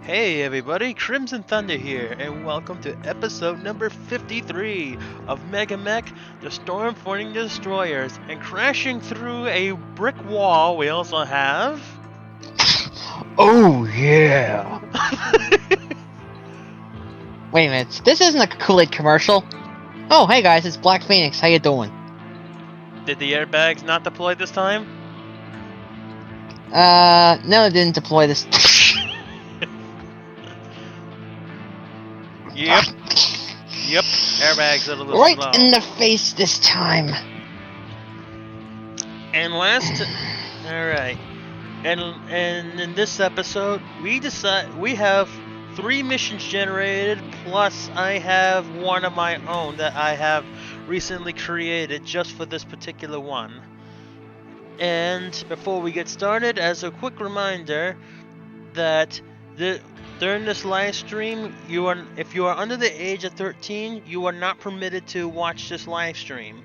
Hey everybody, Crimson Thunder here, and welcome to episode number 53 of Megamek, the Stormringing Destroyers, and crashing through a brick wall we also have... Oh yeah! Wait a minute, this isn't a Kool-Aid commercial. Oh, hey guys, it's Black Phoenix. How you doing? Did the airbags not deploy this time? No, it didn't deploy this. Yep, airbags are a little Right slow. in the face this time. And alright. And in this episode, we have 3 missions generated, plus I have one of my own that I have recently created just for this particular one. And before we get started, as a quick reminder that during this live stream, if you are under the age of 13, you are not permitted to watch this live stream.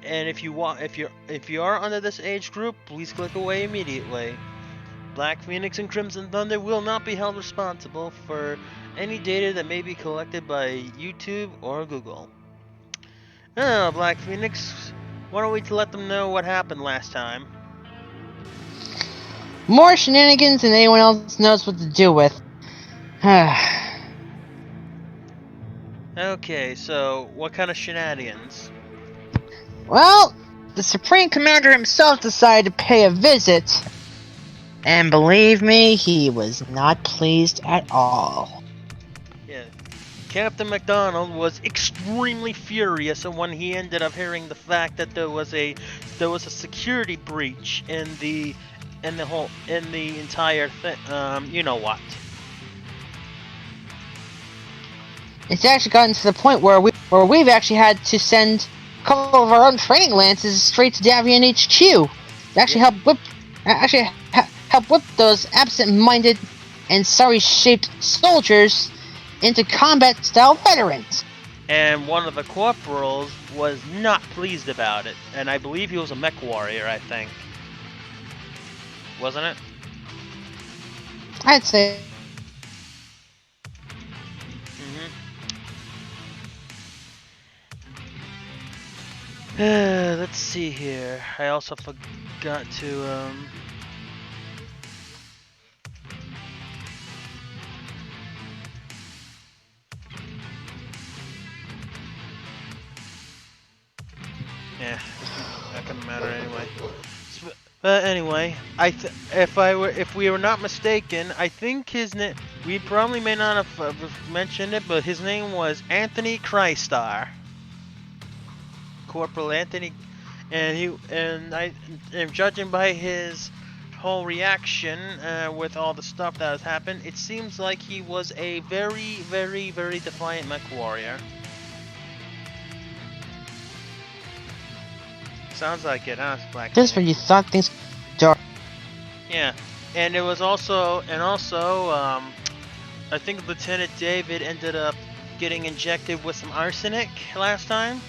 And if you are under this age group, please click away immediately. Black Phoenix and Crimson Thunder will not be held responsible for any data that may be collected by YouTube or Google. Now, Black Phoenix, why don't we let them know what happened last time? More shenanigans than anyone else knows what to do with. Okay, so what kind of shenanigans? Well, the Supreme Commander himself decided to pay a visit. And believe me, he was not pleased at all. Yeah. Captain McDonald was extremely furious when he ended up hearing the fact that there was a security breach in the entire thing. You know what? It's actually gotten to the point where we've actually had to send a couple of our own training lances straight to Davian HQ. To actually help whip those absent-minded and sorry-shaped soldiers into combat-style veterans. And one of the corporals was not pleased about it, and I believe he was a Mechwarrior, I think. Wasn't it? I'd say. Let's see here. I also forgot to yeah, that doesn't matter anyway. But anyway, if we were not mistaken, I think his name, we probably may not have mentioned it, but his name was Anthony Crystar. Corporal Anthony, and judging by his whole reaction with all the stuff that has happened, it seems like he was a very, very, very defiant Mechwarrior. Sounds like it, huh, Black? Just when you thought things dark. Yeah, and it was also, I think Lieutenant David ended up getting injected with some arsenic last time.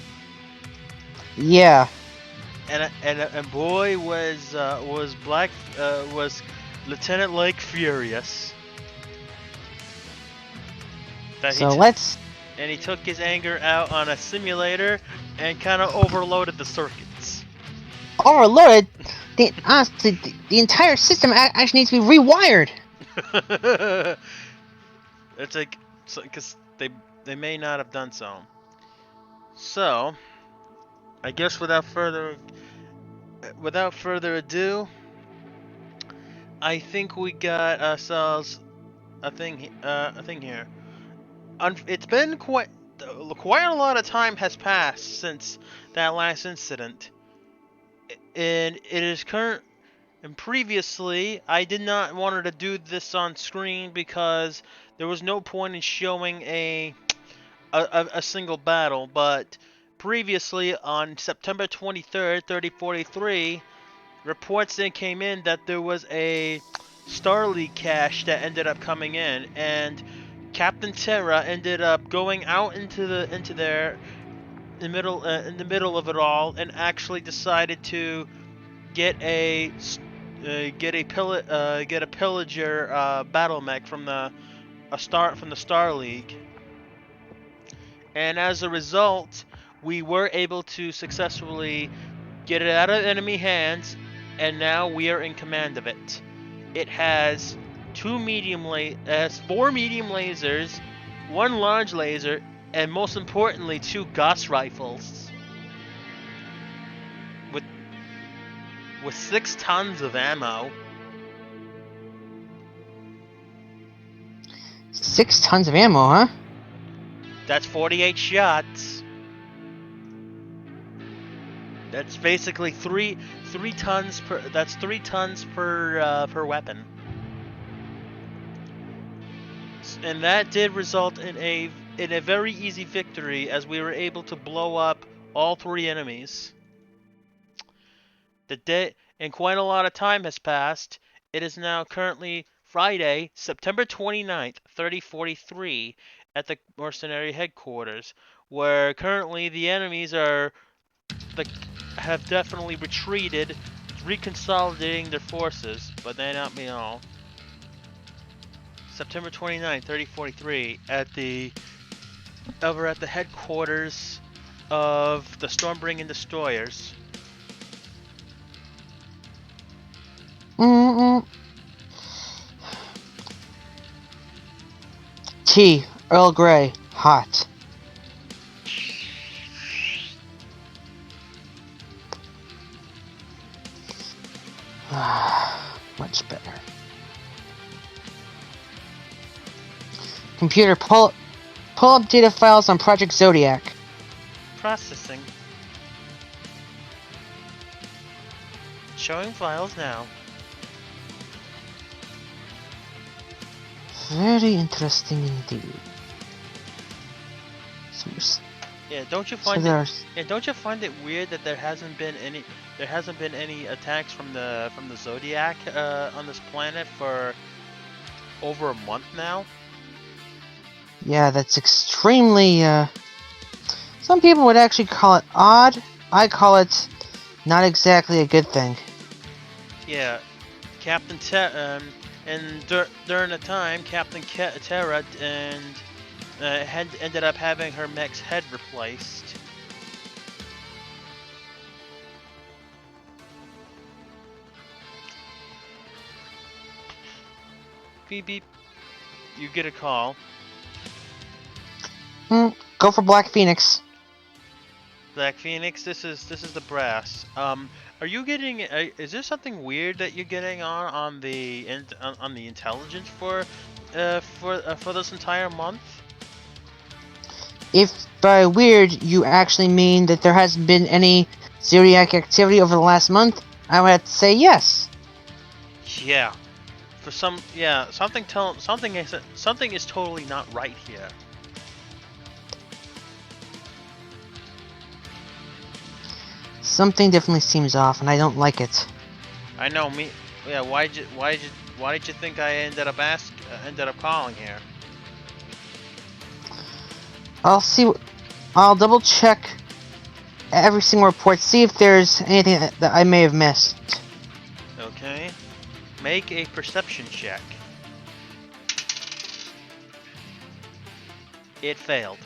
Yeah. And boy was Lieutenant Lake furious. And he took his anger out on a simulator and kind of overloaded the circuits. Overloaded? Honestly, the entire system actually needs to be rewired. It's like, because they may not have done so. So, I guess without further ado, I think we got ourselves a thing here. It's been quite a lot of time has passed since that last incident, and it is current. And previously, I did not want to do this on screen because there was no point in showing a single battle, but previously, on September 23rd, 3043, reports then came in that there was a Starleague cache that ended up coming in, and Captain Terra ended up going out into the middle of it all, and actually decided to get a pillager battle mech from the from the Star League. And as a result, we were able to successfully get it out of enemy hands, and now we are in command of it. It has four medium lasers, one large laser, and most importantly, 2 Gauss rifles with 6 tons of ammo. 6 tons of ammo, huh? That's 48 shots. That's basically three tons per. That's 3 tons per weapon. And that did result in a very easy victory, as we were able to blow up all 3 enemies. The day and quite a lot of time has passed. It is now currently Friday, September 29th, 3043, at the mercenary headquarters, where currently the enemies have definitely retreated, reconsolidating their forces, but they not me all. September 29th, 3043, over at the headquarters of the Stormbringing destroyers. Tea, Earl Grey, hot. Much better. Computer, pull up data files on Project Zodiac. Processing. Showing files now. Very interesting indeed. Yeah, don't you find it weird that there hasn't been any attacks from the Zodiac on this planet for over a month now? Yeah, that's extremely some people would actually call it odd. I call it not exactly a good thing. Yeah, Captain during the time, Captain Terra ended up having her mech's head replaced. Beep beep. You get a call. Go for Black Phoenix. Black Phoenix, this is the brass. Are you getting? Is there something weird that you're getting on the intelligence for this entire month? If by weird you actually mean that there hasn't been any Zodiac activity over the last month, I would have to say yes. Yeah. Something is totally not right here. Something definitely seems off, and I don't like it. I know me. Yeah. Why did you think I ended up calling here? I'll double check every single report, see if there's anything that I may have missed. Okay. Make a perception check. It failed.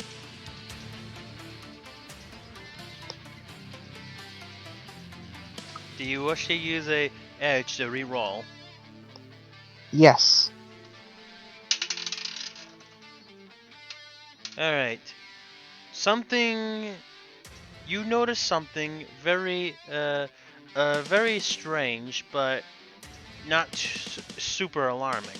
Do you wish to use a edge to re-roll? Yes. Alright. You notice something very strange, but not super alarming.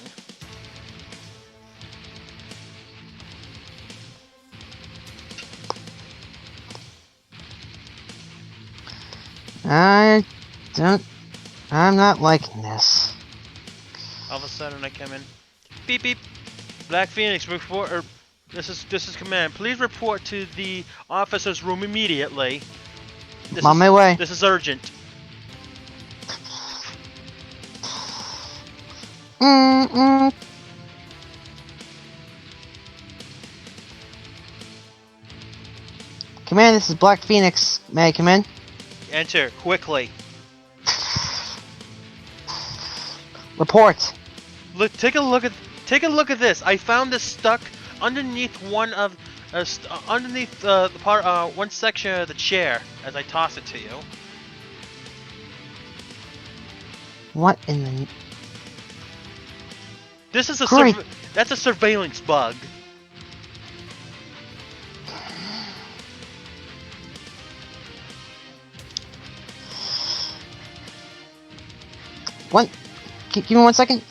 I'm not liking this. All of a sudden I come in. Beep beep. Black Phoenix, report. This is command. Please report to the officer's room immediately. I'm on my way. This is urgent. Command, this is Black Phoenix. May I come in? Enter quickly. Report. Look, take a look take a look at this. I found this stuck underneath one of underneath the part one section of the chair as I toss it to you. What in the... This is a Great. that's a surveillance bug. What? Give me 1 second.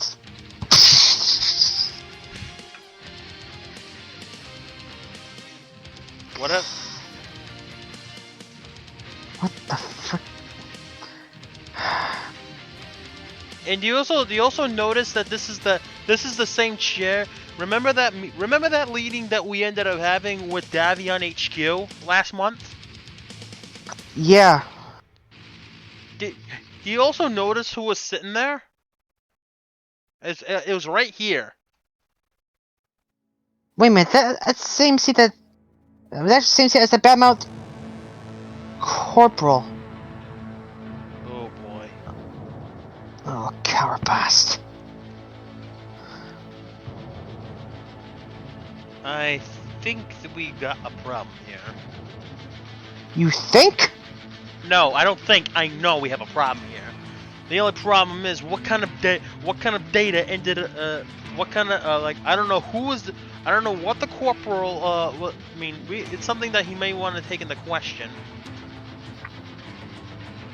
What up? What the frick? And do you also notice that this is the same chair? Remember that meeting that we ended up having with Davion HQ last month? Yeah. Do you also notice who was sitting there? It was right here. Wait a minute, that's the same seat that... That's the same seat as the badmouth corporal. Oh boy. Oh, Carabast. I think that we got a problem here. You think? No, I don't think. I know we have a problem here. The only problem is what kind of data ended what kind of like I don't know who was I don't know what the corporal I mean it's something that he may want to take into question.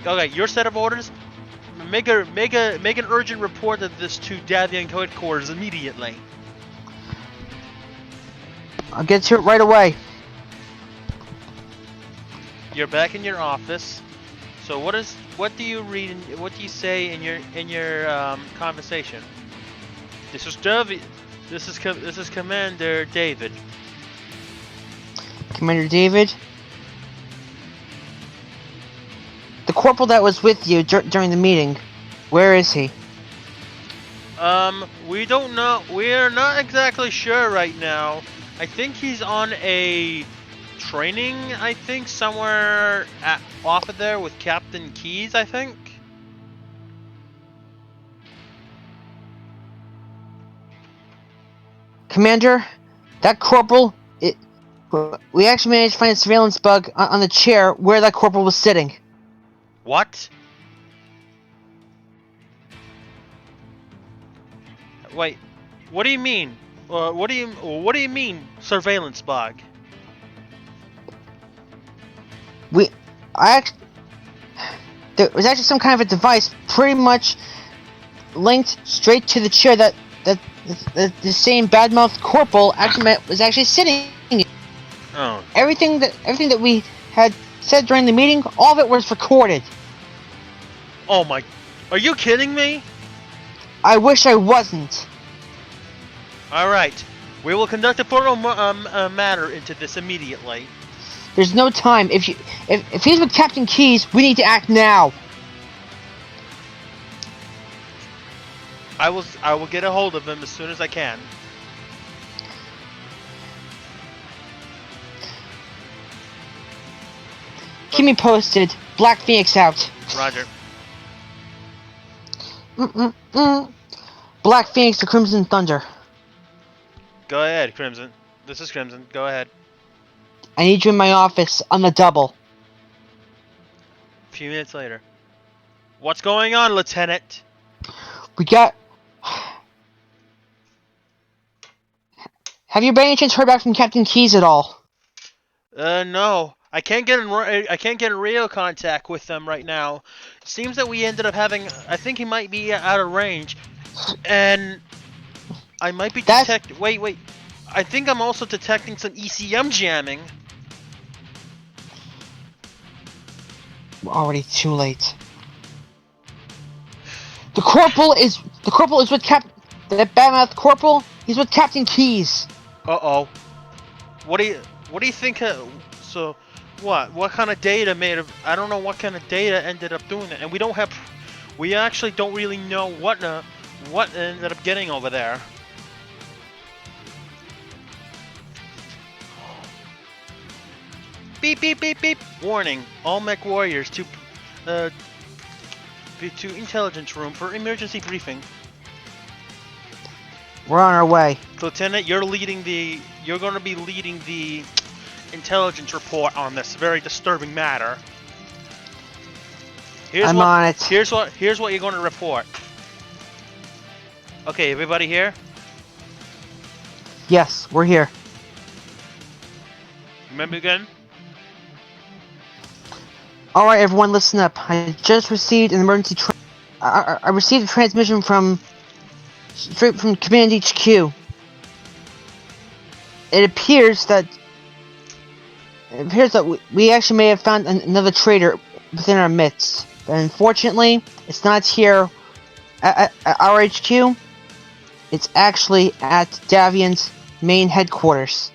Okay, your set of orders. Make an urgent report of this to Davion headquarters immediately. I'll get to it right away. You're back in your office. So what do you read and what do you say in your conversation? This is Commander David. Commander David? The corporal that was with you during the meeting, where is he? We don't know. We're not exactly sure right now. I think he's on a training, I think, somewhere off of there with Captain Keys, I think. Commander, that corporal, we actually managed to find a surveillance bug on the chair where that corporal was sitting. What? Wait, what do you mean? What do you mean surveillance bug? There was actually some kind of a device pretty much linked straight to the chair that the same badmouth corporal was actually sitting in. Oh. Everything that we had said during the meeting, all of it was recorded. Oh my, are you kidding me? I wish I wasn't. Alright, we will conduct a thorough matter into this immediately. There's no time. If he's with Captain Keys, we need to act now. I will get a hold of him as soon as I can. Keep me posted. Black Phoenix out. Roger. Black Phoenix to Crimson Thunder. Go ahead, Crimson. This is Crimson. Go ahead. I need you in my office on the double. A few minutes later. What's going on, Lieutenant? We got... Have you by any chance heard back from Captain Keys at all? No. I can't get in radio contact with them right now. It seems that we ended up having... I think he might be out of range. And... I might be detecting... Wait. I think I'm also detecting some ECM jamming. We're already too late. The corporal is with that badmouth corporal. He's with Captain Keys. Uh-oh. What do you think? So, what kind of data I don't know what kind of data ended up doing that, and we actually don't really know what ended up getting over there. Beep beep beep beep. Warning: all Mechwarriors to intelligence room for emergency briefing. We're on our way. Lieutenant, you're going to be leading the intelligence report on this very disturbing matter. I'm on it. Here's what you're going to report. Okay, everybody here? Yes, we're here. Remember again? Alright, everyone, listen up. I just received an emergency I received a transmission straight from Command HQ. It appears that we actually may have found another traitor within our midst. But unfortunately, it's not here at our HQ. It's actually at Davian's main headquarters.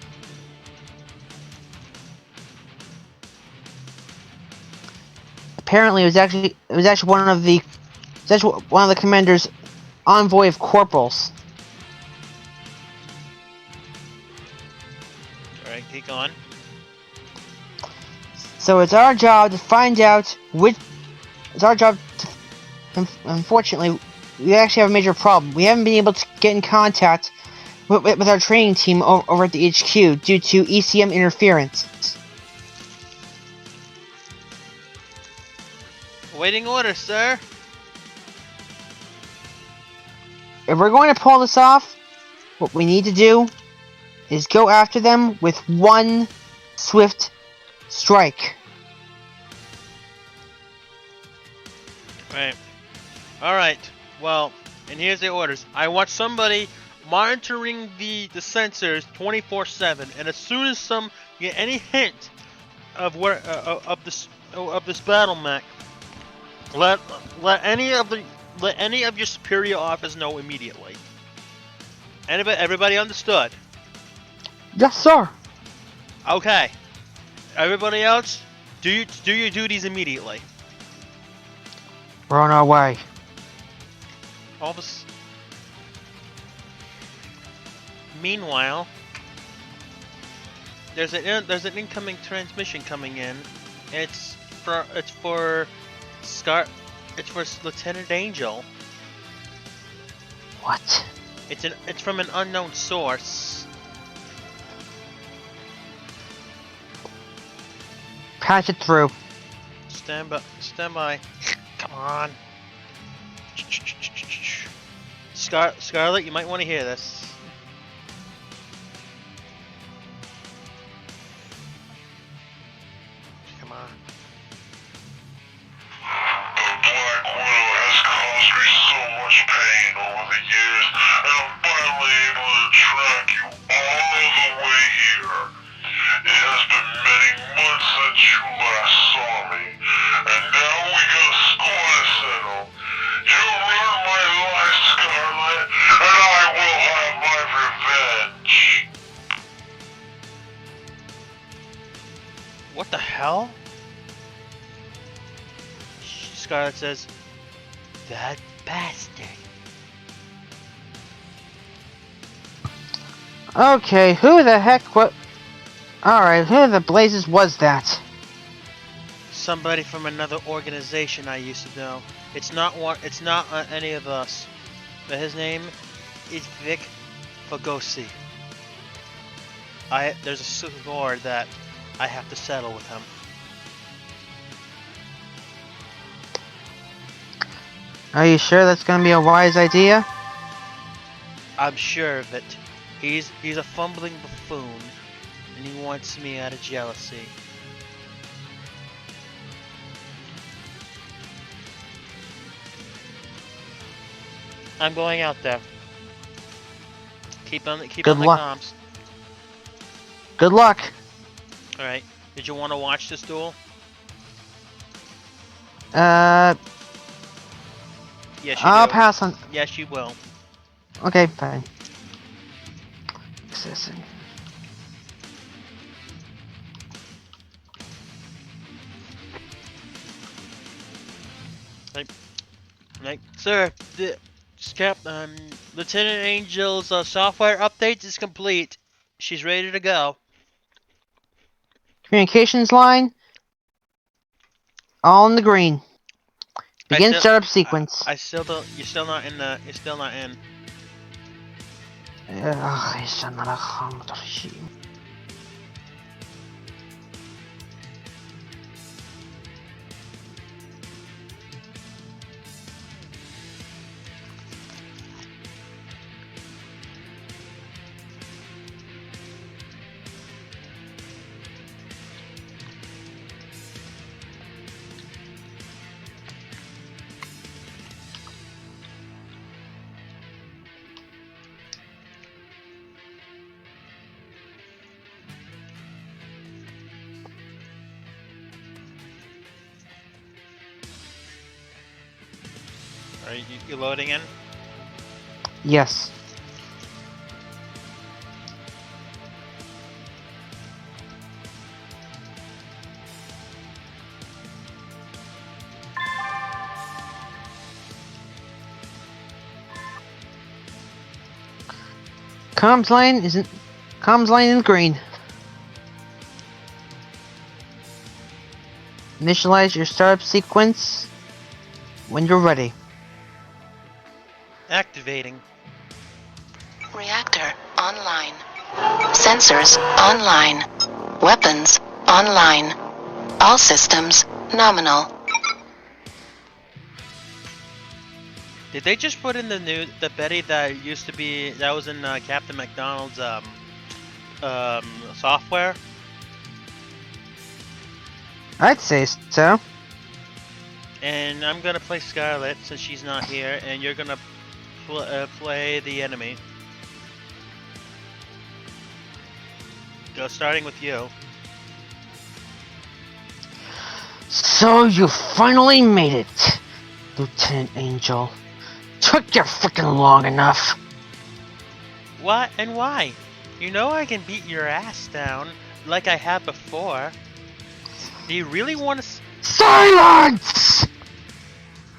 Apparently, it was actually one of the commander's envoy of corporals. All right, keep going. So it's our job to find out which. It's our job to. Unfortunately, we actually have a major problem. We haven't been able to get in contact with our training team over at the HQ due to ECM interference. Waiting orders, sir. If we're going to pull this off, what we need to do is go after them with one swift strike. Right. Alright. Well, and here's the orders. I want somebody monitoring the sensors 24/7, and as soon as some get any hint of where of this battle mech, let any of your superior officers know immediately. Everybody understood? Yes, sir. Okay. Everybody else, do your duties immediately. We're on our way. All this. Meanwhile, there's an incoming transmission coming in. It's for Lieutenant Angel. What? It's from an unknown source. Patch it through. Stand by. Come on. Scarlet, you might want to hear this. Come on. The Black Widow has caused me so much pain over the years, and I'm finally able to track you all the way here. It has been many months since you last saw me, and now we got a score to settle. You ruined my life, Scarlet, and I will have my revenge. What the hell? Scarlet says, "That bastard." Okay, who the heck what? Alright, who the blazes was that? Somebody from another organization I used to know. It's not any of us. But his name is Vic Fagosi. There's a score that I have to settle with him. Are you sure that's gonna be a wise idea? I'm sure of it. He's a fumbling buffoon, and he wants me out of jealousy. I'm going out there. Keep on the comms. Good luck. All right. Did you want to watch this duel? Yes, I'll pass on. Yes, you will. Okay, fine. Accessing. Sir, Lieutenant Angel's software update is complete. She's ready to go. Communications line. All in the green. Begin startup sequence. You're still not in. ليس أنا خامد رجيم. Are you loading in? Yes. Comms line in green. Initialize your startup sequence when you're ready. Activating. Reactor online. Sensors online. Weapons online. All systems nominal. Did they just put in the Betty that used to be that was in Captain McDonald's software? I'd say so. And I'm gonna play Scarlet since she's not here, and you're gonna play the enemy. Go starting with you. So you finally made it, Lieutenant Angel. Took you freaking long enough. What and why? You know I can beat your ass down like I have before. Do you really want to? Silence!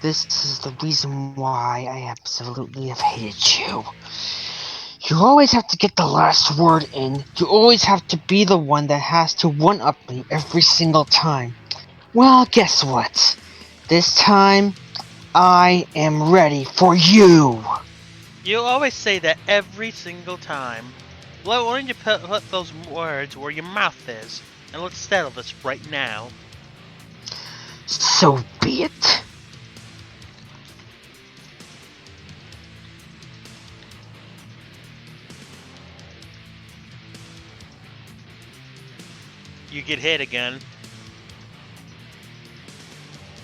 This is the reason why I absolutely have hated you. You always have to get the last word in. You always have to be the one that has to one-up me every single time. Well, guess what? This time, I am ready for you. You always say that every single time. Well, why don't you put those words where your mouth is, and let's settle this right now. So be it. You get hit again.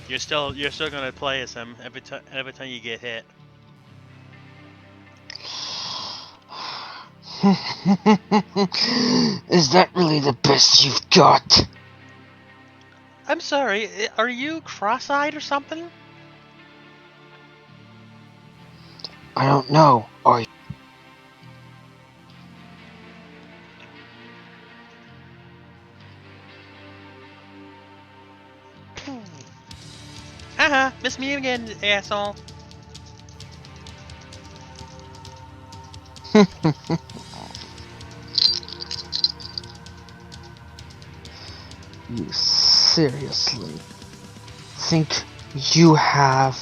You're still gonna play as him every time you get hit. Is that really the best you've got? I'm sorry, are you cross-eyed or something? I don't know. Are you? Haha, miss me again, asshole. You seriously think you have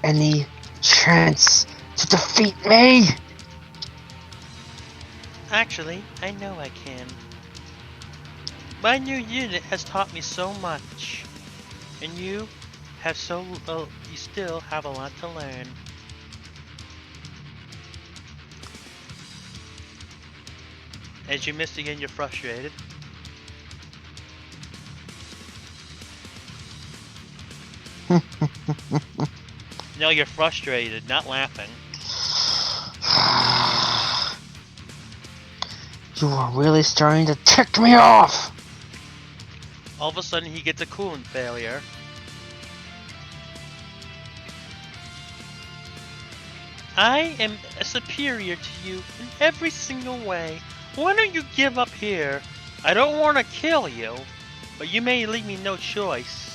any chance to defeat me? Actually, I know I can. My new unit has taught me so much, and you still have a lot to learn. As you missed again, you're frustrated. No, you're frustrated, not laughing. You are really starting to tick me off! All of a sudden, he gets a coolant failure. I am superior to you in every single way. Why don't you give up here? I don't want to kill you, but you may leave me no choice.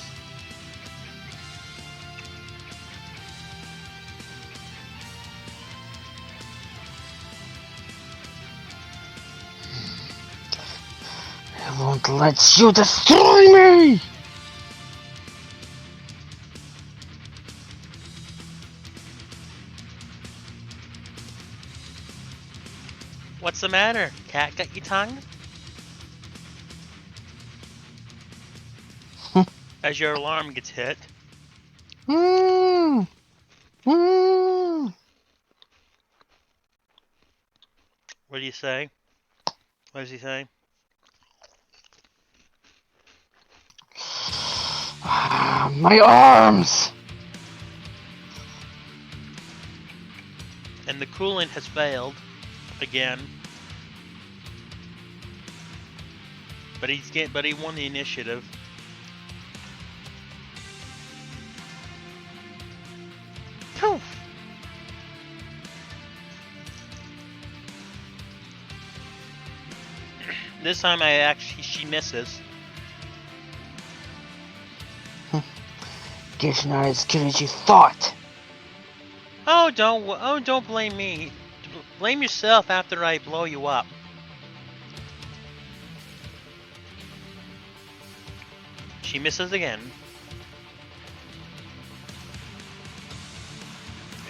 I won't let you destroy me! What's the matter? Cat got your tongue? As your alarm gets hit. Mm. Mm. What do you say? What does he say? My arms! And the coolant has failed again. But he won the initiative. Poof! This time she misses. Guess not as good as you thought. Oh, don't blame me. Blame yourself after I blow you up. She misses again.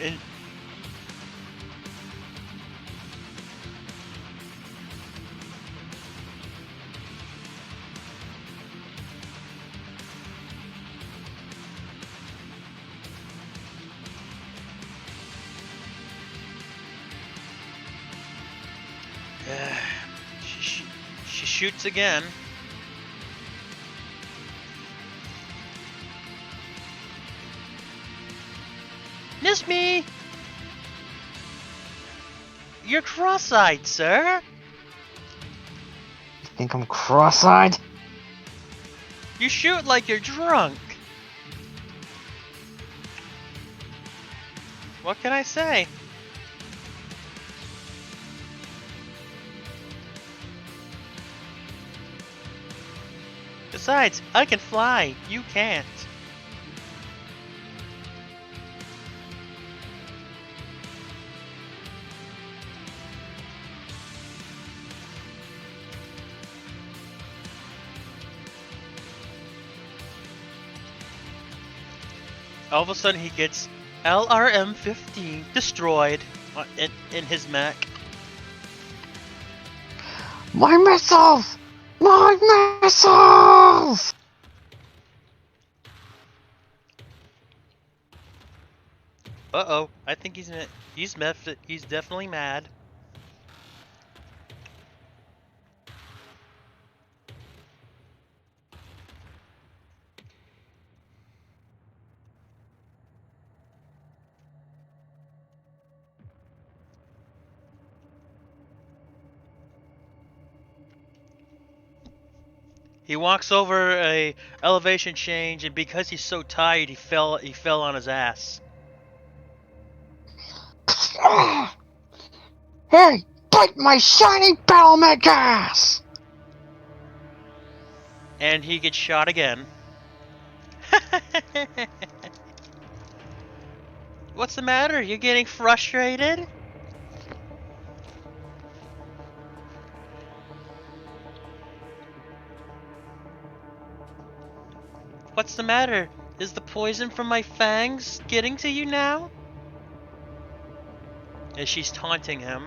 And she shoots again. Miss me! You're cross-eyed, sir. You think I'm cross-eyed? You shoot like you're drunk. What can I say? Besides, I can fly. You can't. All of a sudden, he gets LRM-15 destroyed in his mech. My missiles! My missiles! Uh-oh, I think he's definitely mad. He walks over a elevation change, and because he's so tired, he fell on his ass. Hey, bite my shiny battle mech ass! And he gets shot again. What's the matter? You're getting frustrated? What's the matter? Is the poison from my fangs getting to you now? As she's taunting him.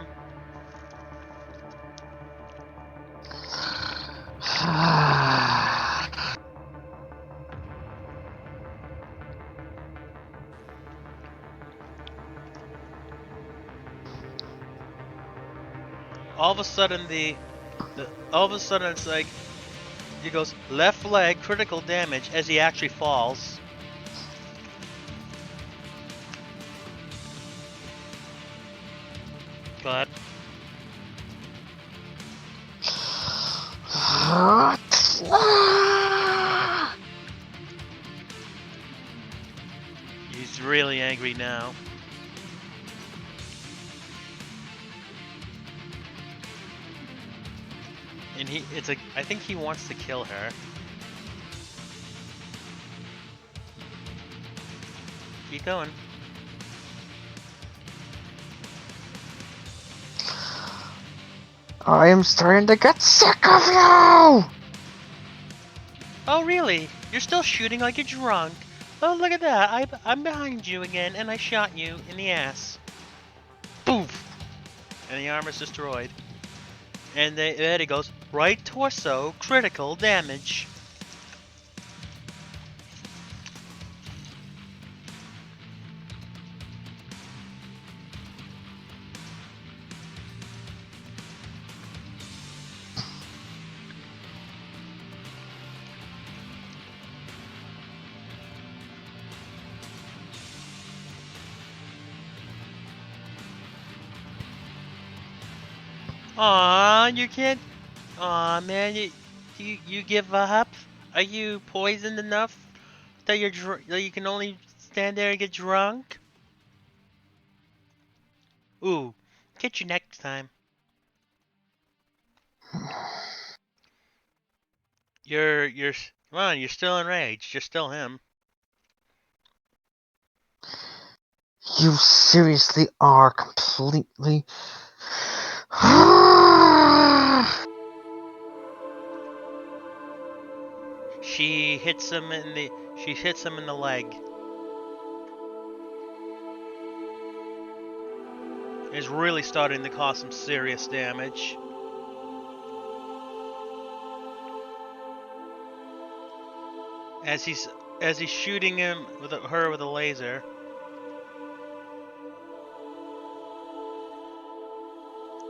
All of a sudden it's like he goes left leg critical damage as he actually falls. But he's really angry now. And I think he wants to kill her. Keep going. I am starting to get sick of you! Oh really? You're still shooting like you're drunk. Oh look at that, I'm behind you again and I shot you in the ass. Boof! And the armor's destroyed. And then it goes, right torso, critical damage. Aw, you can't. Aw, man, you give up? Are you poisoned enough that that you can only stand there and get drunk? Ooh, get you next time. Come on, you're still enraged. You're still him. You seriously are completely. She hits him in the leg. It's really starting to cause some serious damage. As he's shooting him with her with a laser.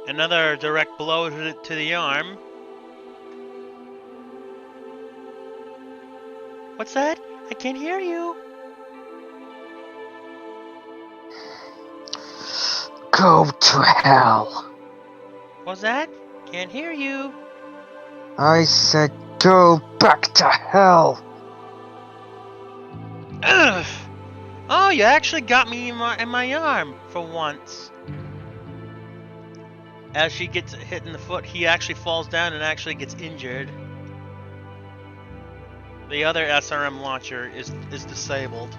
Another direct blow to the arm. What's that? I can't hear you. Go to hell. What's that? Can't hear you. I said go back to hell. Ugh. Oh, you actually got me in my arm for once. As she gets hit in the foot, he actually falls down and actually gets injured. The other SRM launcher is disabled.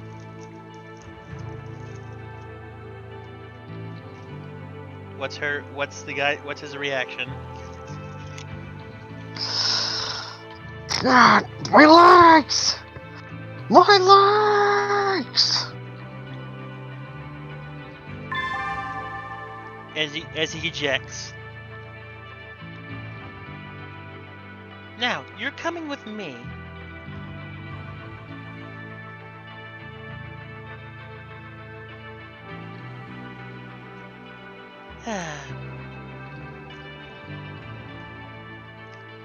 What's his reaction? God, my legs! My legs! As he ejects. Now, you're coming with me.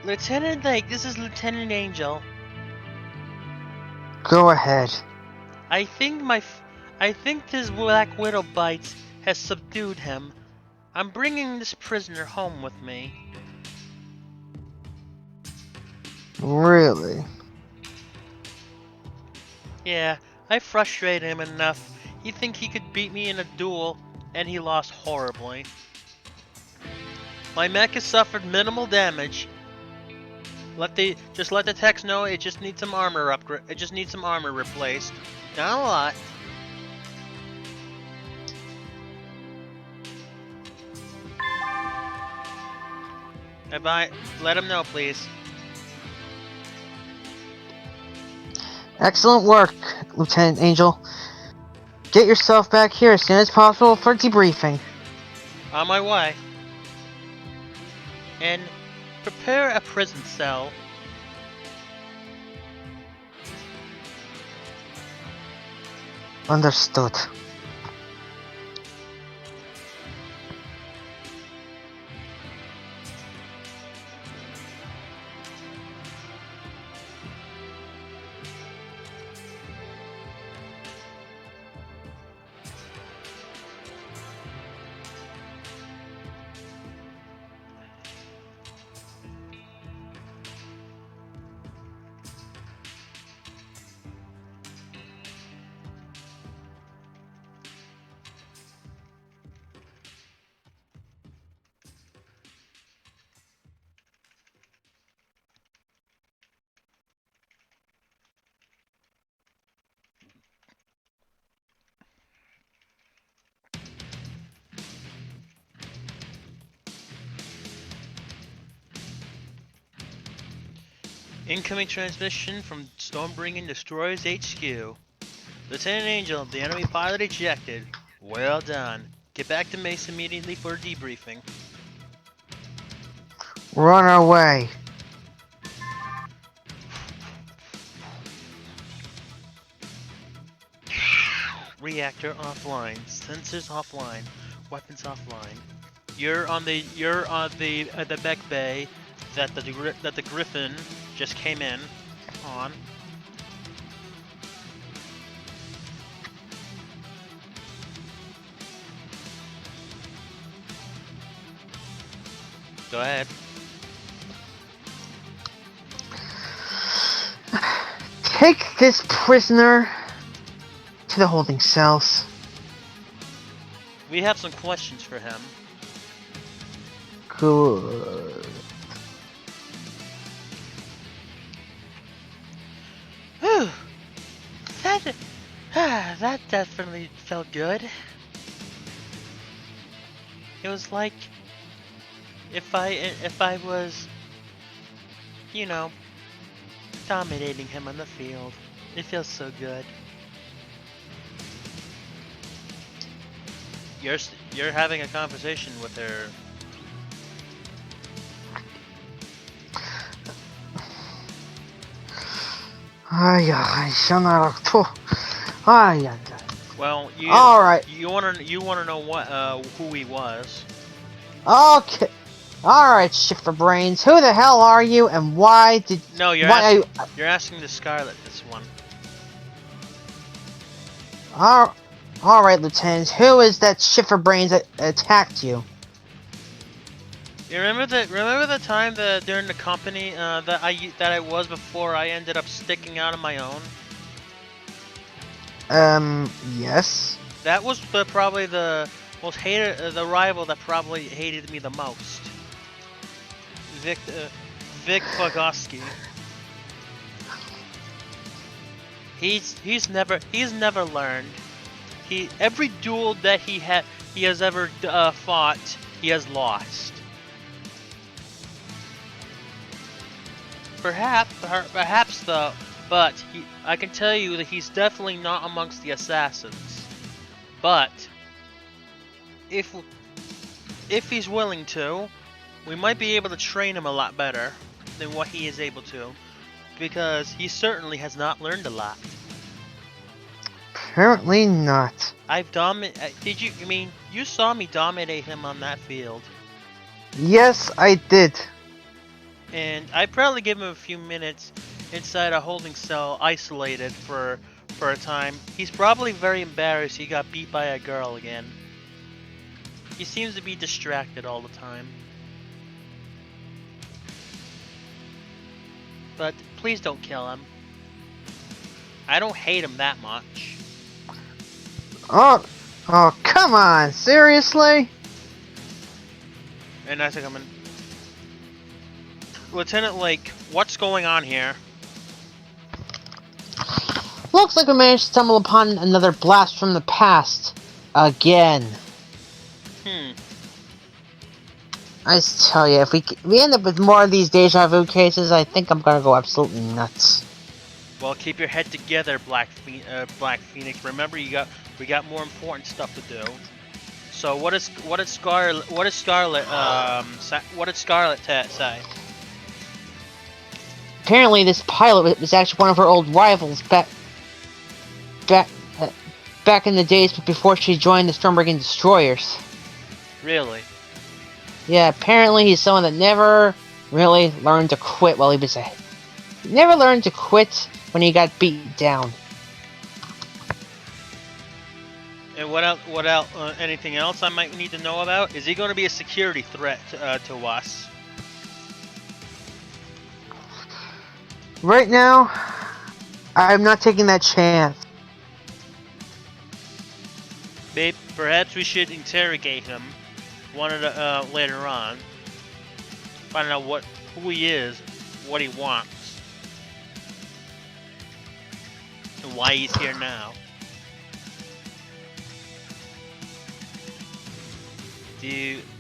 Lieutenant Lake, this is Lieutenant Angel. Go ahead. I think this Black Widow bites has subdued him. I'm bringing this prisoner home with me. Really? Yeah, I frustrated him enough. He think he could beat me in a duel, and he lost horribly. My mech has suffered minimal damage. Just let the techs know it just needs some armor upgrade. It just needs some armor replaced. Not a lot. Let him know, please. Excellent work, Lieutenant Angel. Get yourself back here as soon as possible for debriefing. On my way. And prepare a prison cell. Understood. Incoming transmission from Stormbringing Destroyers HQ. Lieutenant Angel, the enemy pilot ejected. Well done. Get back to Mace immediately for debriefing. We're on our way. Reactor offline. Sensors offline. Weapons offline. You're on the mech bay that the Griffin just came in on. Go ahead. Take this prisoner to the holding cells. We have some questions for him. Good. Whew. That definitely felt good. It was like if I was, you know, dominating him on the field. It feels so good. You're having a conversation with her. I shall not. Well, All right. You wanna know what who he was? Okay. All right, Shifter Brains. Who the hell are you, and why did? No, Why? you're asking the Scarlet this one. All right, Lieutenant. Who is that Shifter Brains that attacked you? You remember the time that during the company that I was before I ended up sticking out on my own? Yes. That was probably the most hated the rival that probably hated me the most. Vic Bogoski. He's never learned. Every duel that he has ever fought, he has lost. Perhaps though, but I can tell you that he's definitely not amongst the assassins. But if he's willing to, we might be able to train him a lot better than what he is able to, because he certainly has not learned a lot. Apparently not. Did you? I mean, you saw me dominate him on that field. Yes, I did. And I'd probably give him a few minutes inside a holding cell, isolated for a time. He's probably very embarrassed he got beat by a girl again. He seems to be distracted all the time. But please don't kill him. I don't hate him that much. Oh, come on, seriously? And as I come in, Lieutenant Lake, what's going on here? Looks like we managed to stumble upon another blast from the past. Again. I just tell you, if we end up with more of these deja vu cases, I think I'm gonna go absolutely nuts. Well, keep your head together, Black Phoenix. Remember, we got more important stuff to do. So what did Scarlet say? Apparently, this pilot was actually one of her old rivals back in the days before she joined the Stormbringing destroyers. Really? Yeah, apparently he's someone that never really learned to quit while he was ahead. Never learned to quit when he got beat down. And what else? Anything else I might need to know about? Is he going to be a security threat to us? Right now, I'm not taking that chance. Babe, perhaps we should interrogate him later on. Find out who he is, what he wants, and why he's here now.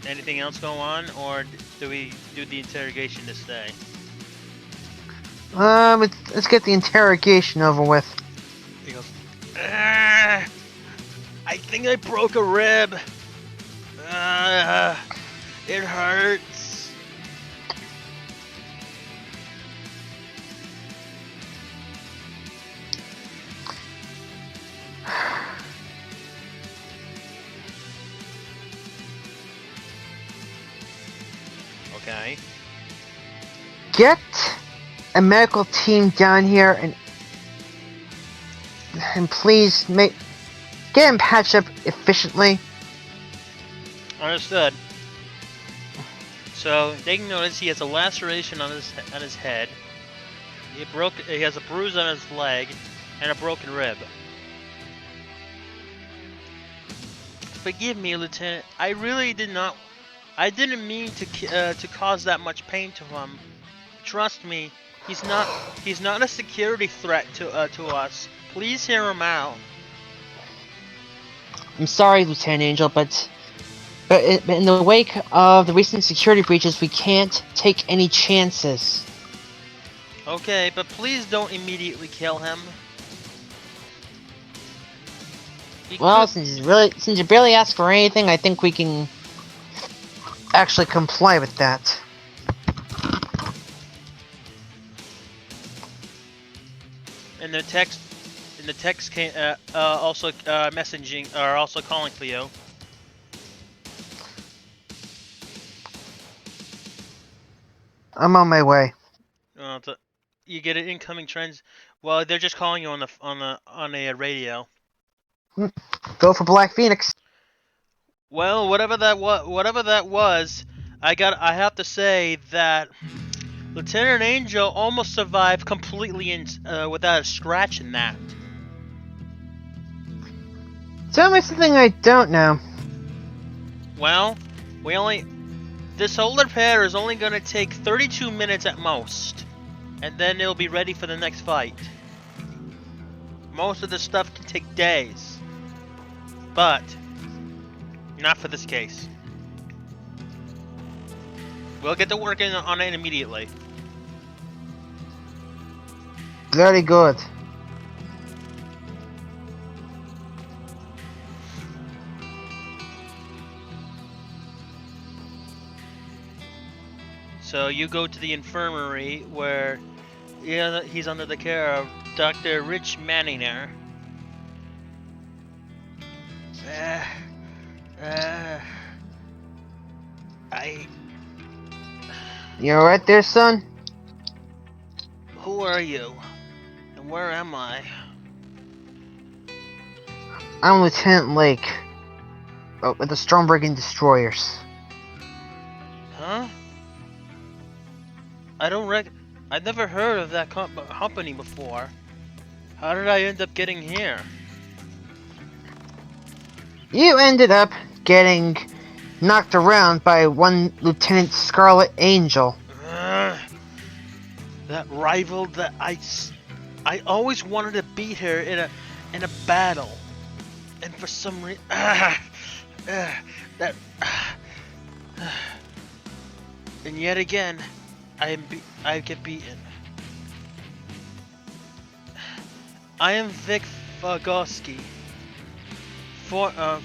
Anything else go on, or do we do the interrogation this day? Let's get the interrogation over with. He goes, I think I broke a rib. It hurts. Okay. Get a medical team down here and please get him patched up efficiently. Understood. So they can notice he has a laceration on his head. He has a bruise on his leg and a broken rib. Forgive me, Lieutenant. I really did not. I didn't mean to cause that much pain to him. Trust me, he's not a security threat to us. Please hear him out. I'm sorry, Lieutenant Angel, but in the wake of the recent security breaches, we can't take any chances. Okay, but please don't immediately kill him. Well, since you barely asked for anything, I think we can actually comply with that. In the text also messaging or also calling for you. I'm on my way. You get an incoming trends. Well, they're just calling you on a radio. Go for Black Phoenix. Well, whatever that was, I have to say that Lieutenant Angel almost survived completely without a scratch in that. Tell me something I don't know. Well, this whole repair is only going to take 32 minutes at most, and then it'll be ready for the next fight. Most of the stuff can take days, but not for this case. We'll get to working on it immediately. Very good. So you go to the infirmary where he's under the care of Dr. Rich Manninger. You alright there, son? Who are you? And where am I? I'm Lieutenant Lake. With the Stormbringing destroyers. Huh? I've never heard of that company before. How did I end up getting here? You ended up getting knocked around by one Lieutenant Scarlet Angel. That rival that I always wanted to beat her in a battle, and for some reason and yet again I get beaten. I am Vic Vagoski, of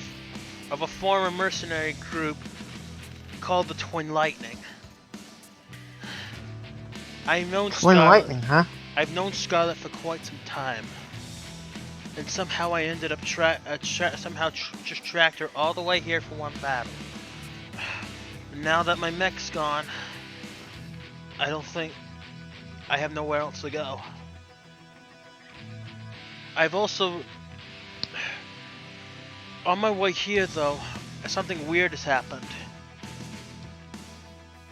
a former mercenary group called the Twin Lightning. I've known Twin Lightning, huh? I've known Scarlet for quite some time, and somehow I ended up just tracked her all the way here for one battle. Now that my mech's gone, I don't think I have nowhere else to go. I've also, on my way here though, something weird has happened.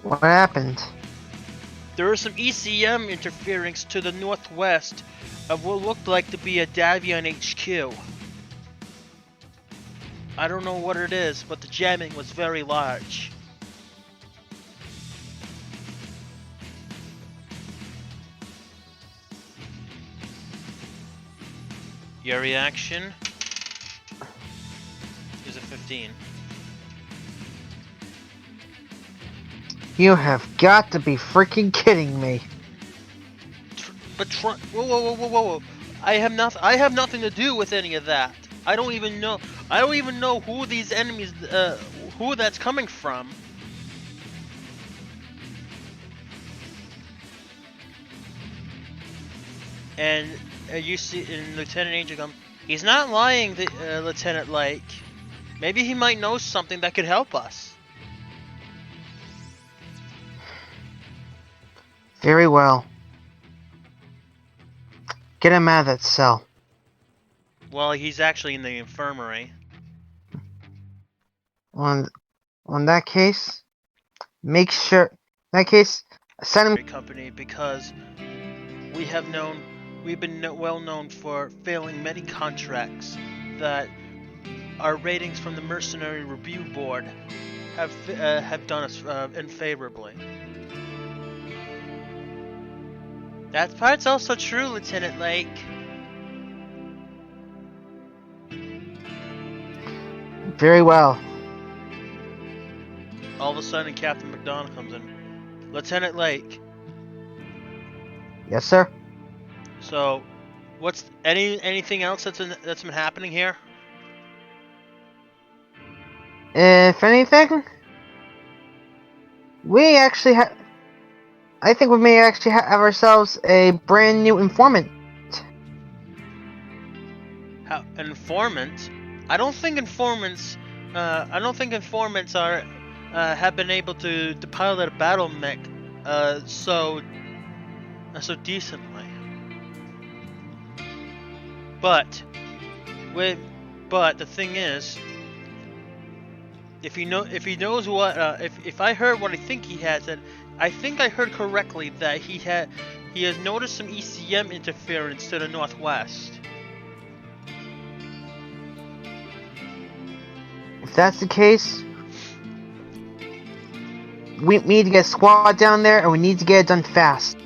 What happened? There is some ECM interference to the northwest of what looked like to be a Davion HQ. I don't know what it is, but the jamming was very large. Your reaction is a 15. You have got to be freaking kidding me. Whoa. I have nothing to do with any of that. I don't even know who these enemies who that's coming from. And you see in Lieutenant Angel come, he's not lying, Lieutenant Lake. Maybe he might know something that could help us. Very well. Get him out of that cell. Well, he's actually in the infirmary. On that case, make sure. In that case, send him. Company, because we've been well known for failing many contracts that our ratings from the Mercenary Review Board have done us unfavorably. That part's also true, Lieutenant Lake. Very well. All of a sudden, Captain McDonald comes in. Lieutenant Lake. Yes, sir. So, what's anything else that's been happening here? If anything, we actually have. I think we may actually have ourselves a brand new informant. An informant? I don't think informants are have been able to pilot a battle mech so decently. But the thing is, if he knows what if I heard what I think he had said, I think I heard correctly that he has noticed some ECM interference to the northwest. If that's the case, we need to get a squad down there, and we need to get it done fast.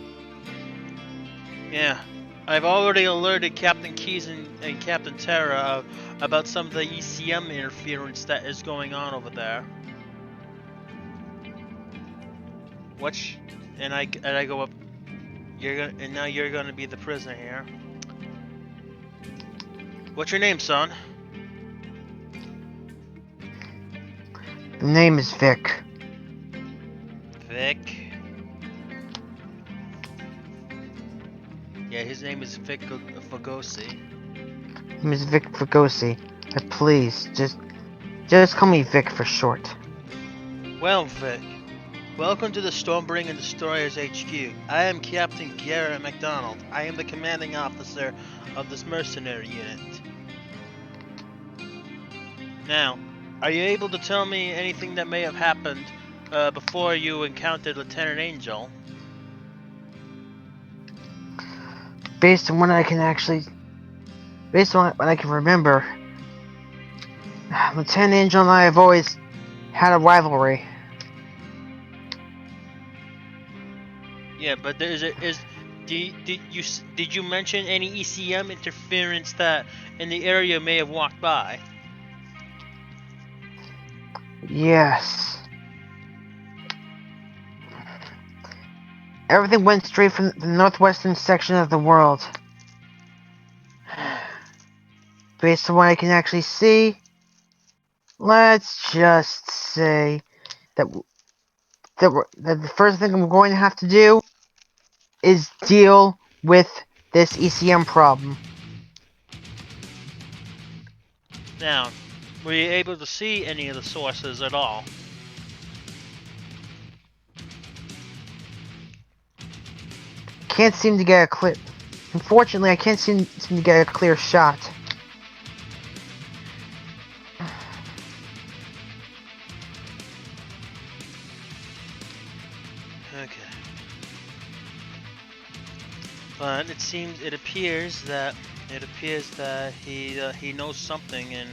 Yeah, I've already alerted Captain Keys and Captain Terra about some of the ECM interference that is going on over there. And I go up. Now you're gonna be the prisoner here. What's your name, son? The name is Vic. Vic. Yeah, his name is Vic Fagosi. His name is Vic Fagosi. Please, just call me Vic for short. Well, Vic, welcome to the Stormbringing Destroyers HQ. I am Captain Garrett McDonald. I am the commanding officer of this mercenary unit. Now, are you able to tell me anything that may have happened before you encountered Lieutenant Angel? Based on what I can remember, Lieutenant Angel and I have always had a rivalry. Yeah, but did you mention any ECM interference that in the area may have walked by? Yes. Everything went straight from the northwestern section of the world. Based on what I can actually see, let's just say that the first thing I'm going to have to do is deal with this ECM problem. Now, were you able to see any of the sources at all? Can't seem to get a clear. Unfortunately, I can't seem to get a clear shot. Okay. But it appears that he knows something, and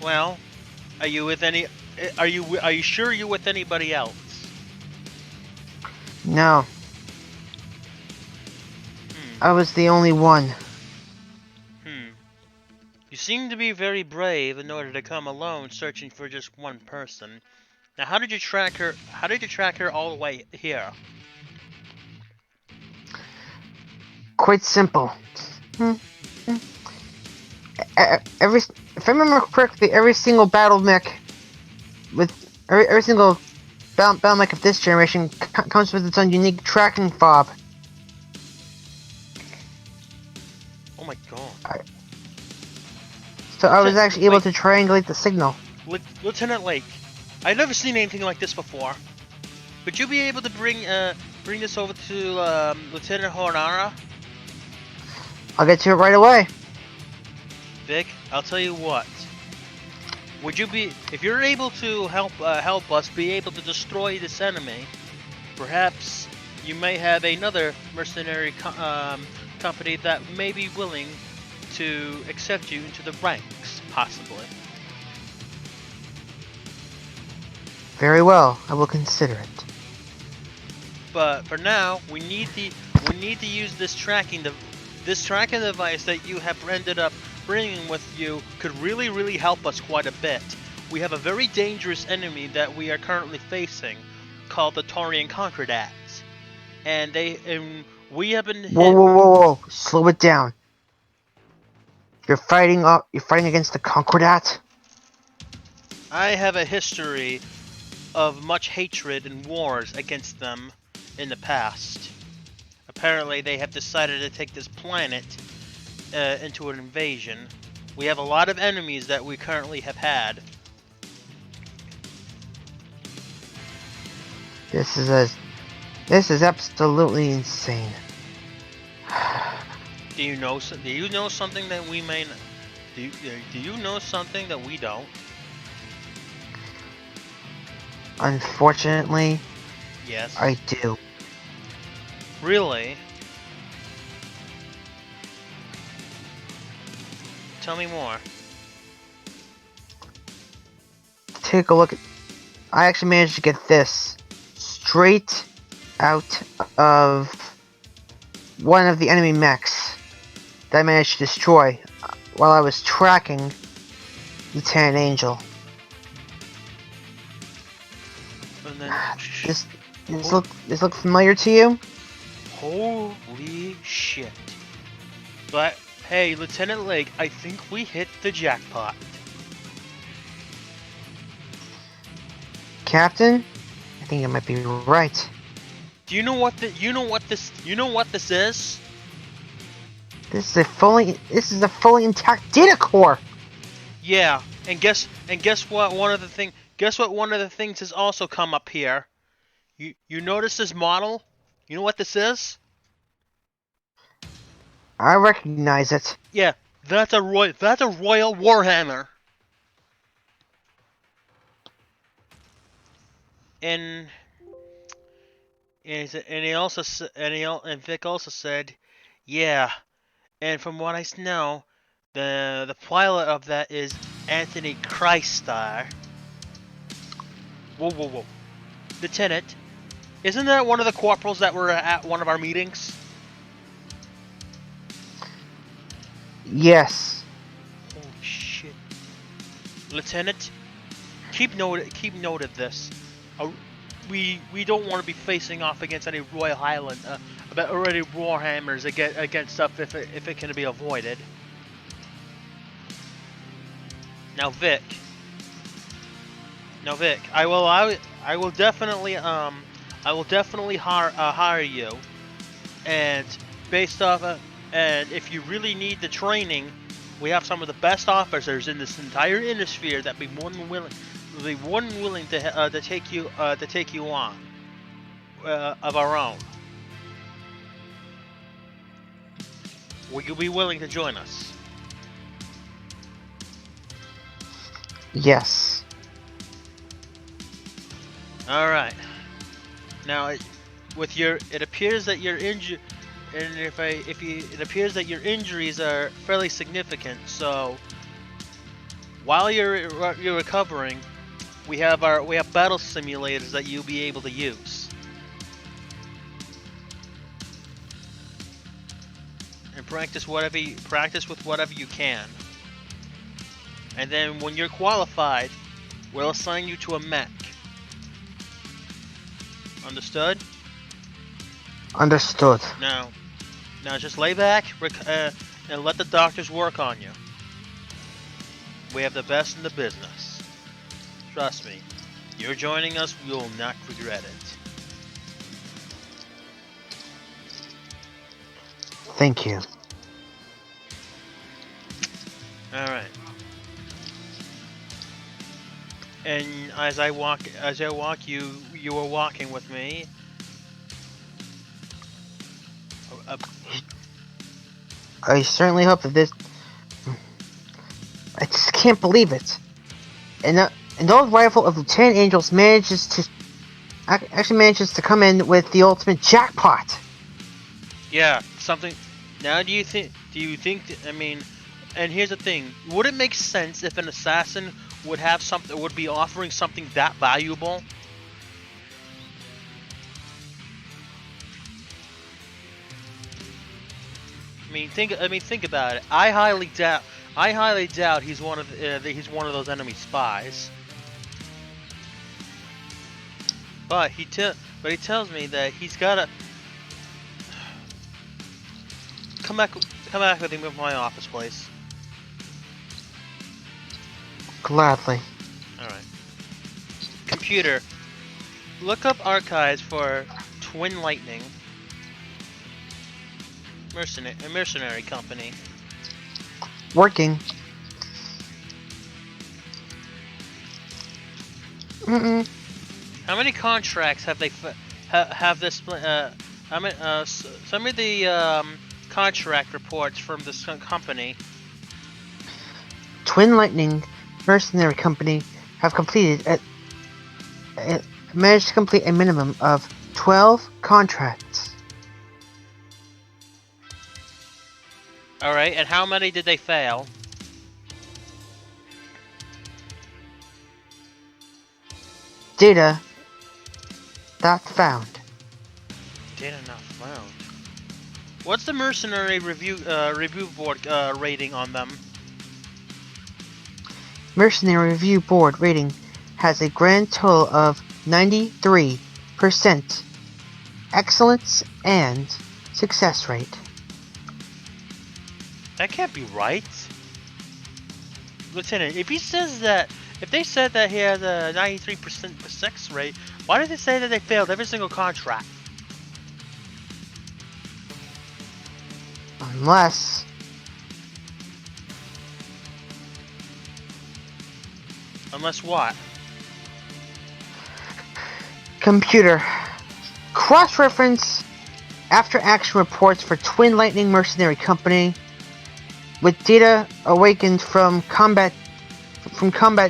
well, are you sure you're with anybody else? No. I was the only one. You seem to be very brave in order to come alone searching for just one person. Now, how did you track her all the way here? Quite simple. If I remember correctly, every single battle mech with every single battle mech of this generation comes with its own unique tracking fob. Oh my god. So I was actually able to triangulate the signal. Lieutenant Lake, I've never seen anything like this before. would you be able to bring this over to Lieutenant Hornara? I'll get to it right away. Vic, I'll tell you what. Would you be, if you're able to help us be able to destroy this enemy, perhaps you may have another mercenary company that may be willing to accept you into the ranks, possibly. Very well, I will consider it. But for now, we need to use this tracking device that you have ended up bringing with you could really help us quite a bit. We have a very dangerous enemy that we are currently facing, called the Taurian Concordats, and we have been hit. Whoa! Slow it down. You're fighting against the Concordat? I have a history of much hatred and wars against them in the past. Apparently, they have decided to take this planet into an invasion. We have a lot of enemies that we currently have had. This is absolutely insane. Do you know something that we may not? Do you know something that we don't? Unfortunately, Yes. I do. Really? Tell me more. Take a look at... I actually managed to get this straight out of one of the enemy mechs that I managed to destroy while I was tracking Lieutenant Angel. And then, This look familiar to you? holy shit! But hey, Lieutenant Lake, I think we hit the jackpot. Captain? I think you might be right. Do you know what this is? This is a fully intact data core. Yeah, and guess what? One of the things has also come up here. You notice this model? You know what this is? I recognize it. Yeah, that's a royal warhammer. And Vic also said, yeah. And from what I know, the pilot of that is Anthony Christar. Whoa. Lieutenant, isn't that one of the corporals that were at one of our meetings? Yes. Holy shit. Lieutenant, keep note of this. We don't want to be facing off against any Royal Highland, or any Warhammers against stuff if it can be avoided. Now Vic, I will definitely hire you, and based off and if you really need the training, we have some of the best officers in this entire Innisphere that be more than willing to take you on of our own. Will you be willing to join us? Yes. All right. Now, it appears that you're injured, and it appears that your injuries are fairly significant. So, while you're recovering, we have battle simulators that you'll be able to use, and practice with whatever you can. And then when you're qualified, we'll assign you to a mech. Understood? Understood. Now just lay back and let the doctors work on you. We have the best in the business. Trust me, you're joining us, we will not regret it. Thank you. Alright. And as I walk you you were walking with me. I certainly hope that this. I just can't believe it. An old rival of Lieutenant Angel's actually manages to come in with the ultimate jackpot. Yeah, something. Now, do you think? I mean, and here's the thing: would it make sense if an assassin would have something? Would be offering something that valuable? Think about it. I highly doubt. He's one of those enemy spies. But he tells me that he's gotta come back with him at my office, please. Gladly. All right. Computer, look up archives for Twin Lightning. Mercenary company. Working. How many contracts have they have this? How many? Some of the contract reports from this company. Twin Lightning Mercenary Company have managed to complete a minimum of 12 contracts. All right, and how many did they fail? Data not found. Data not found. What's the mercenary review board rating on them? Mercenary Review Board rating has a grand total of 93% excellence and success rate. That can't be right. Lieutenant, if they said that he has a 93% success rate, why did they say that they failed every single contract? Unless What? computer cross-reference after action reports for Twin Lightning Mercenary Company with data awakened from combat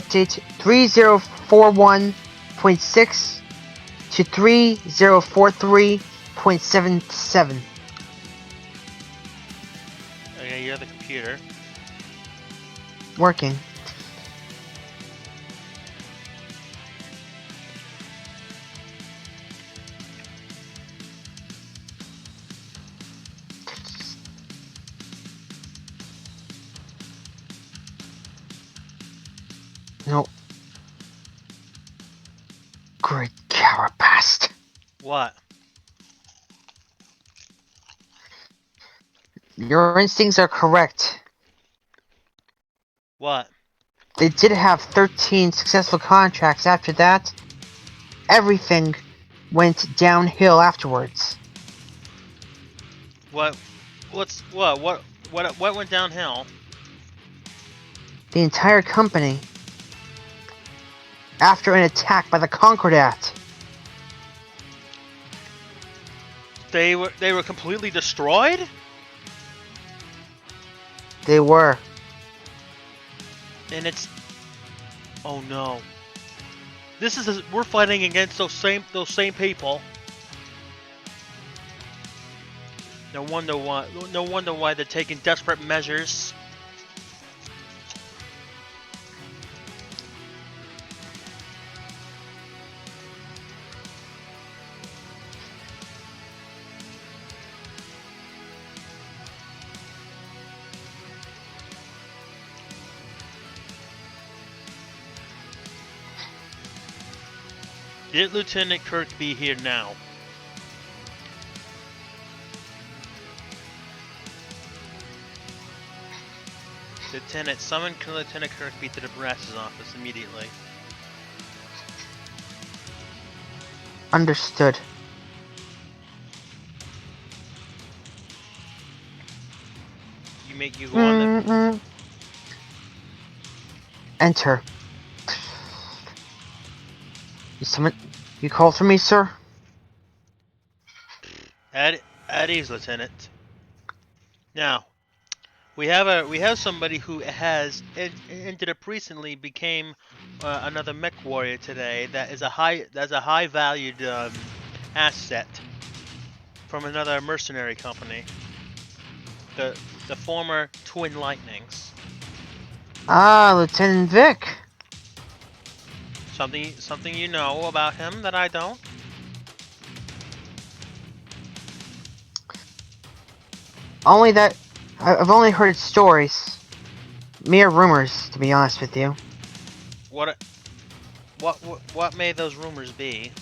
date 3041.6 to 3043.77. Okay, you're the computer. Working. No. Great Carapast. What? Your instincts are correct. What? They did have 13 successful contracts after that. Everything went downhill afterwards. What went downhill? The entire company. After an attack by the Concordat. They were completely destroyed? They were. And it's... Oh no. We're fighting against those same people. No wonder why they're taking desperate measures. Get Lieutenant Kirkby here now. Lieutenant, summon Lieutenant Kirkby to the Brass's office immediately. Understood. You go on the... Enter. You called for me, sir? At ease, Lieutenant. Now, we have somebody who has ended up recently became another mech warrior today. That's a high valued asset from another mercenary company. The former Twin Lightnings. Ah, Lieutenant Vic. Something you know about him that I don't? Only that I've only heard stories. Mere rumors, to be honest with you. What what may those rumors be?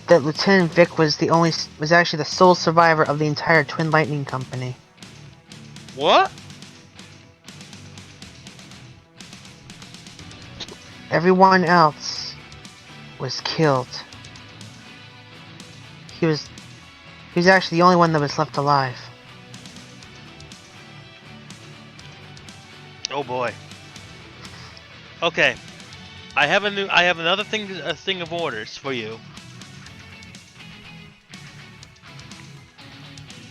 That Lieutenant Vic was actually the sole survivor of the entire Twin Lightning Company. What? Everyone else was killed. He was actually the only one that was left alive. Oh boy. Okay. I have another thing of orders for you.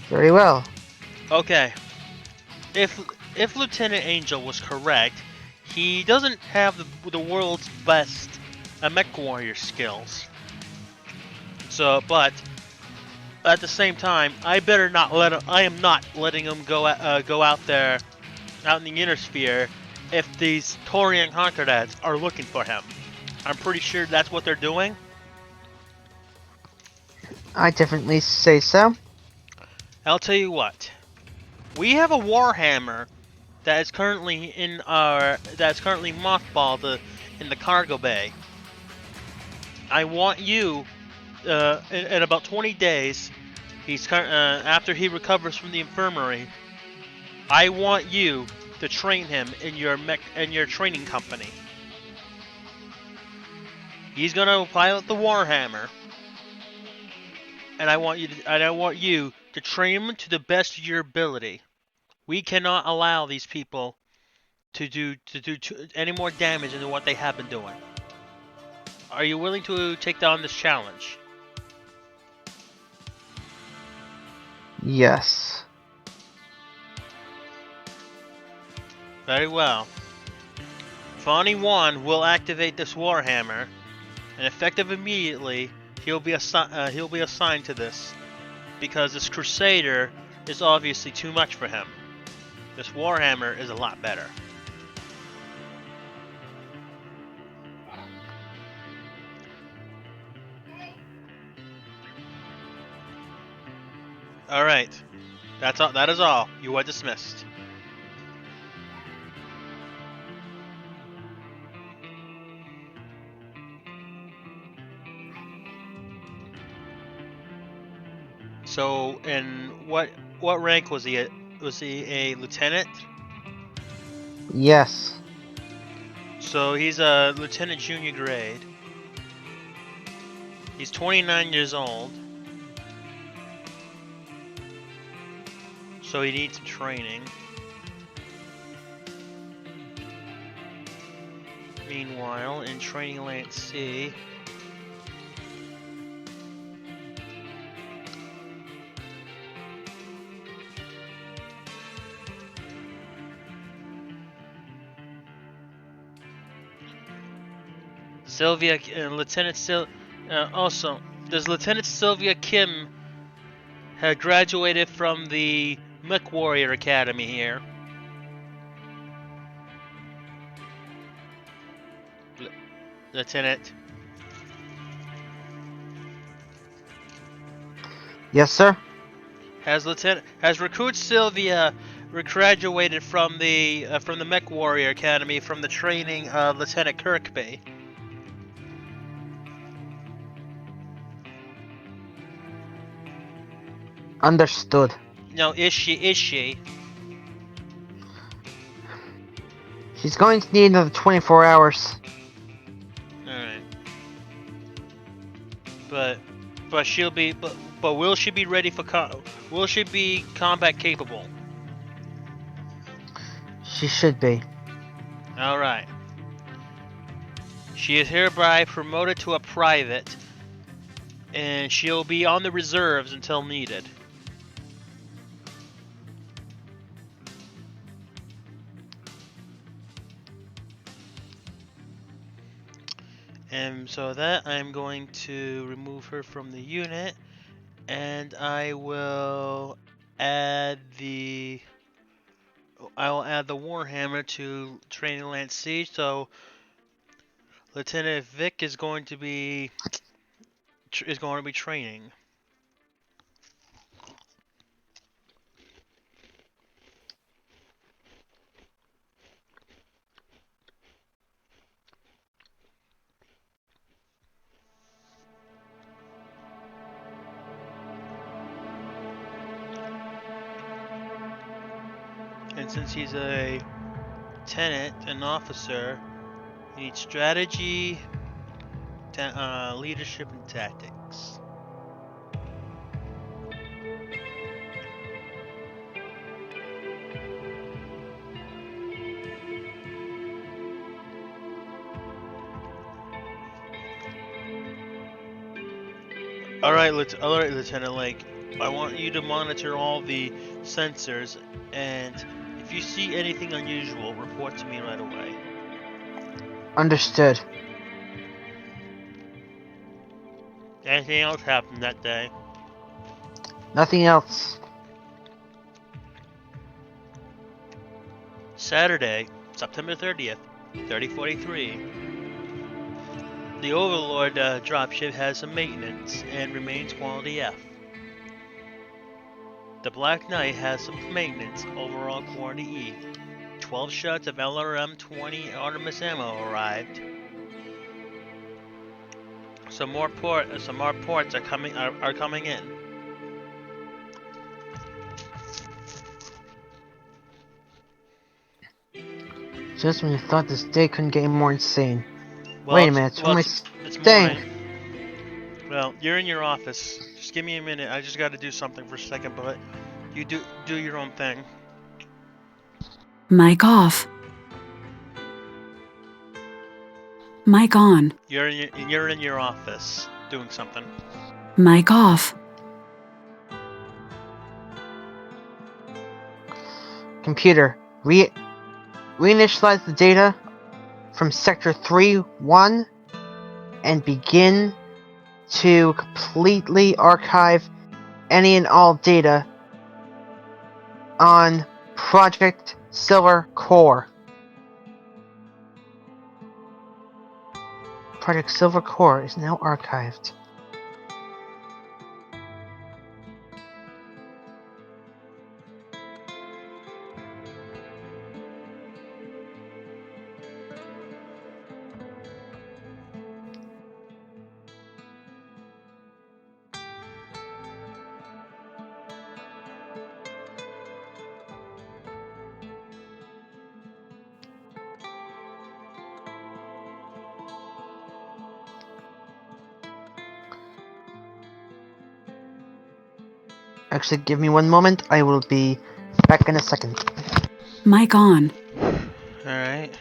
Very well. Okay. If Lieutenant Angel was correct, he doesn't have the world's best Mechwarrior skills. So, but at the same time, I better not let him. I am not letting him go out there, out in the inner sphere, if these Torian Concordates are looking for him. I'm pretty sure that's what they're doing. I definitely say so. I'll tell you what. We have a Warhammer that's currently mothballed in the cargo bay. I want you in about 20 days. After he recovers from the infirmary. I want you to train him in your training company. He's gonna pilot the Warhammer, and I want you to train him to the best of your ability. We cannot allow these people to do any more damage than what they have been doing. Are you willing to take on this challenge? Yes. Very well. Fawny 1 will activate this Warhammer, and effective immediately, he'll be assigned to this, because this Crusader is obviously too much for him. This Warhammer is a lot better. Alright. That's all. That is all. You are dismissed. So, and what rank was he at? Was he a lieutenant? Yes. So he's a lieutenant junior grade. He's 29 years old. So he needs some training. Meanwhile, in Training Land C, Sylvia and also, does Lieutenant Sylvia Kim have graduated from the Mechwarrior Academy here? Lieutenant. Yes, sir. Has Recruit Sylvia graduated from the Mechwarrior Academy from the training of Lieutenant Kirkby? Understood. No, is she? She's going to need another 24 hours. Alright. But will she be ready for will she be combat capable? She should be. Alright. She is hereby promoted to a private, and she'll be on the reserves until needed. And so that I'm going to remove her from the unit, and I will add the Warhammer to Training Lance Siege. So Lieutenant Vic is going to be training. And since he's a lieutenant, an officer, he needs strategy, leadership, and tactics. Alright, Lieutenant Lake. I want you to monitor all the sensors, and if you see anything unusual, report to me right away. Understood. Anything else happened that day? Nothing else. Saturday, September 30th, 3043. The Overlord dropship has some maintenance and remains quality F. The Black Knight has some maintenance, overall quality E. 12 shots of LRM-20 Artemis ammo arrived. Some more ports are coming in. Just when you thought this day couldn't get any more insane. Well, Wait a minute, where am I it's staying? morning. Well, you're in your office. Just give me a minute. I just got to do something for a second, but you do your own thing. Mic off. Mic on. You're in your office doing something. Mic off. Computer, reinitialize the data from Sector 3-1 and begin to completely archive any and all data on Project Silver Core. Project Silver Core is now archived. Actually, give me one moment. I will be back in a second. Mic on. Alright.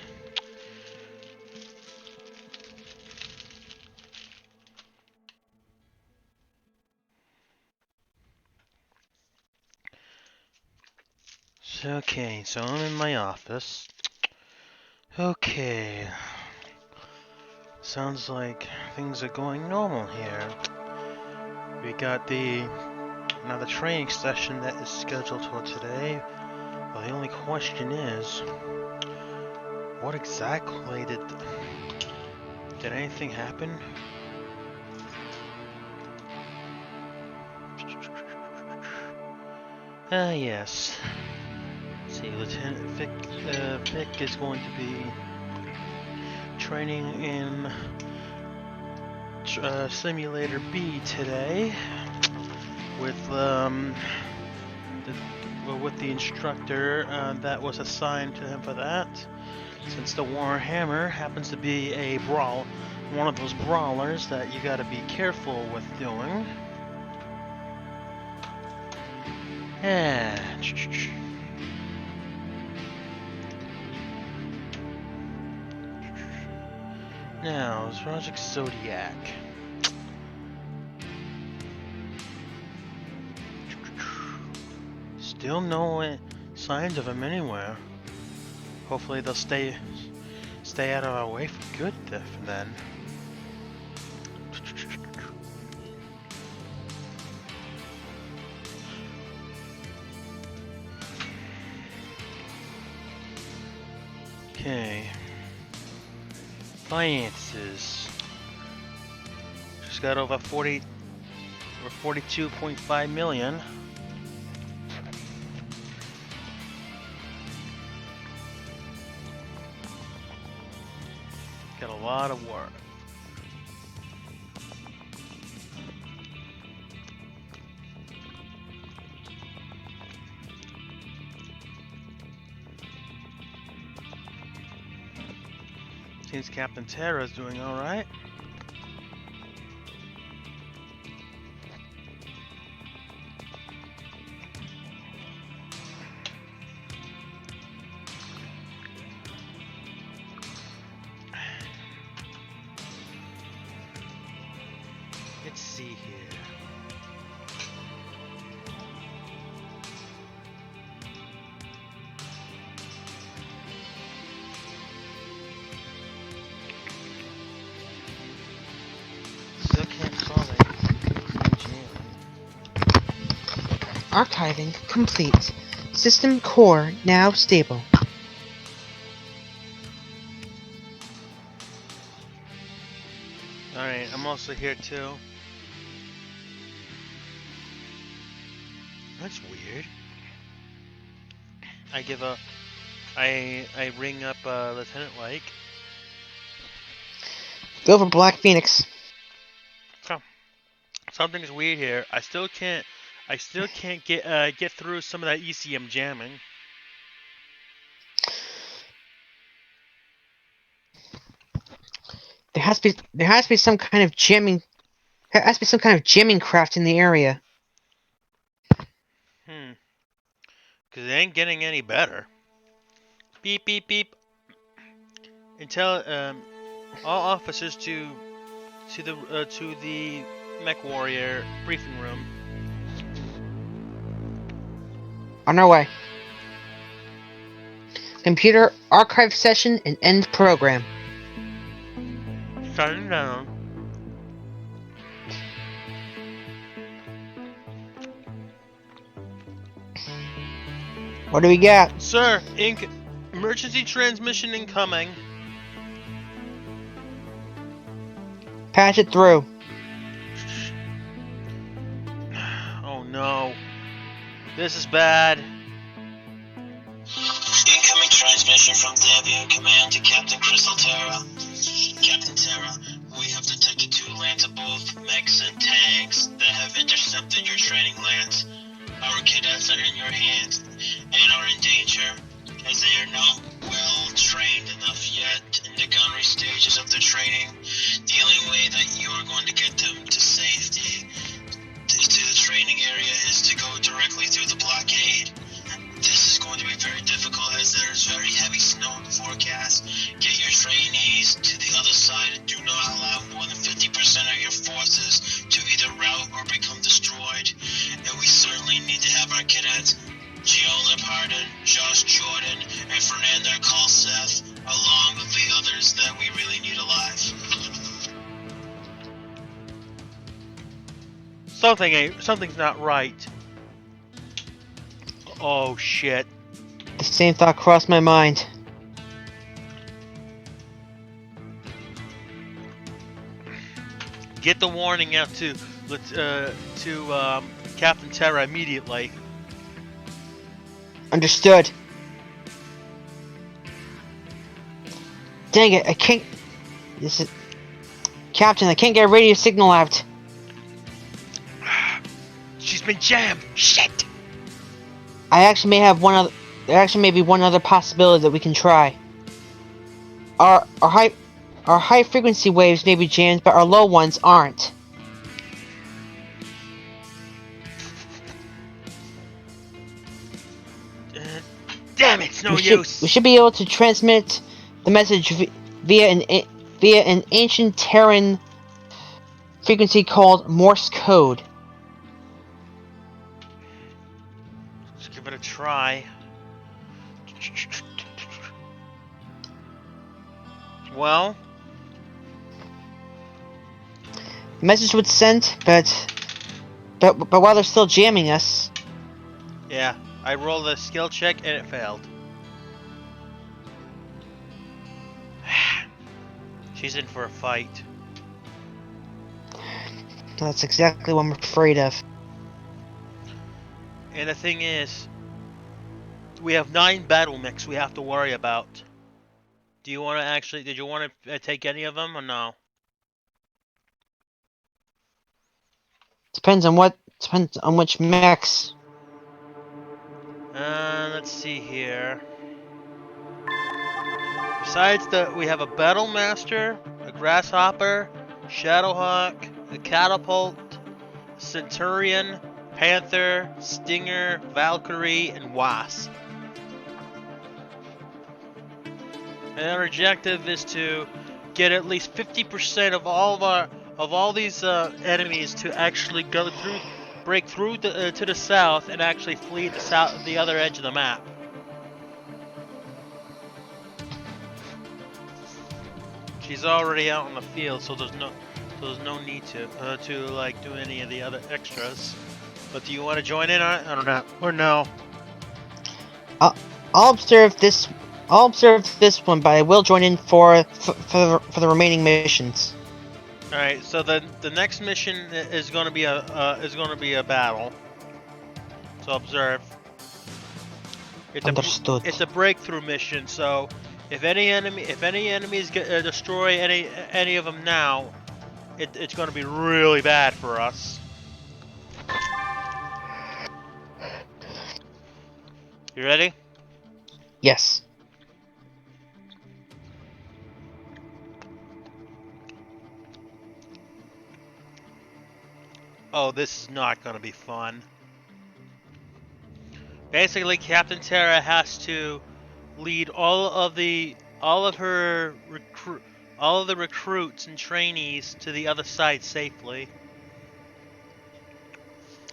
Okay, so I'm in my office. Okay. Sounds like things are going normal here. We got another training session that is scheduled for today. Well, the only question is, what exactly did anything happen? Yes. Let's see, Lieutenant Vic is going to be training in Simulator B today with the instructor that was assigned to him for that. Since the Warhammer happens to be one of those brawlers that you gotta be careful with doing. Now, it's Project Zodiac. Still no signs of him anywhere. Hopefully they'll stay out of our way for good then. Okay. Finances. Just got over 42.5 million. Got a lot of work. Seems Captain Terra's doing alright. Let's see here. Still can't solve it. Archiving complete. System core now stable. Alright, I'm also here too. That's weird. I ring up Lieutenant Lake. Go for Black Phoenix. Something's weird here. I still can't get through some of that ECM jamming. There has to be some kind of jamming. There has to be some kind of jamming craft in the area. Cause it ain't getting any better. Beep beep beep. Tell all officers to the Mechwarrior briefing room. On our way. Computer archive session and end program. Shutting down. What do we got? Sir, emergency transmission incoming. Patch it through. Oh no. This is bad. Incoming transmission from Debian Command to Captain Crystal Terra. Captain Terra, we have detected 2 lands of both mechs and tanks that have intercepted your training lands. Our cadets are in your hands and are in danger, as they are not well trained enough yet in the gunnery stages of their training. The only way that you are going to get them to safety to the training area is to go directly through the blockade. This is going to be very difficult as there is very heavy snow in the forecast. Get your trainees to the other side and do not allow more than 50% of your forces to either rout or become destroyed. And we certainly need to have our cadets, Giola Pardon, Josh Jordan, and Fernando Colseth, along with the others that we really need alive. Something's not right. Oh shit. The same thought crossed my mind. Get the warning out to Captain Terra immediately. Understood. Dang it, I can't... This is... Captain, I can't get a radio signal out. She's been jammed. Shit. I actually may have one other... There actually may be one other possibility that we can try. Our high frequency waves may be jammed, but our low ones aren't. Damn it, it's no use. We should be able to transmit the message via an via an ancient Terran frequency called Morse code. Let's give it a try. Well, The message was sent, but while they're still jamming us, yeah, I rolled a skill check and it failed. She's in for a fight. that's exactly what I'm afraid of. And the thing is, we have 9 battle mechs we have to worry about. Do you want to actually? Did you want to take any of them or no? Depends on which mechs. Let's see here. Besides we have a battle master, a grasshopper, shadowhawk, a catapult, a centurion, panther, stinger, valkyrie, and wasp. And our objective is to get at least 50% of all these enemies to actually break through to the south, and actually flee the other edge of the map. She's already out in the field, so there's no need to like do any of the other extras. But do you want to join in on it or not? Or no? I'll observe this. I'll observe this one, but I will join in for the remaining missions. All right. So the next mission is going to be a battle. So observe. Understood. It's a breakthrough mission. So if any enemies destroy any of them now, it's going to be really bad for us. You ready? Yes. Oh, this is not going to be fun. Basically, Captain Terra has to lead all of the recruits and trainees to the other side safely.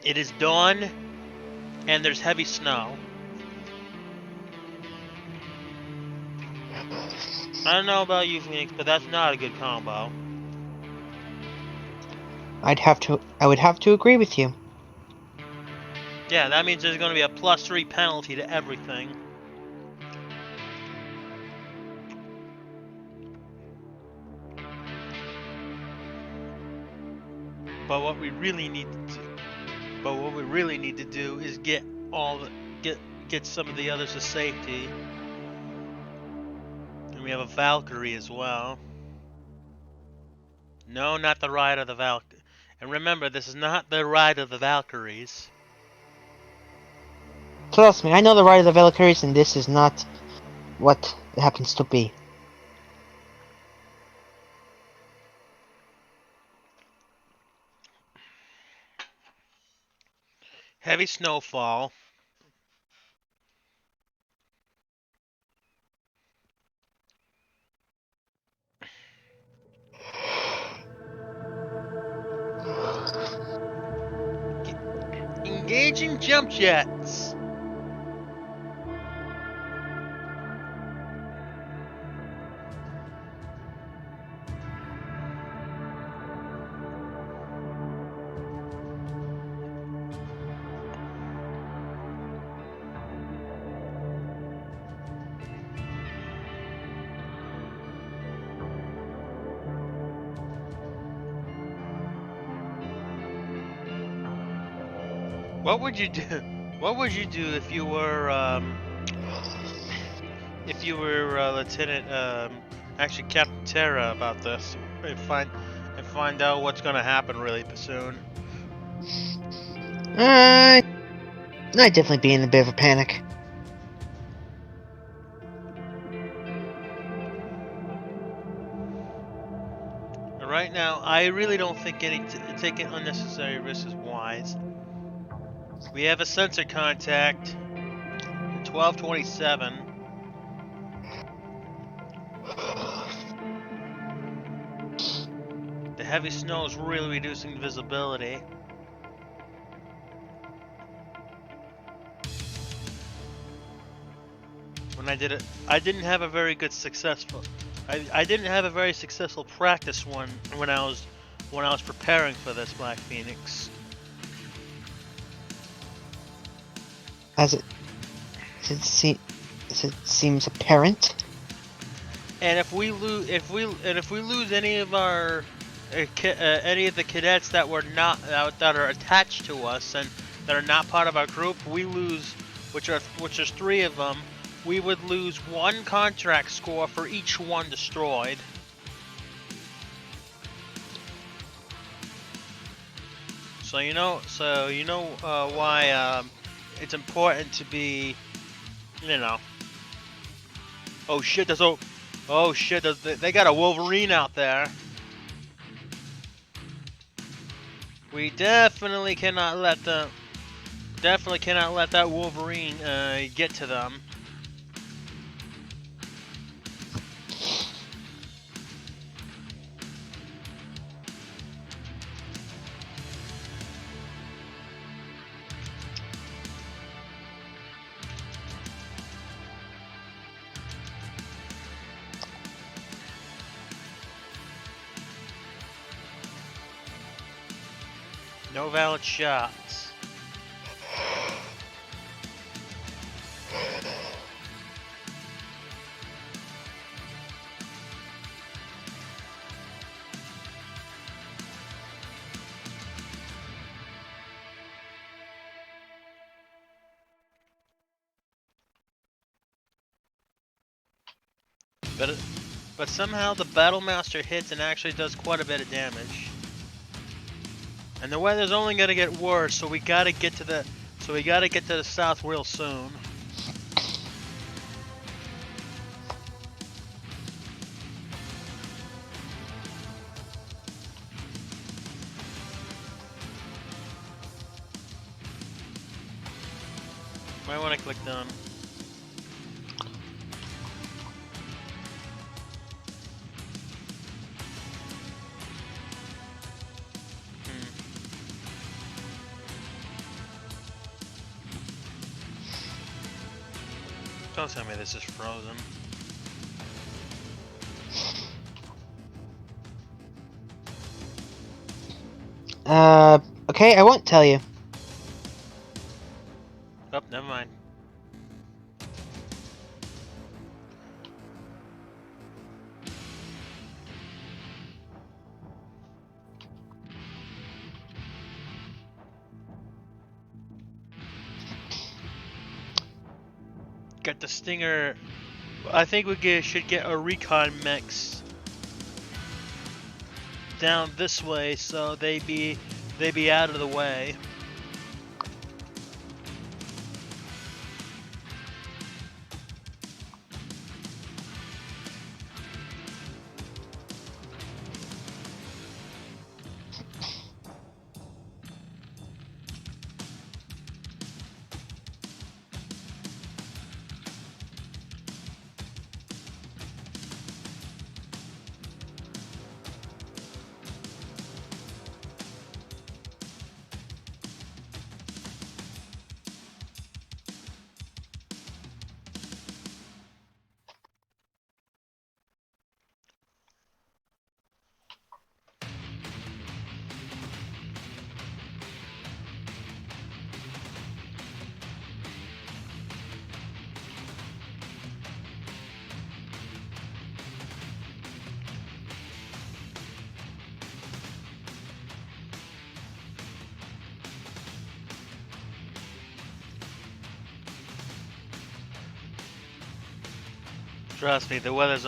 It is dawn, and there's heavy snow. I don't know about you, Phoenix, but that's not a good combo. I would have to agree with you. Yeah, that means there's going to be a +3 penalty to everything. But what we really need to do, is get some of the others to safety. And we have a Valkyrie as well. No, not the ride of the Valkyrie. And remember, this is not the ride of the Valkyries. Trust me, I know the ride of the Valkyries, and this is not what it happens to be. Heavy snowfall. Engaging jump jets. What would you do? What would you do if you were Lieutenant actually Captain Terra about this, and find out what's gonna happen really soon? I'd definitely be in a bit of a panic. Right now, I really don't think taking unnecessary risks is wise. We have a sensor contact. 1227. The heavy snow is really reducing visibility. When I did it, I didn't have a very good successful. I didn't have a very successful practice one when I was preparing for this Black Phoenix. As it seems apparent. And if we lose any of our any of the cadets that were not that are attached to us and that are not part of our group, we lose, which is 3 of them. We would lose 1 contract score for each one destroyed. So you know why it's important to be, you know. Oh shit! They got a Wolverine out there. We definitely cannot let that Wolverine get to them. No valid shots. But somehow the Battle Master hits and actually does quite a bit of damage. And the weather's only gonna get worse, so we gotta get to the south real soon. Might want to click done. Don't tell me this is frozen. Okay, I won't tell you. Oh, never mind. Got the Stinger. I think we should get a recon mix down this way, so they be out of the way. Trust me, the weather's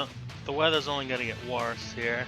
only gonna get worse here.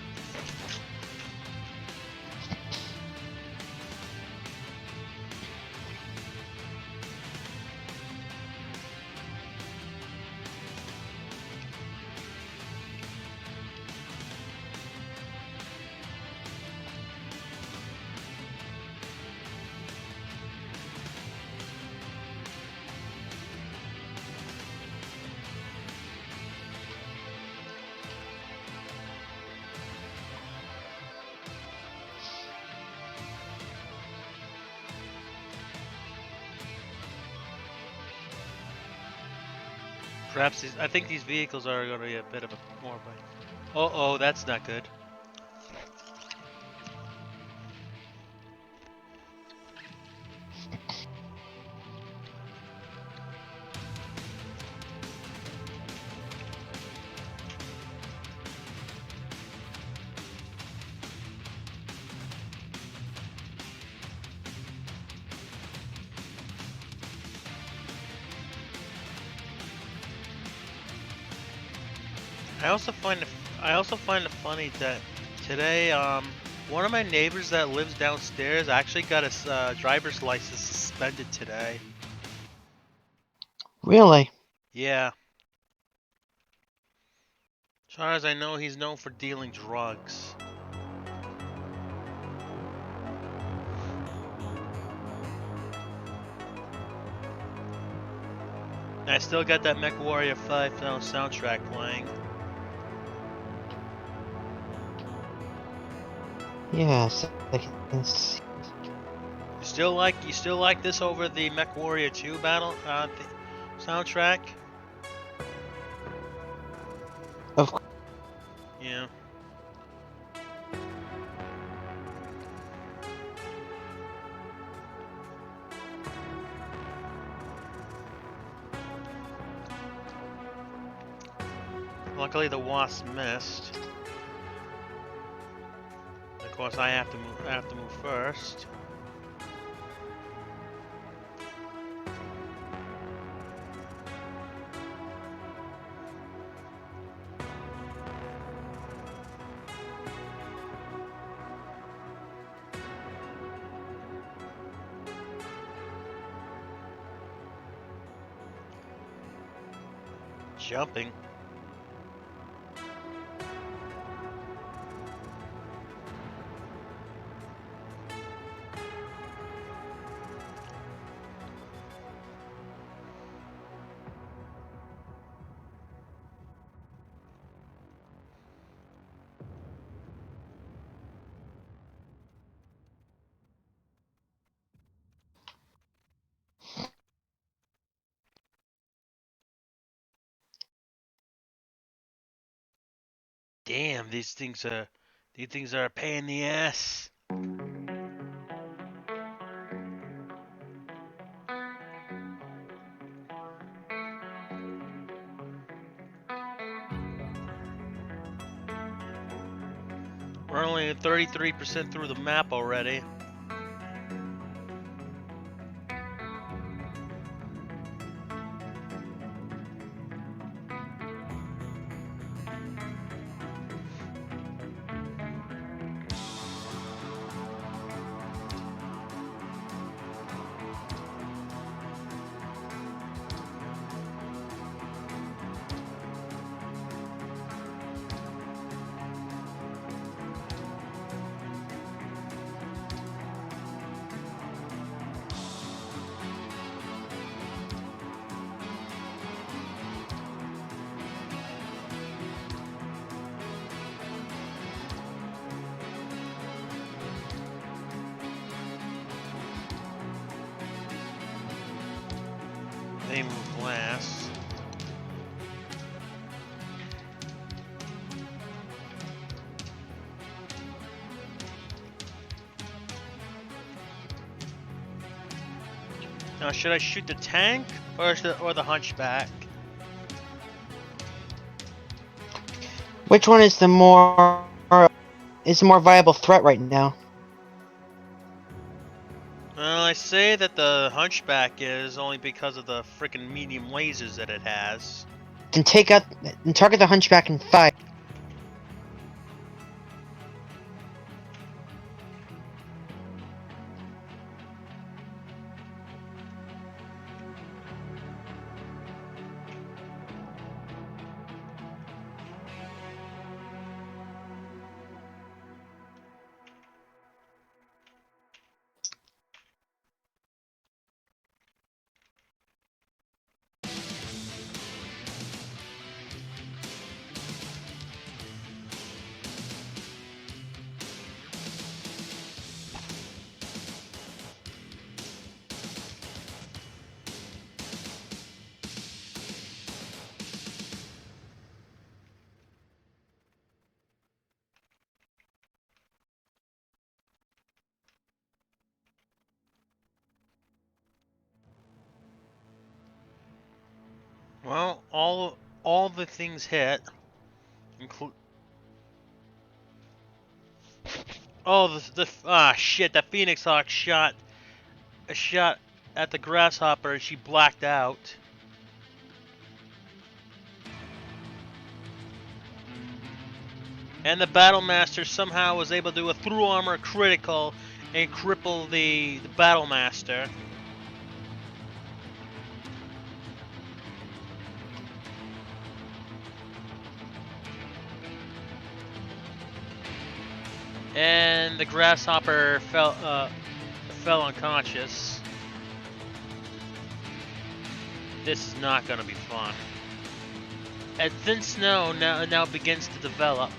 Perhaps I think these vehicles are going to be a bit of a more bite. Oh, that's not good. I also find it funny that today, one of my neighbors that lives downstairs actually got his driver's license suspended today. Really? Yeah. As far as I know, he's known for dealing drugs. And I still got that Mechwarrior 5 soundtrack playing. Yes, I can see. You still like this over the Mechwarrior 2 battle soundtrack? Of course. Yeah. Luckily, the Wasp missed. Of course, I have to move first. Jumping. Damn, these things are a pain in the ass. We're only at 33% through the map already. They move last. Now, should I shoot the tank or the hunchback? Which one is the more viable threat right now? Well, I say that the hunchback is only because of the freaking medium lasers that it has. Then target the hunchback and fire. Well, all the things hit, include. Oh, shit! The Phoenix Hawk shot a shot at the grasshopper, and she blacked out. And the Battlemaster somehow was able to do a through armor critical and cripple the Battlemaster. And the grasshopper fell unconscious. This is not going to be fun. And thin snow now begins to develop.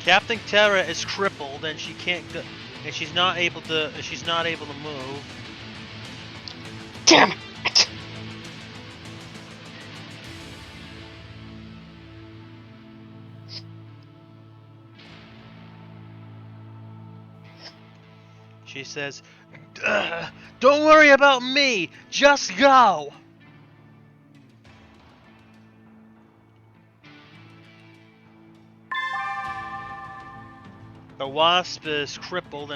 Captain Terra is crippled and she can't go, and she's not able to move. Damn it! She says, "Don't worry about me, just go." The Wasp is crippled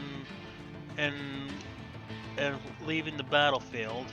and leaving the battlefield.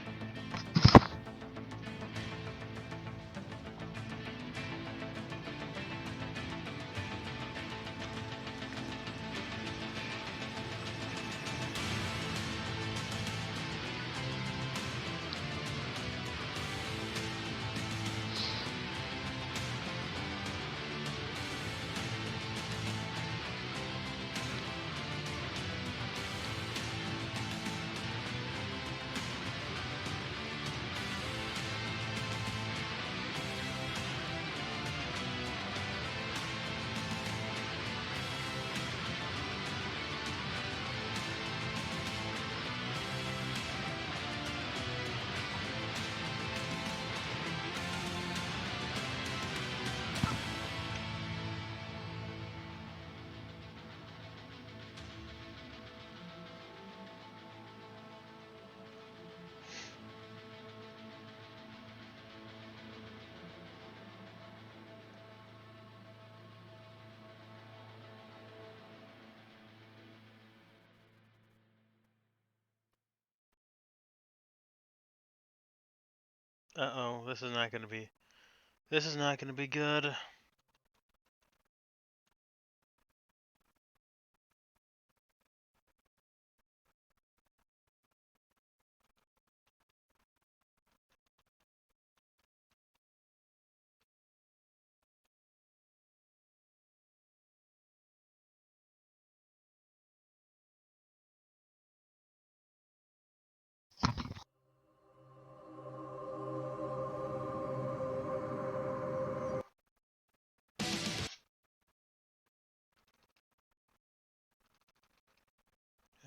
Uh-oh, this is not gonna be good.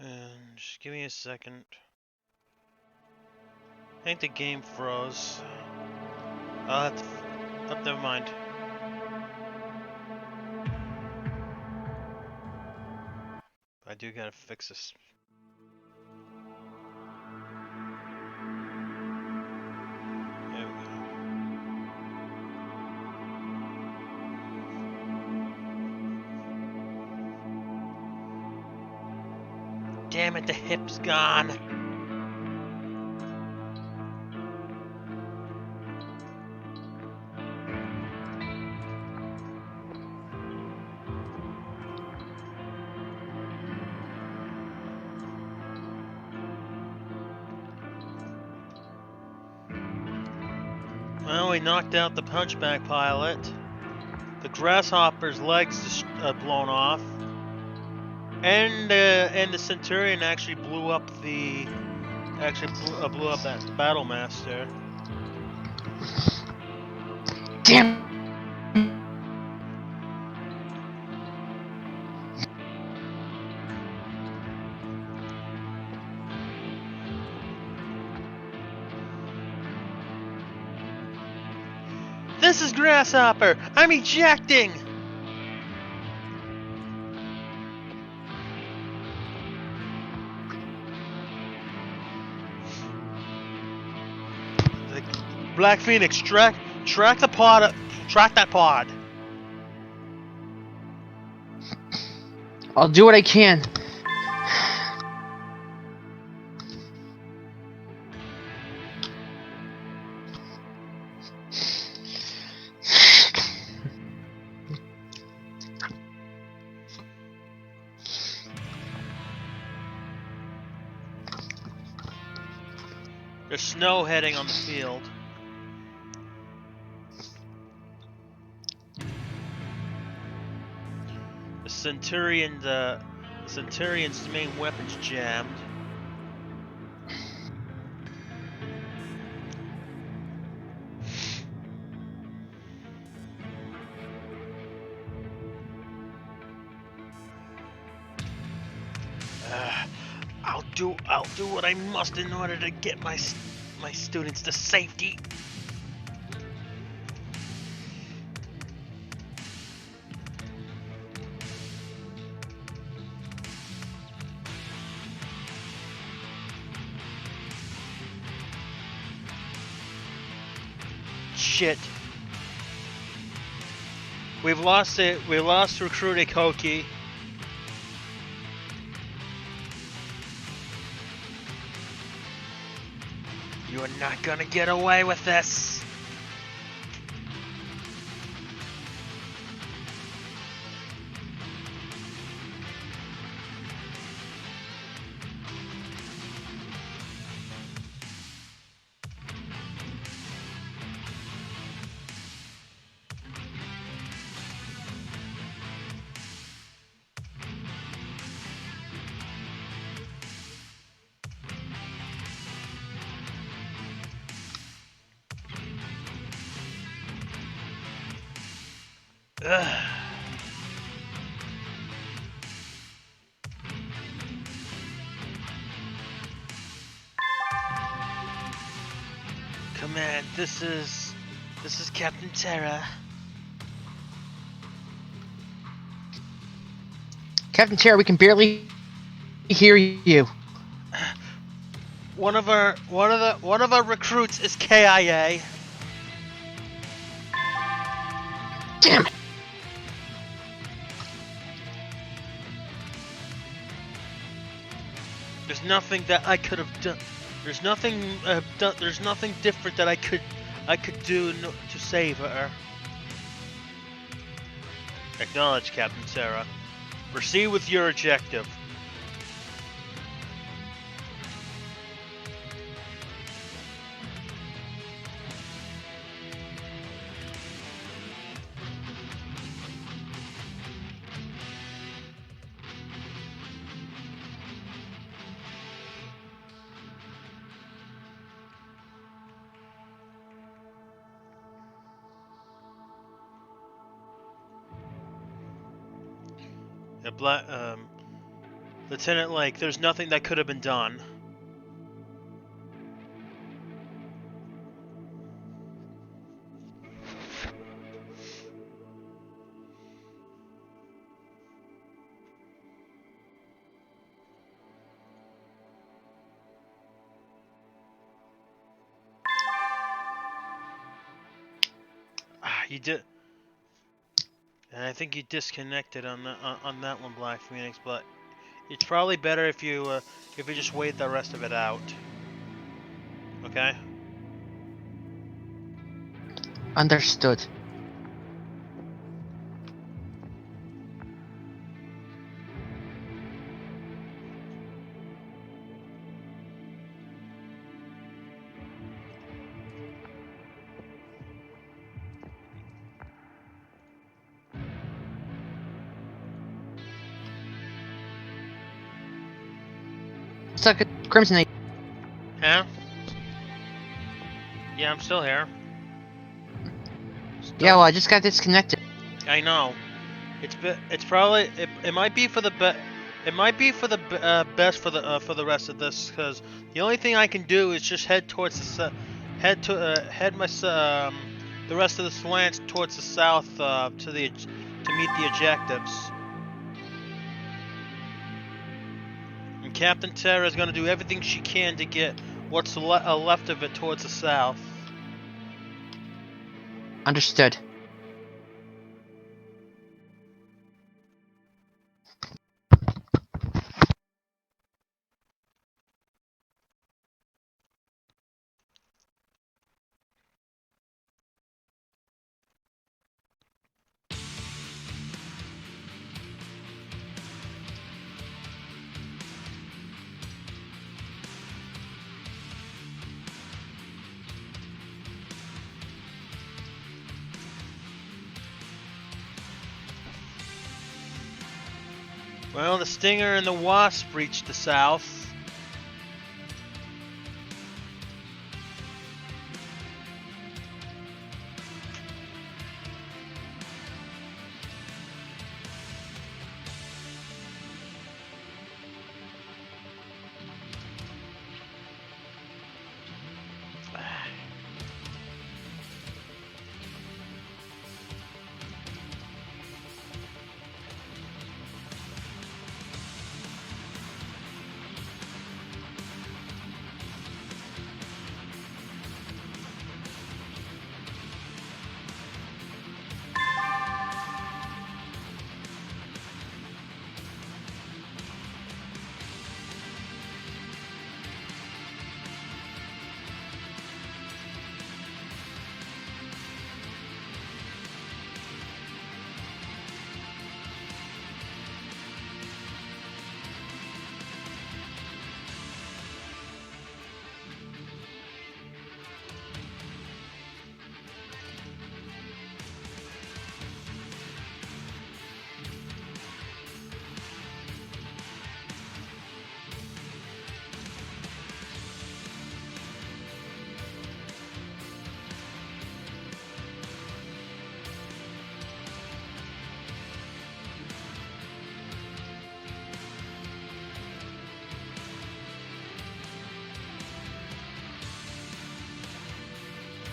And just give me a second. I think the game froze. I'll have to. Oh, never mind. I do gotta fix this. There we go. Damn it, the hip's gone. Well, we knocked out the punchback pilot. The grasshopper's legs blown off, and the Centurion actually blew up that Battlemaster. Damn. This is Grasshopper! I'm ejecting! The Black Phoenix, track the pod, track that pod. I'll do what I can. There's snow heading on the field. The Centurion's main weapon's jammed. I'll do what I must in order to get my students to safety. Shit. We lost recruit Ikoki. You are not gonna get away with this. Ugh. Command, this is Captain Terra. Captain Terra, we can barely hear you. One of our recruits is KIA. Damn it! There's nothing that I could have done. There's nothing There's nothing different that I could do to save her. Acknowledge, Captain Sarah. Proceed with your objective. Lieutenant Lake, there's nothing that could have been done. You did. And I think you disconnected on that one, Black Phoenix. But it's probably better if you just wait the rest of it out. Okay. Understood. Stuck at Crimson. Huh? Yeah, I'm still here. Yeah, well, I just got disconnected. I know. It's probably it might be for the best for the rest of this, because the only thing I can do is just head towards the the rest of the slants towards the south to meet the objectives. And Captain Terra is going to do everything she can to get what's left of it towards the south. Understood. Well, the Stinger and the Wasp reached the south.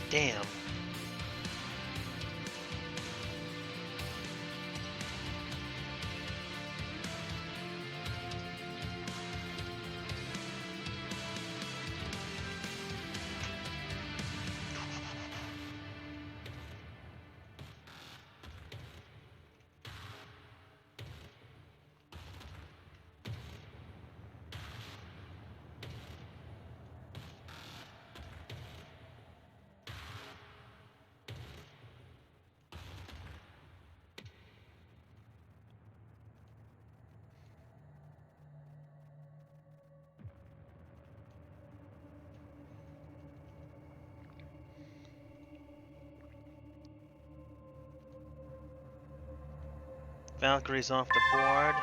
Damn. Valkyrie's off the board.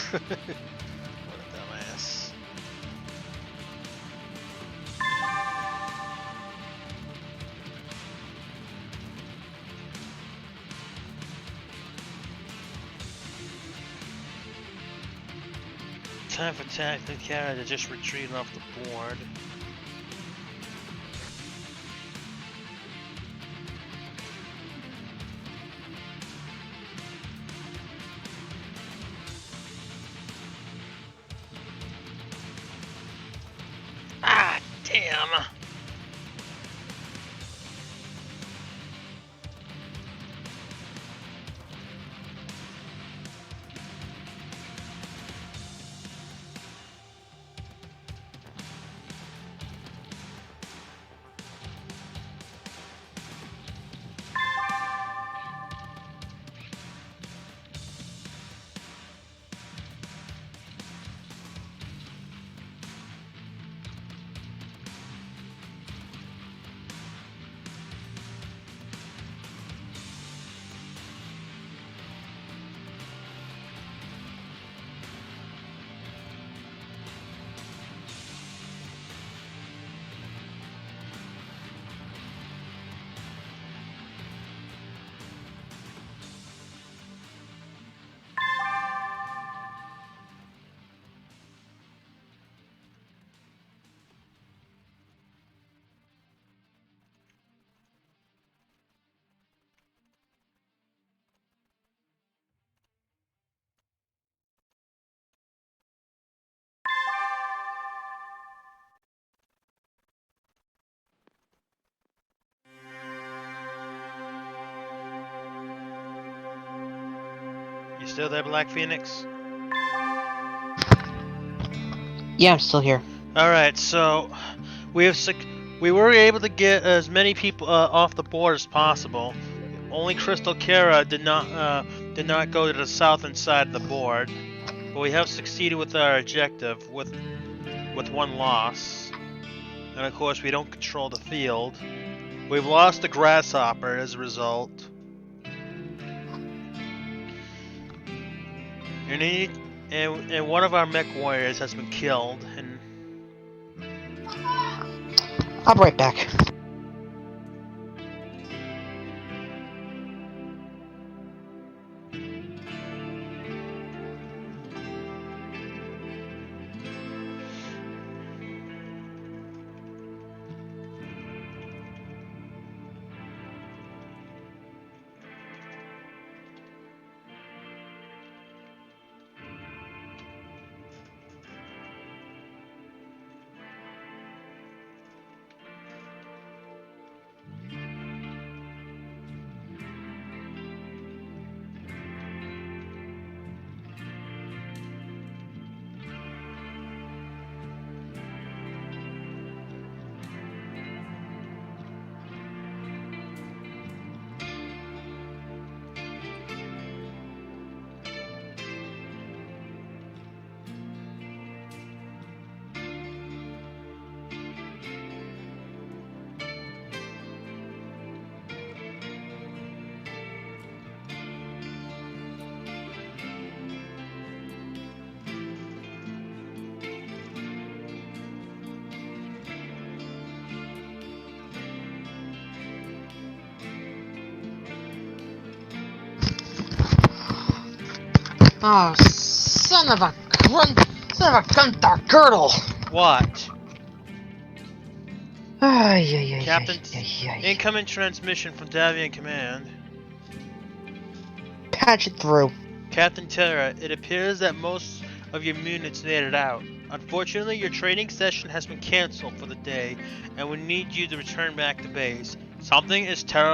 What a dumbass. Time for Tactic Carrot to just retreat off the board. Ah, damn! still there, Black Phoenix? Yeah, I'm still here. All right, so we were able to get as many people off the board as possible. Only Crystal Kara did not go to the southern side of the board, but we have succeeded with our objective with one loss. And of course, we don't control the field. We've lost the Grasshopper as a result. And one of our Mechwarriors has been killed. And I'll be right back. Oh, son of a Gunther girdle! what? Captain. Incoming transmission from Davian Command. Patch it through. Captain Terra, it appears that most of your units made it out. Unfortunately, your training session has been cancelled for the day, and we need you to return back to base. Something is something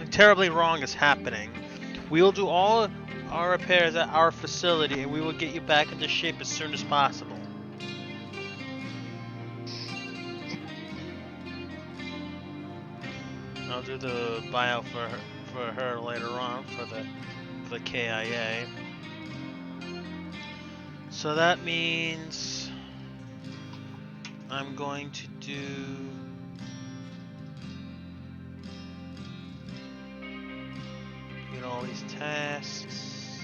terribly wrong is happening. We will do all our repairs at our facility, and we will get you back into shape as soon as possible. I'll do the buyout for her later on for the KIA. So that means I'm going to do all these tasks.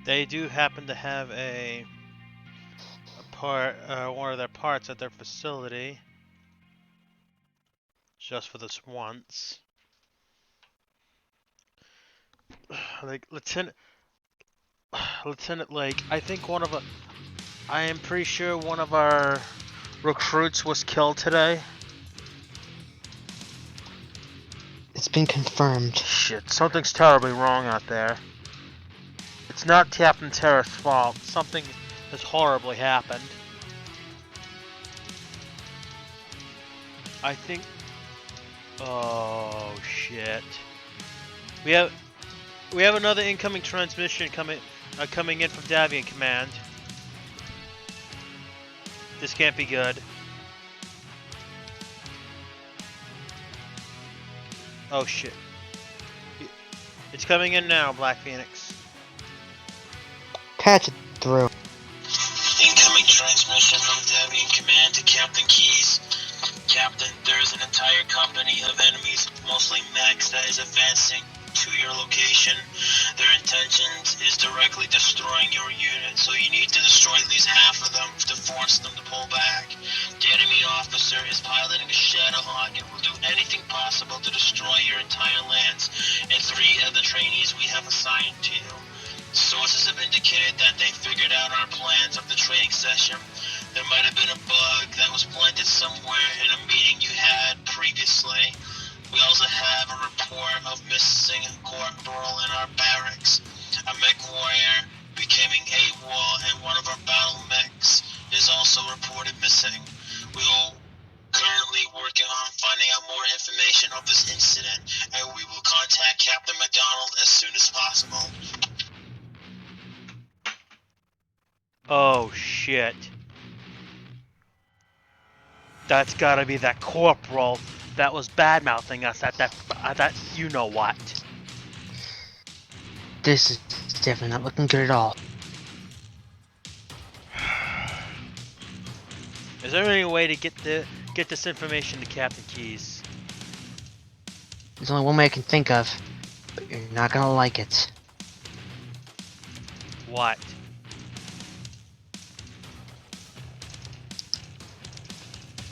They do happen to have a part, one of their parts at their facility. Just for this once. Like, Lieutenant Lake, I am pretty sure one of our recruits was killed today. It's been confirmed. Shit, something's terribly wrong out there. It's not Captain Terra's fault. Something has horribly happened. I think... Oh shit. We have another incoming transmission coming in from Davian Command. This can't be good. Oh shit. It's coming in now, Black Phoenix. Patch it through. Incoming transmission from Davian Command to Captain Keys. Captain, there is an entire company of enemies, mostly mechs, that is advancing to your location. Their intentions is directly destroying your unit, so you need to destroy at least half of them to force them to pull back. The enemy officer is piloting a Shadowhawk and will do anything possible to destroy your entire lands and 3 of the trainees we have assigned to you. Sources have indicated that they figured out our plans of the training session. There might have been a bug that was planted somewhere in a previously. We also have a report of missing corporal in our barracks. A Mechwarrior becoming AWOL, and one of our battle mechs is also reported missing. We will currently working on finding out more information of this incident, and we will contact Captain McDonald as soon as possible. Oh shit. That's gotta be that corporal that was bad-mouthing us at that you know what. This is definitely not looking good at all. Is there any way to get this information to Captain Keyes? There's only one way I can think of, but you're not gonna like it. What?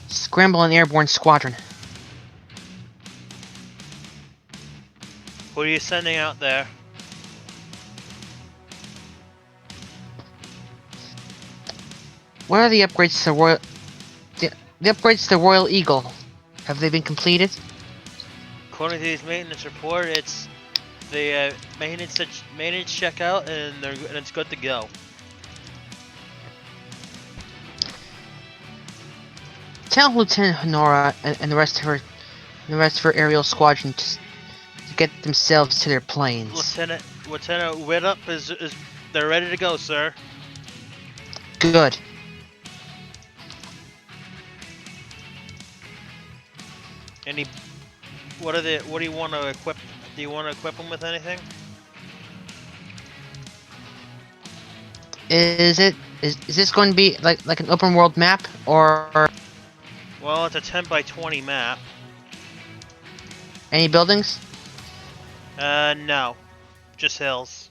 Scramble an airborne squadron. Who are you sending out there? What are the upgrades to the Royal... The upgrades to the Royal Eagle? Have they been completed? According to these maintenance report, it's the maintenance checkout, and it's good to go. Tell Lieutenant Honora and the rest of her aerial squadron to get themselves to their planes. Lieutenant Widup is they're ready to go, sir. Good. What do you want to equip? Do you want to equip them with anything? Is this going to be like an open world map, or Well, it's a 10 by 20 map. any buildings? No, just hills.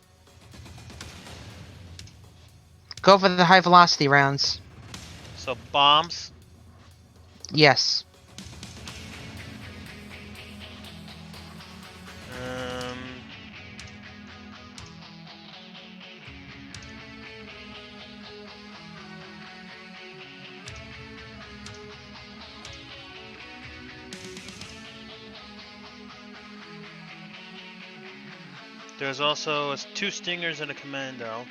Go for the high velocity rounds. So bombs. Yes. There's also 2 stingers and a commando.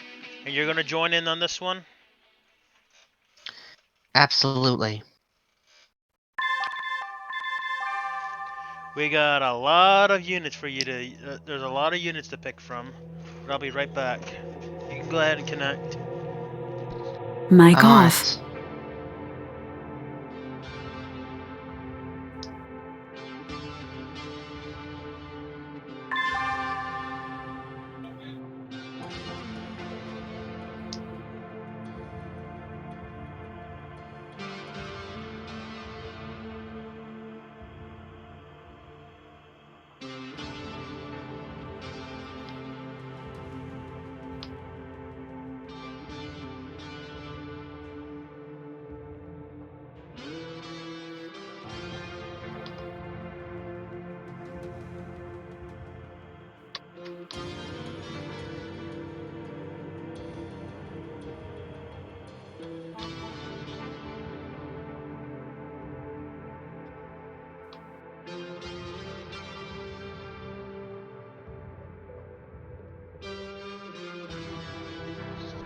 And you're gonna join in on this one? Absolutely. We got a lot of units for you to. There's a lot of units to pick from. But I'll be right back. You can go ahead and connect. Mic I'm on off. it.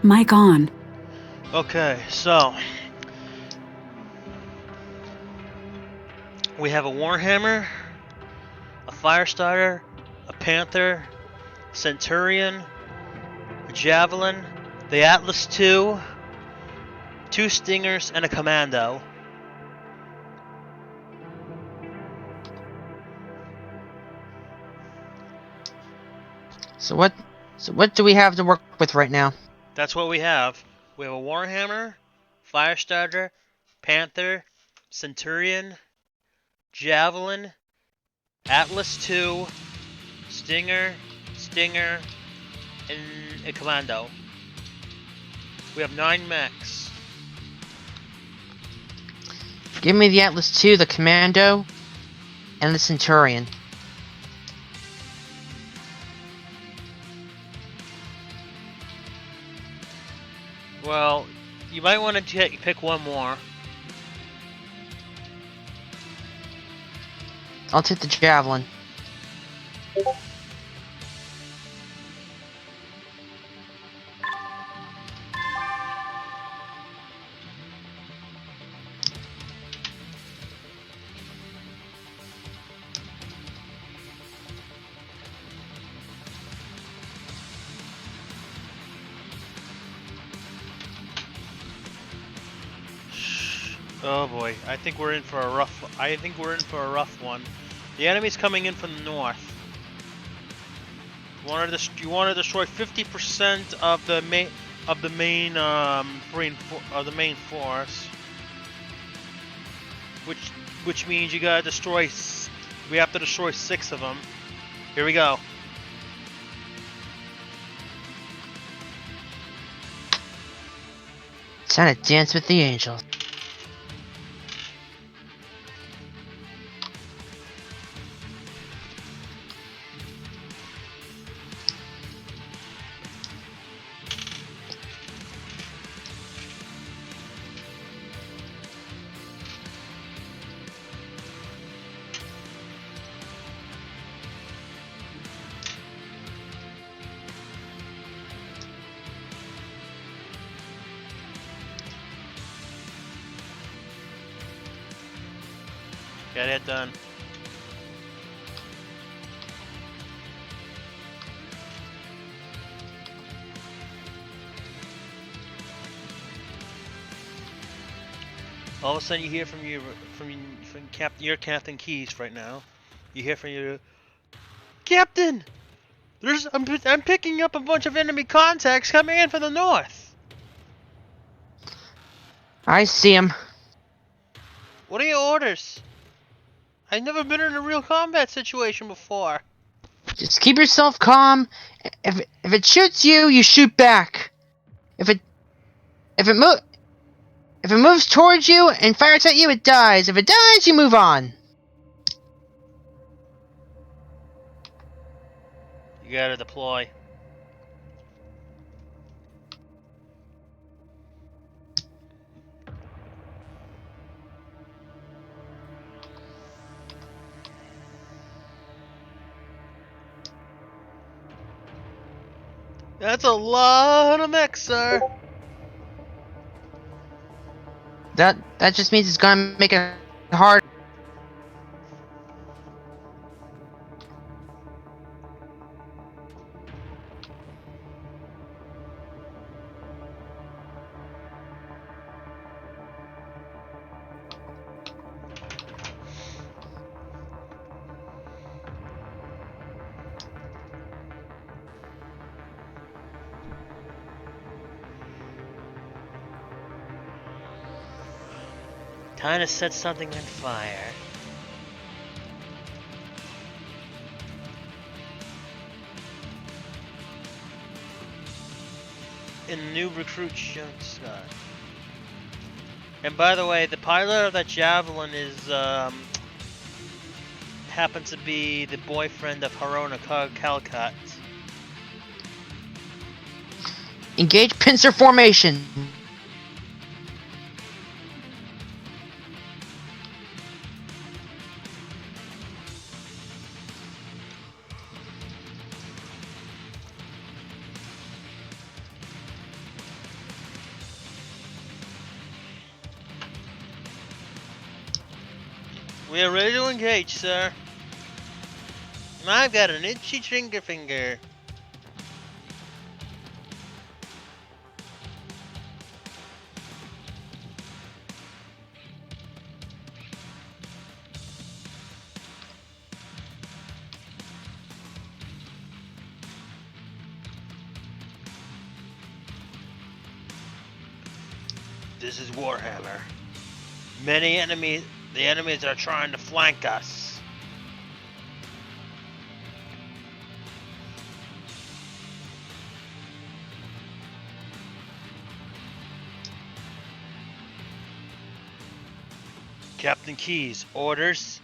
Mic on. Okay, so we have a Warhammer, a Firestarter, a Panther, Centurion, a Javelin, the Atlas II, 2 Stingers, and a Commando. So what do we have to work with right now? That's what we have. We have a Warhammer, Firestarter, Panther, Centurion, Javelin, Atlas II, Stinger, and a Commando. We have 9 mechs. Give me the Atlas II, the Commando, and the Centurion. Well, you might want to pick one more. I'll take the javelin. Oh boy, I think we're in for a rough. I think we're in for a rough one. The enemy's coming in from the north. You want to destroy 50% of the main main force, which means you gotta destroy. We have to destroy 6 of them. Here we go. Time to dance with the angels. Got it done. All of a sudden, you hear from your Captain Keys right now. You hear from your Captain. I'm picking up a bunch of enemy contacts coming in from the north. I see him. What are your orders? I've never been in a real combat situation before. Just keep yourself calm. If it shoots you, you shoot back. If it moves towards you and fires at you, it dies. If it dies, you move on. You gotta deploy. That's a lot of mechs, sir. That just means it's gonna make it hard. Time to set something on fire. In new recruit shown Scott. And by the way, the pilot of that javelin is happens to be the boyfriend of Harona Calcut. Engage pincer formation. We are ready to engage, sir. I've got an itchy finger. This is Warhammer. The enemies are trying to flank us. Captain Keys, orders.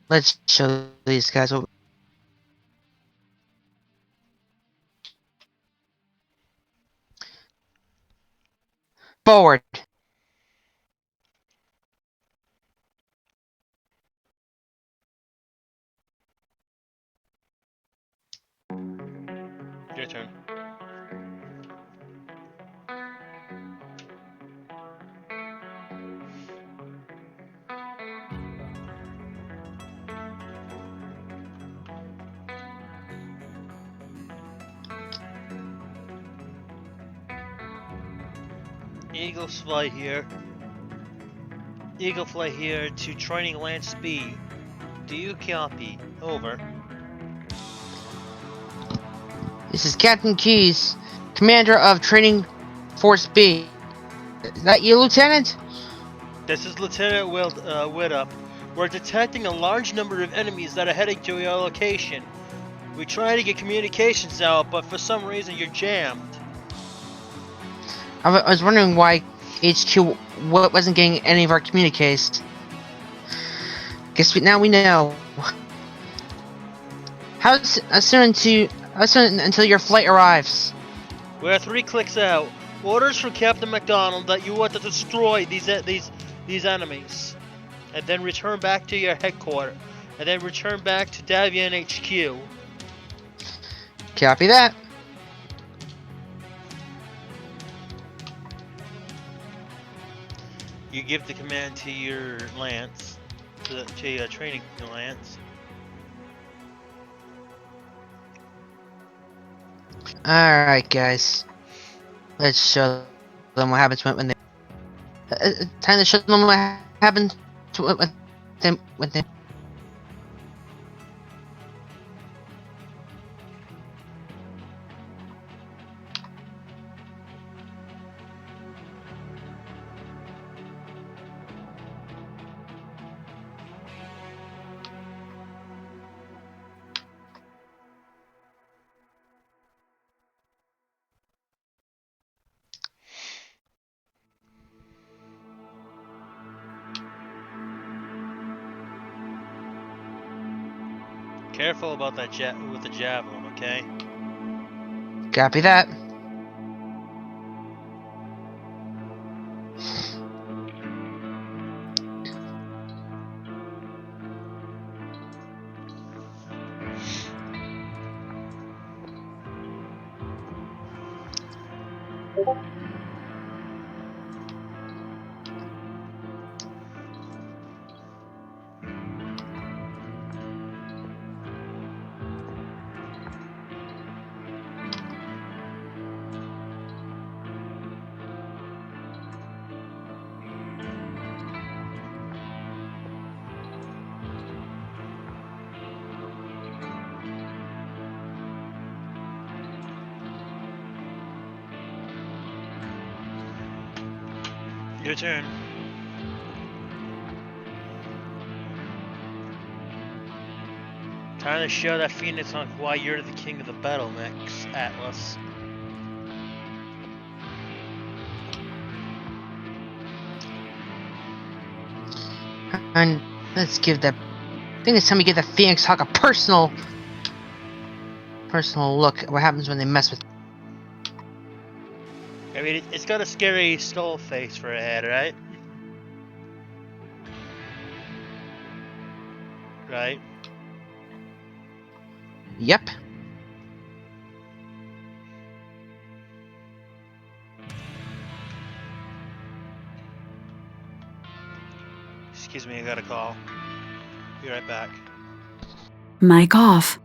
Let's show these guys what. Forward. your turn. Eagles fly here. Eagle fly here to training land speed. Do you copy? Over. This is Captain Keys, Commander of Training Force B. Is that you, Lieutenant? This is Lieutenant Widup. We're detecting a large number of enemies that are heading to your location. We try to get communications out, but for some reason you're jammed. I was wondering why HQ wasn't getting any of our communiques. Now we know. How soon until your flight arrives? We're 3 clicks out. Orders from Captain MacDonald that you want to destroy these enemies, and then return back to your headquarters, and then return back to Davian HQ. Copy that. You give the command to your lance, to your training lance. Alright, guys. Let's show them what happens when they... time to show them what happens when they... Careful about that with the javelin, okay? Copy that. Your turn. Time to show that Phoenix on why you're the king of the battle next, Atlas. And let's give that... I think it's time we give the Phoenix Hawk a personal look at what happens when they mess with... I mean, it's got a scary skull face for a head, right? Right? Yep. Excuse me, I got a call. Be right back. Mic off.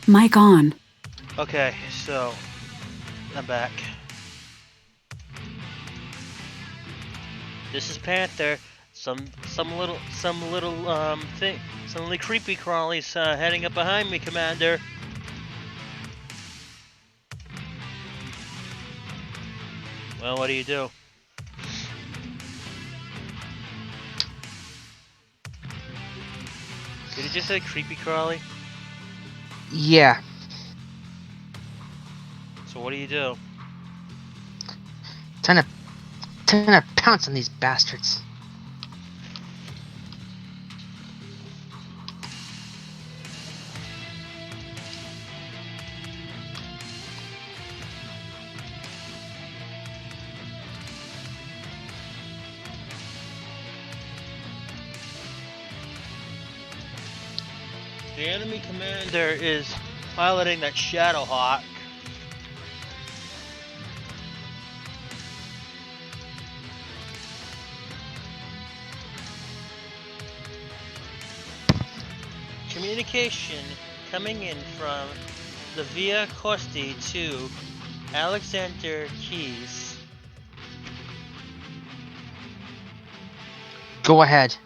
Mic on. Okay, so I'm back. This is Panther. Some little thing, some little creepy crawlies heading up behind me, Commander. Well, what do you do? Did he just say creepy crawly? Yeah. So what do you do? Time to pounce on these bastards. The enemy commander is piloting that Shadowhawk. Communication coming in from the Via Costi to Alexander Keys. Go ahead.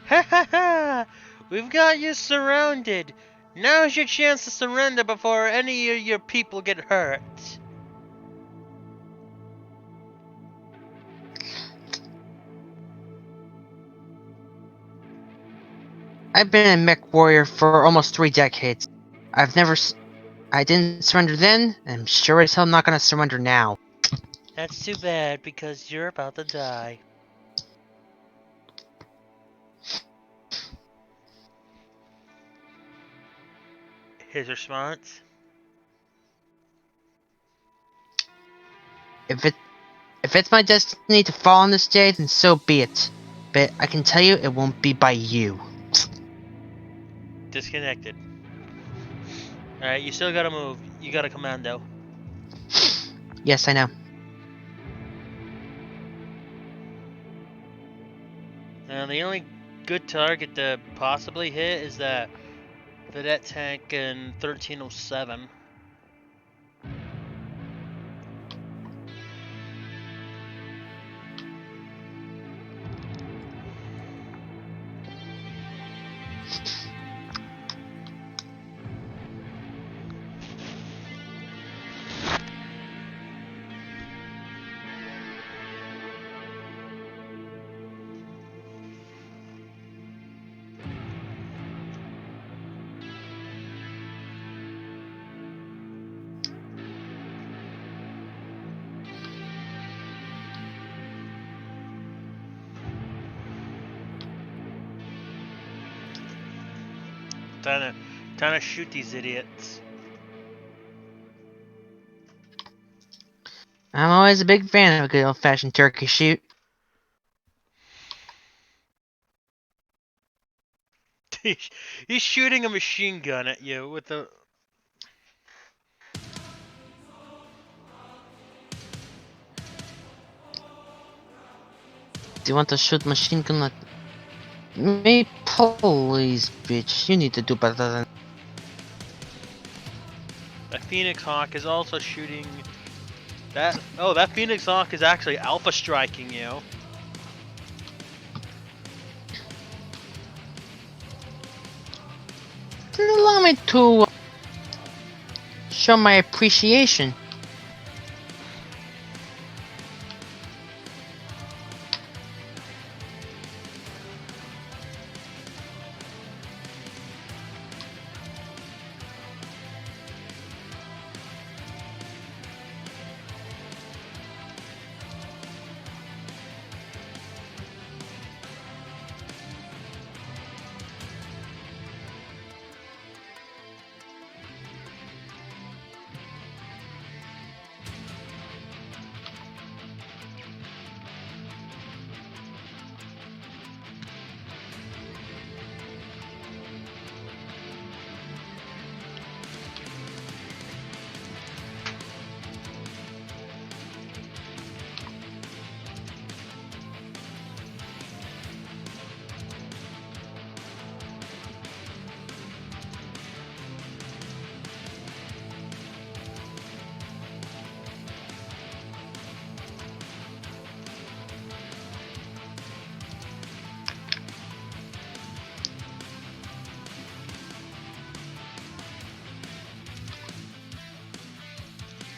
Ha ha ha! We've got you surrounded. Now's your chance to surrender before any of your people get hurt. I've been a Mechwarrior for almost 3 decades. I didn't surrender then, and I'm sure as hell not gonna surrender now. That's too bad because you're about to die. His response? If it's my destiny to fall on this day, then so be it. But I can tell you, it won't be by you. Disconnected. Alright, you still gotta move. You got a commando. Yes, I know. Now, the only good target to possibly hit is that Vedette tank in 1307. Time to shoot these idiots. I'm always a big fan of a good old-fashioned turkey shoot. He's shooting a machine gun at you with a... Do you want to shoot machine gun at me? Please, bitch. You need to do better than... That Phoenix Hawk is also shooting... That... Oh, that Phoenix Hawk is actually alpha striking you. Allow me to show my appreciation.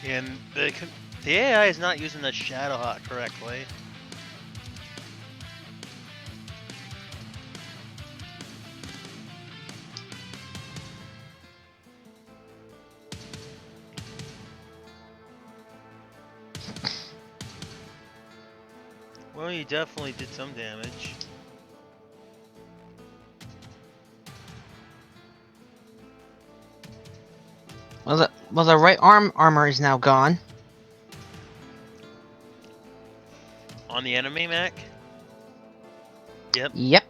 And the AI is not using the Shadowhawk correctly. Well, you definitely did some damage. Well, the right arm armor is now gone. On the enemy mech? Yep. Yep.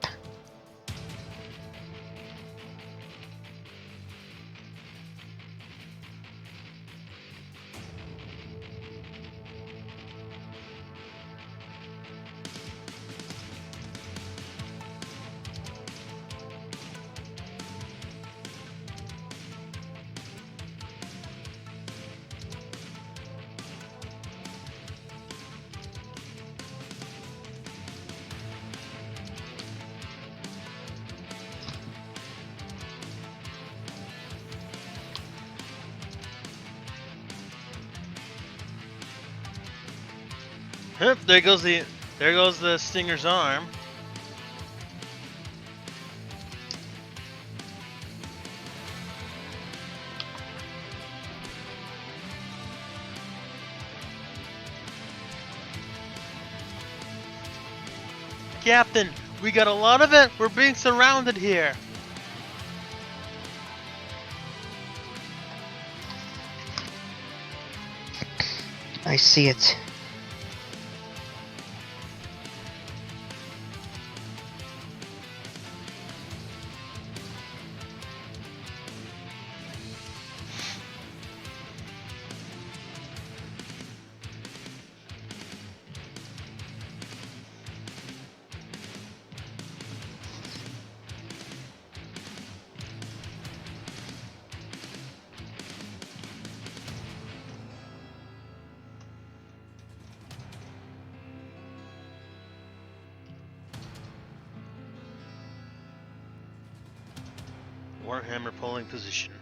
Hup, there goes the Stinger's arm. Captain, we got a lot of it. We're being surrounded here. I see it. Warhammer pulling position.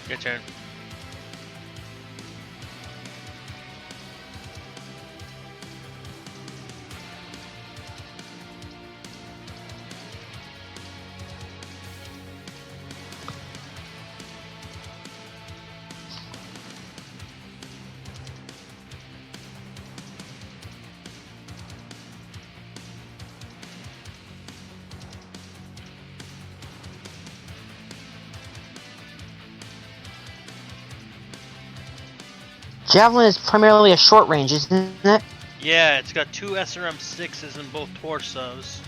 Your turn. Javelin is primarily a short range, isn't it? Yeah, it's got two SRM6s in both torsos.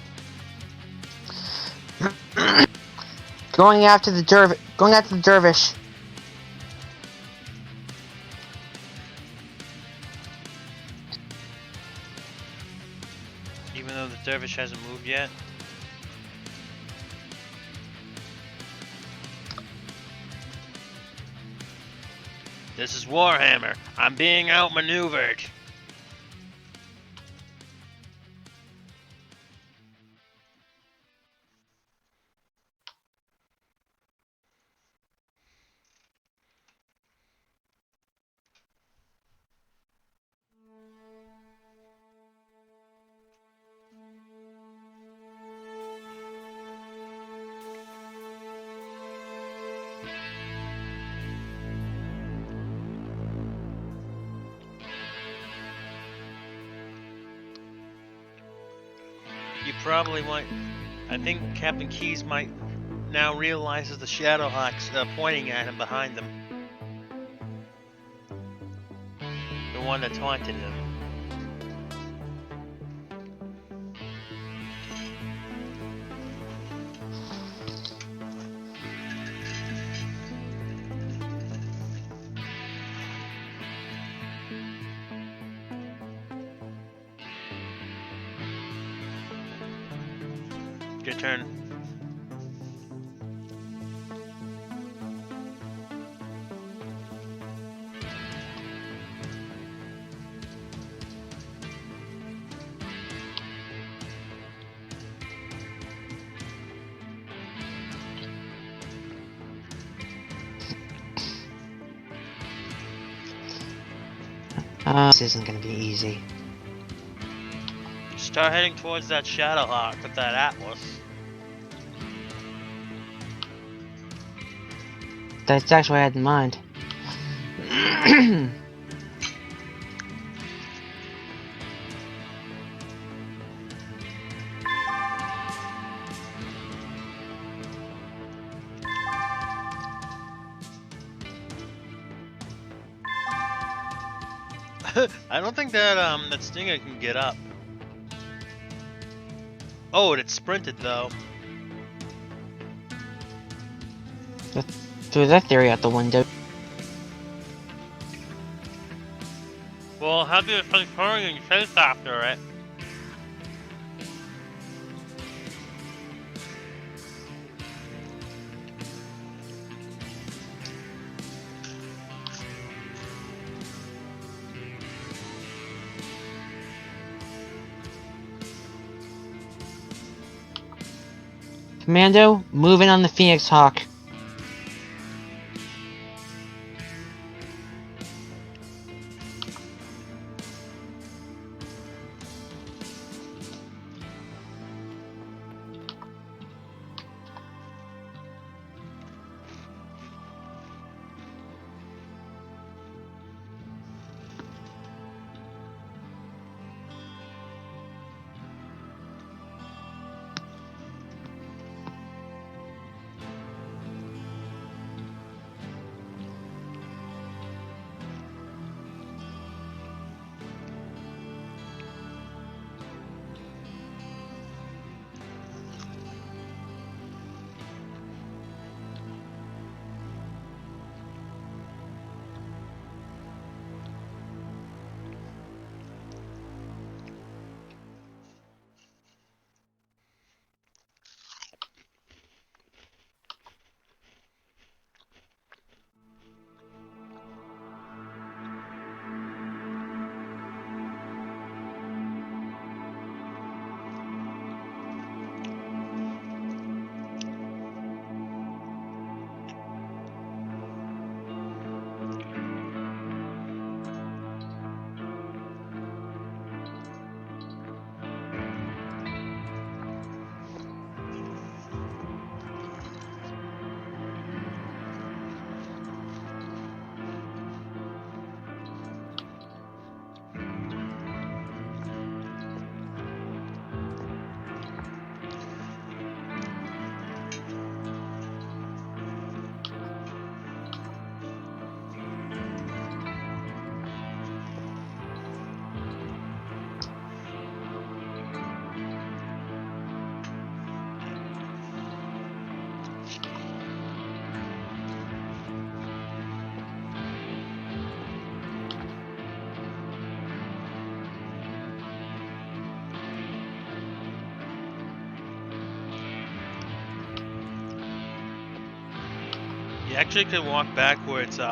Going after the dervish. Even though the dervish hasn't moved yet. This is Warhammer. I'm being outmaneuvered. You probably might. I think Captain Keyes might now realizes the Shadowhawk's pointing at him behind them. The one that taunted him. Your turn. This isn't gonna be easy. Start heading towards that Shadowhawk with that Atlas. That's actually what I had in mind. I don't think that that Stinger can get up. Oh, it sprinted though. Threw that theory out the window. Well, how do you think hurrying chase after it? Commando, moving on the Phoenix Hawk. You actually can walk backwards. You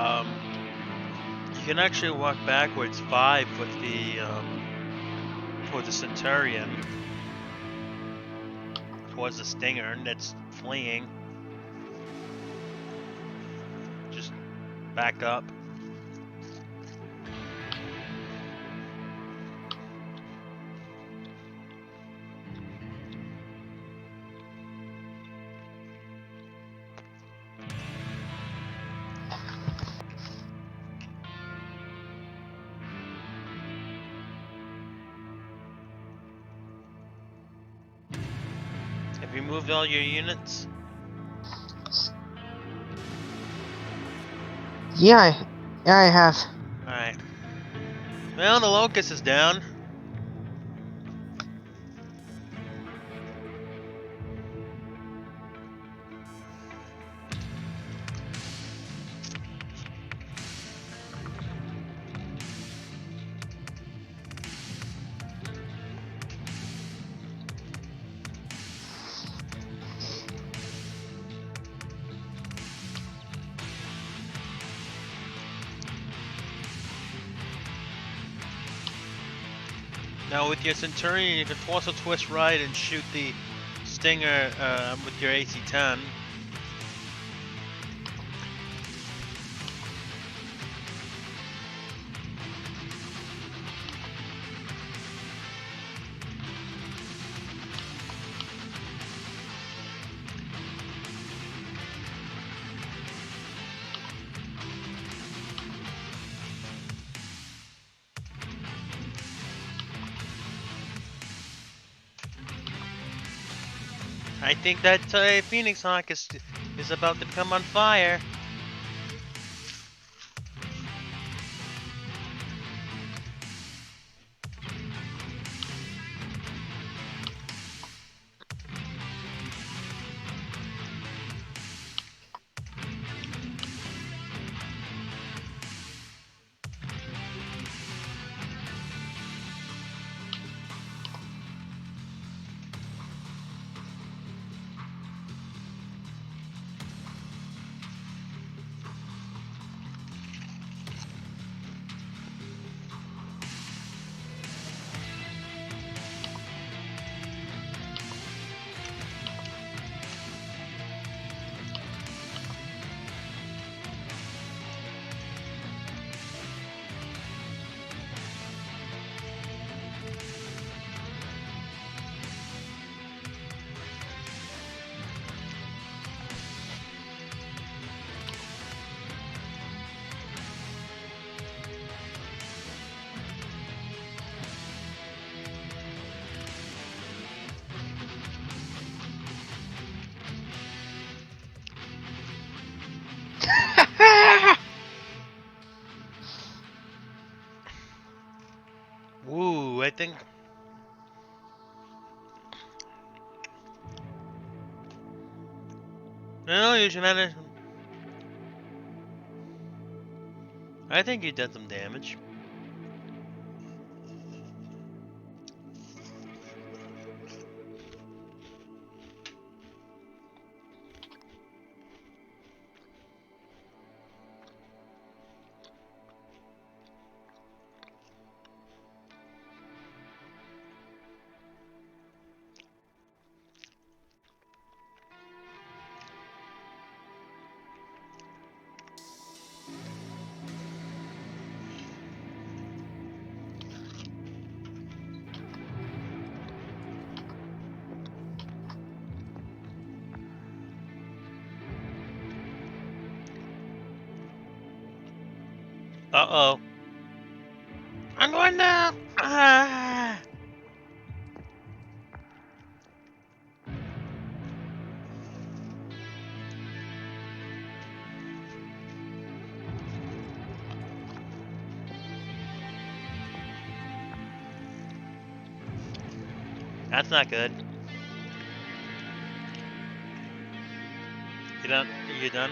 can actually walk backwards 5 with the towards the Centurion, towards the Stinger that's fleeing. Just back up. Have you moved all your units? Yeah, I have. Alright. Well, the Locust is down. Now with your Centurion, you can torso twist right and shoot the Stinger with your AC-10. I think that Phoenix Hawk is about to come on fire. Woo, I think... No, you should manage... I think you did some damage. Uh-oh. I'm going down! Ah! That's not good. You done? You done?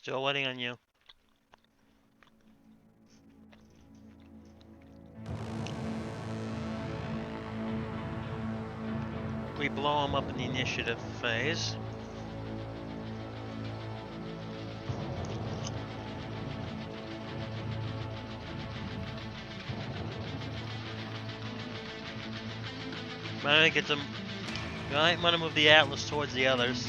Still waiting on you. We blow him up in the initiative phase. I get them. I want to move the Atlas towards the others.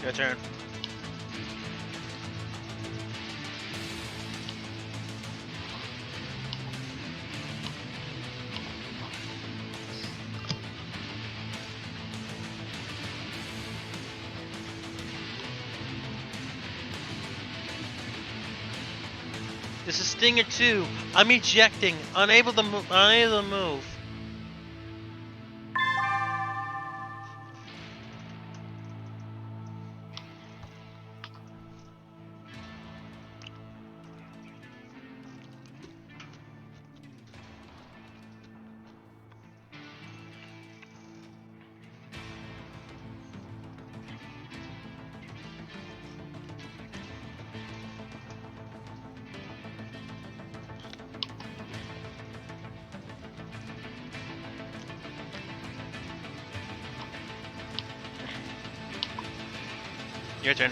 Your turn. This is Stinger 2. I'm ejecting. Unable to move. Your turn.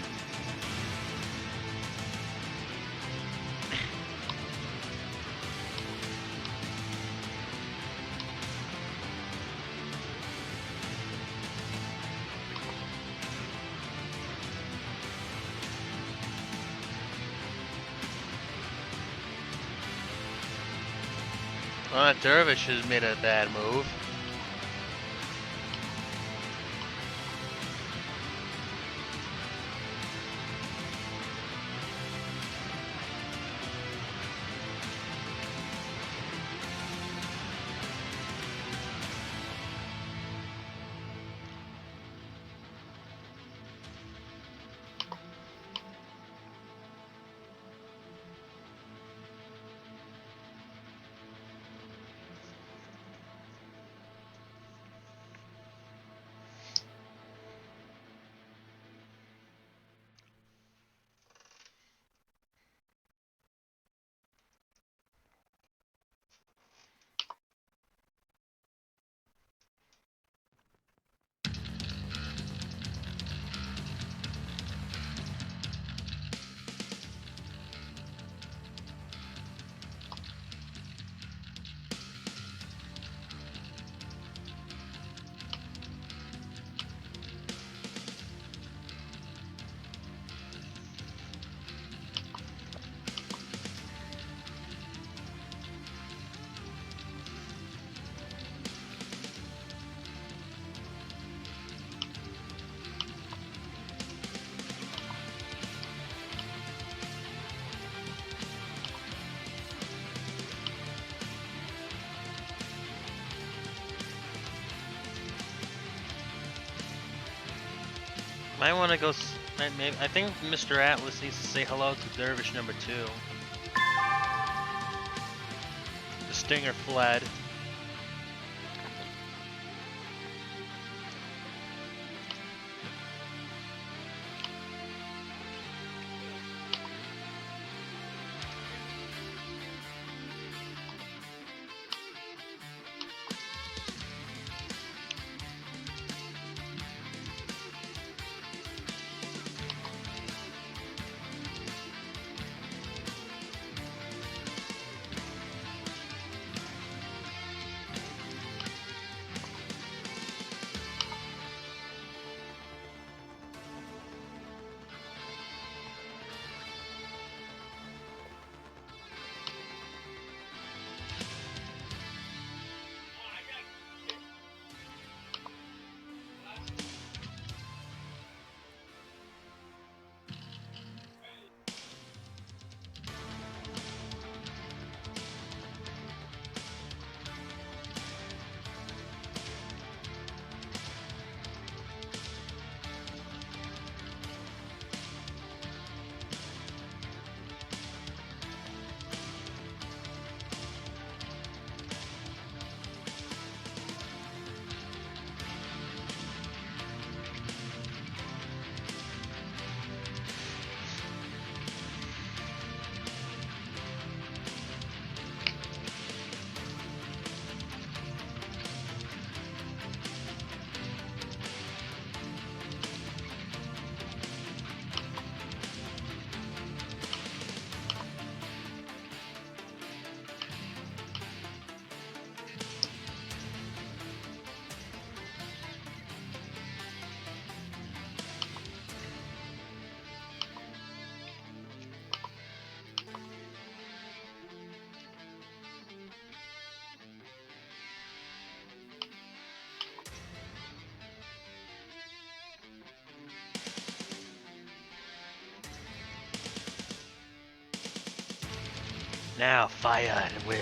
Well, that dervish has made a bad move. Might want to go. I think Mr. Atlas needs to say hello to Dervish number 2. The Stinger fled. Now fire at will.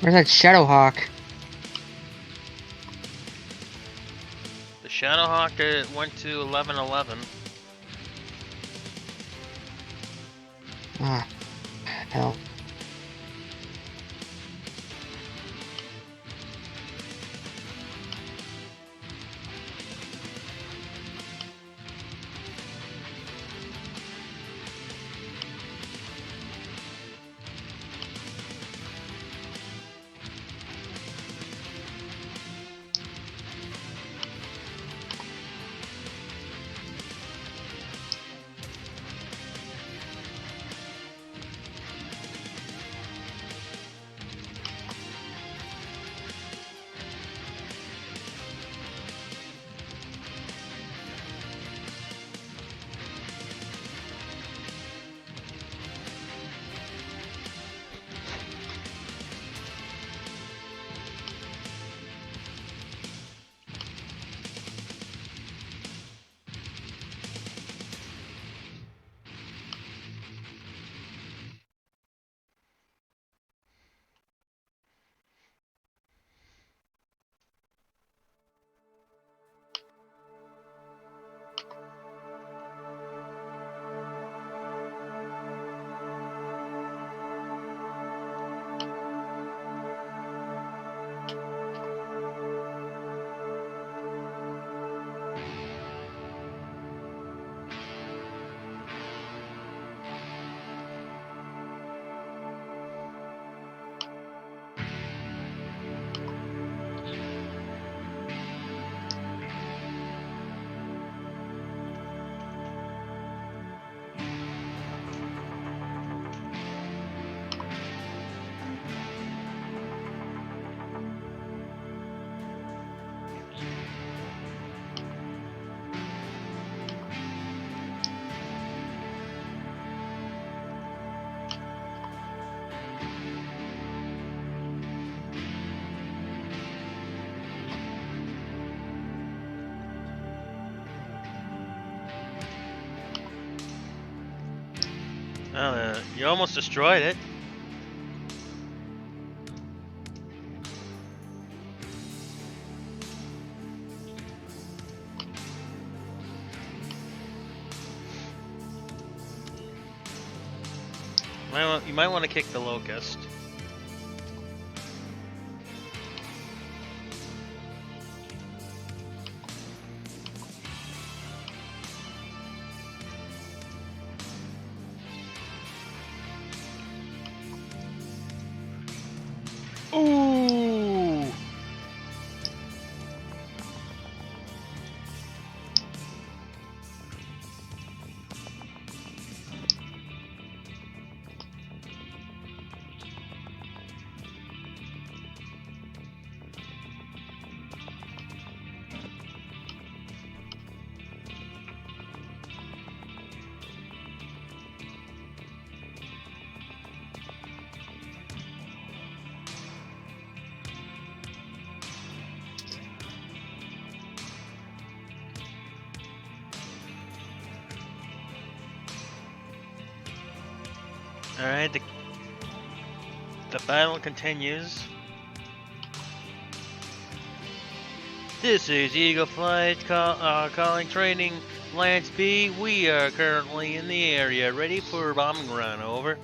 Where's that Shadowhawk? The Shadowhawk went to 1111. Ah, hell. You almost destroyed it. You might want to kick the locust. Ooh! Alright, the battle continues. This is Eagle Flight calling training Lance B. We are currently in the area, ready for a bombing run, over.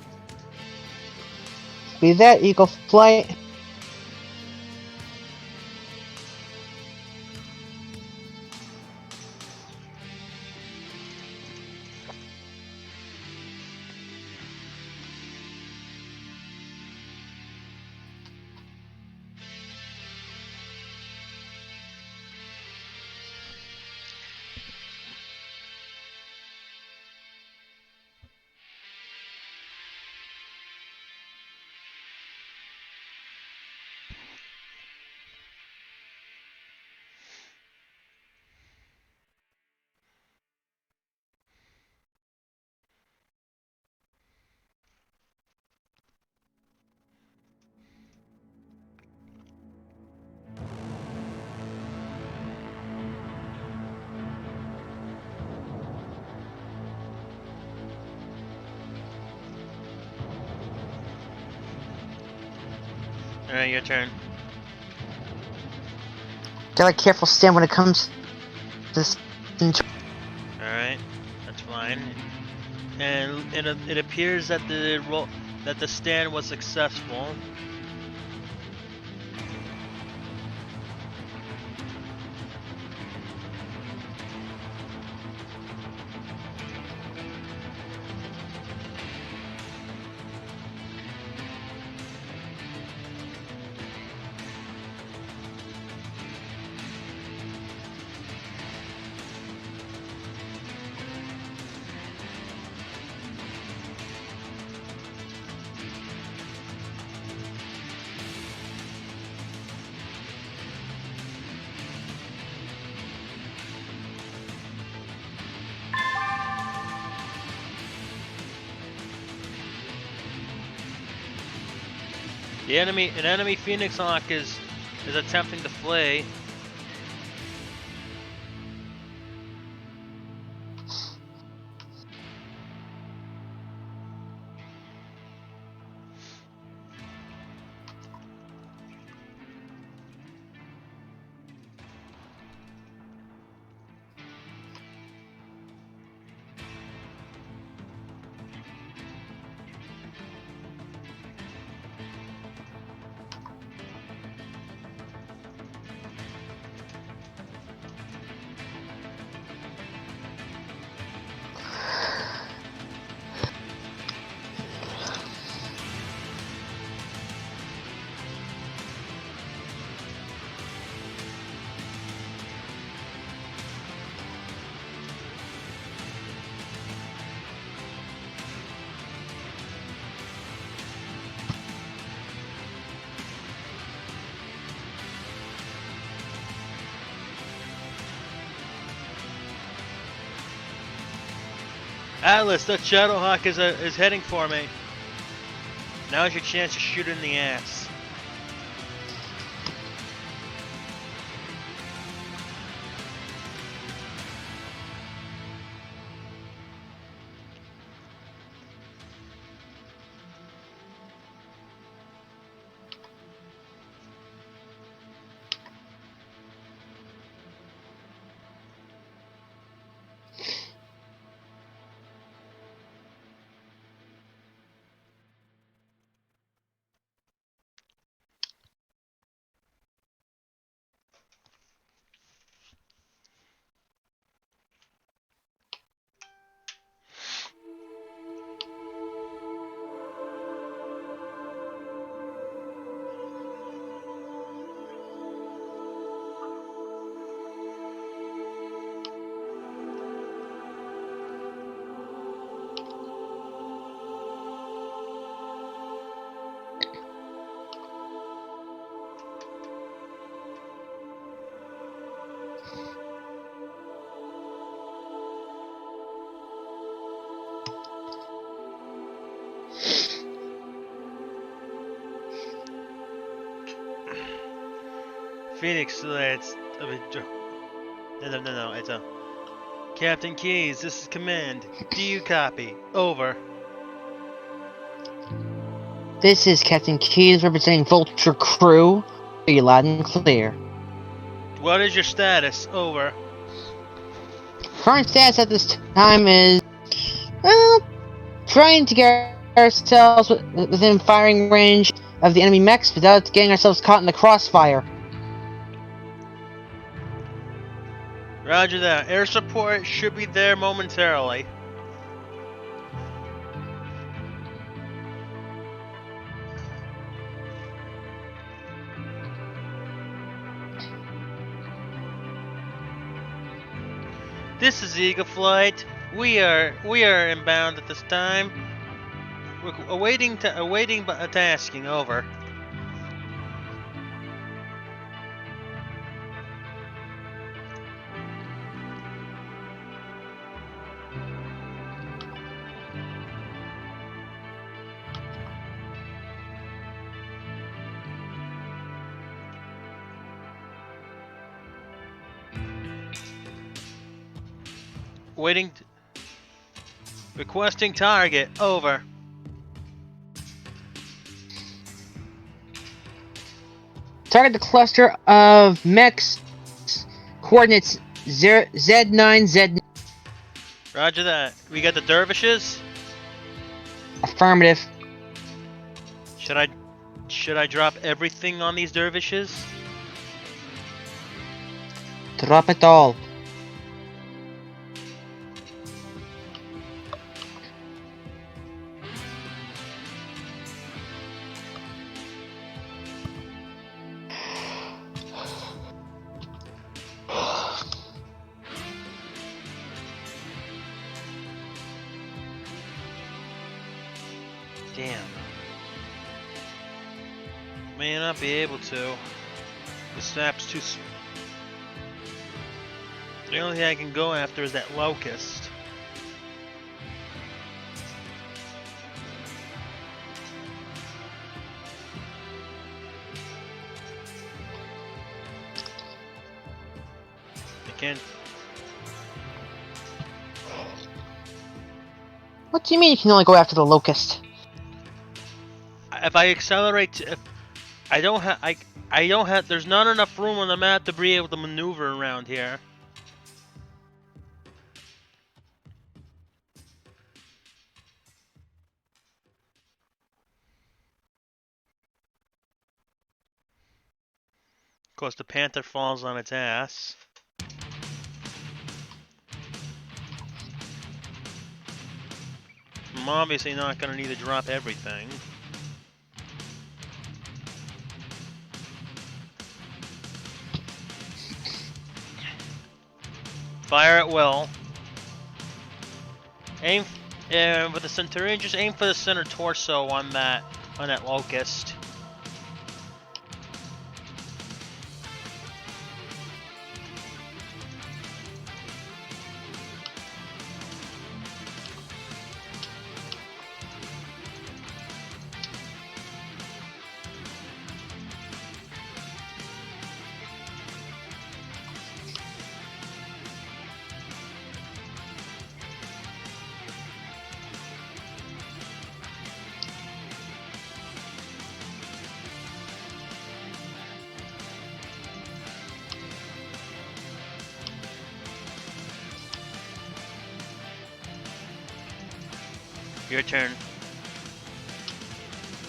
Be that, Eagle Flight. Alright, your turn. Gotta be careful, Stan, when it comes to this. Alright, that's fine. And it appears that the stand was successful. An enemy Phoenix Hawk is attempting to flee. Atlas, that Shadowhawk is heading for me. Now's your chance to shoot in the ass. Phoenix, it's no, it's a Captain Keys. This is command. Do you copy? Over. This is Captain Keys representing Vulture Crew. Are you loud and clear? What is your status? Over. Current status at this time is, well, trying to get ourselves within firing range of the enemy mechs without getting ourselves caught in the crossfire. Roger that. Air support should be there momentarily. This is Eagle Flight. We are inbound at this time. We're awaiting tasking. Over. Requesting target. Over. Target the cluster of mechs. Coordinates Z9, Z9. Roger that. We got the dervishes. Affirmative. Should I drop everything on these dervishes? Drop it all. Damn. May not be able to. The snap's too. The only thing I can go after is that locust. I can't. What do you mean you can only go after the locust? If I accelerate, if I don't have, I don't have. There's not enough room on the map to be able to maneuver around here. Of course, the panther falls on its ass. I'm obviously not going to need to drop everything. Fire at will. Aim, with the Centurion, just aim for the center torso on that locust. Your turn.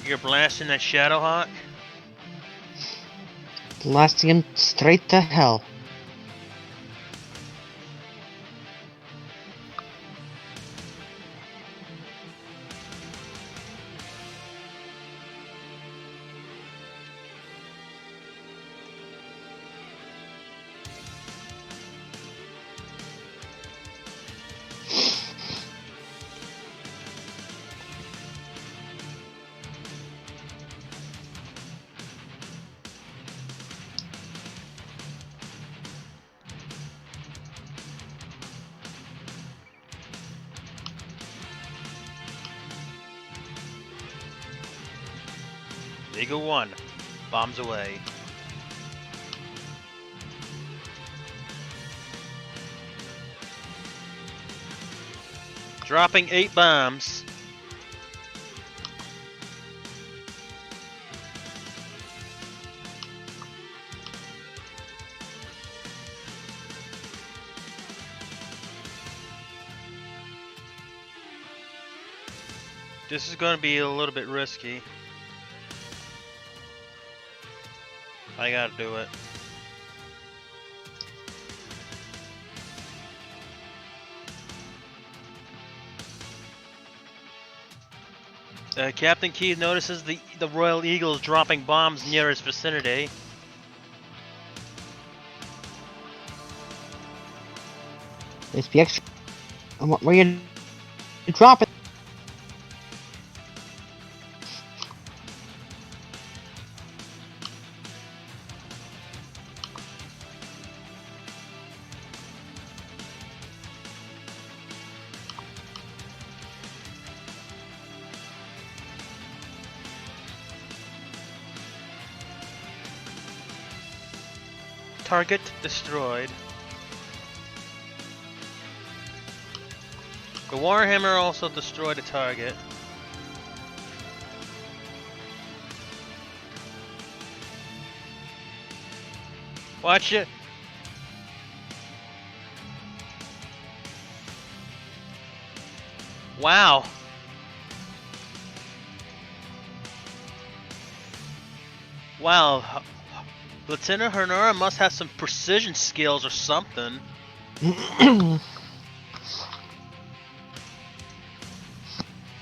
You're blasting that Shadowhawk? Blasting him straight to hell. Eagle 1. Bombs away. Dropping 8 bombs. This is going to be a little bit risky. I gotta do it. Captain Key notices the Royal Eagle is dropping bombs near his vicinity. Let's be extra. Where you drop it? Target destroyed. The Warhammer also destroyed a target. Watch it. Wow. Wow. Lieutenant Honora must have some precision skills or something. And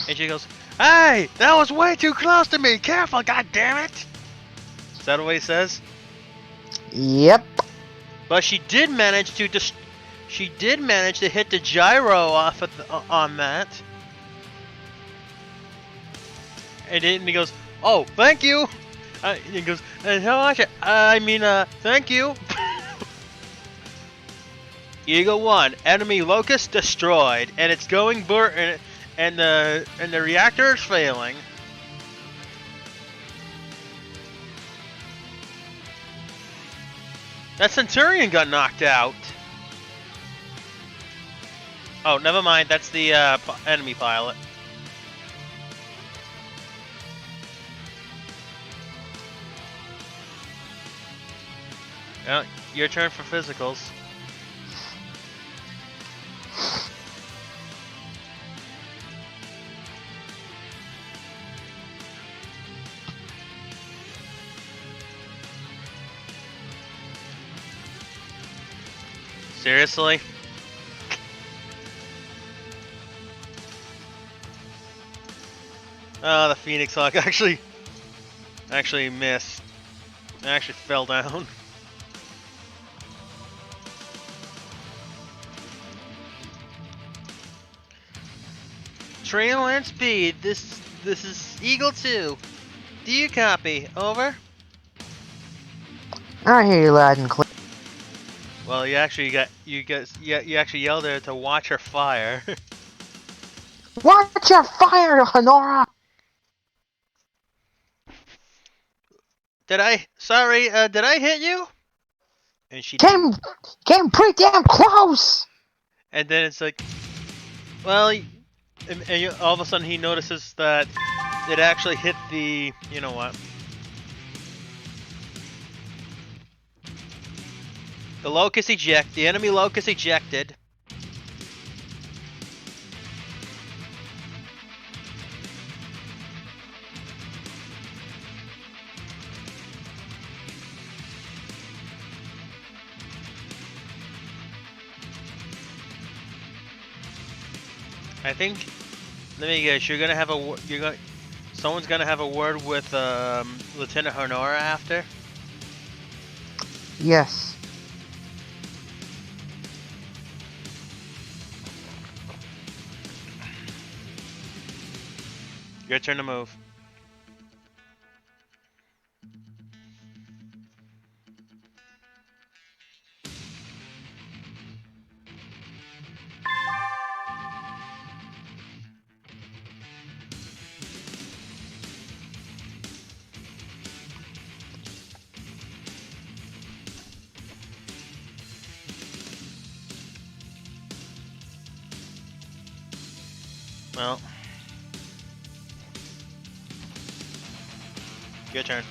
she goes, "Hey, that was way too close to me. Careful, goddammit!" Is that what he says? Yep. But she did manage to hit the gyro off of on that. And then he goes, "Oh, thank you." He goes, "And how much? Thank you." Eagle 1, enemy locust destroyed, and it's going and the reactor is failing. That Centurion got knocked out. Oh, never mind. That's the enemy pilot. Your turn for physicals. Seriously? Oh, the Phoenix Hawk actually missed. It actually fell down. Train land speed. This is Eagle 2. Do you copy? Over. I hear you loud and clear. Well, you actually yelled at her to watch her fire. Watch your fire, Honora! Did I hit you? And she Came pretty damn close! And then it's like, well, all of a sudden he notices that it actually hit the, you know what? The enemy locust ejected. I think, let me guess, someone's gonna have a word with Lieutenant Honora after? Yes. Your turn to move. Well, your turn.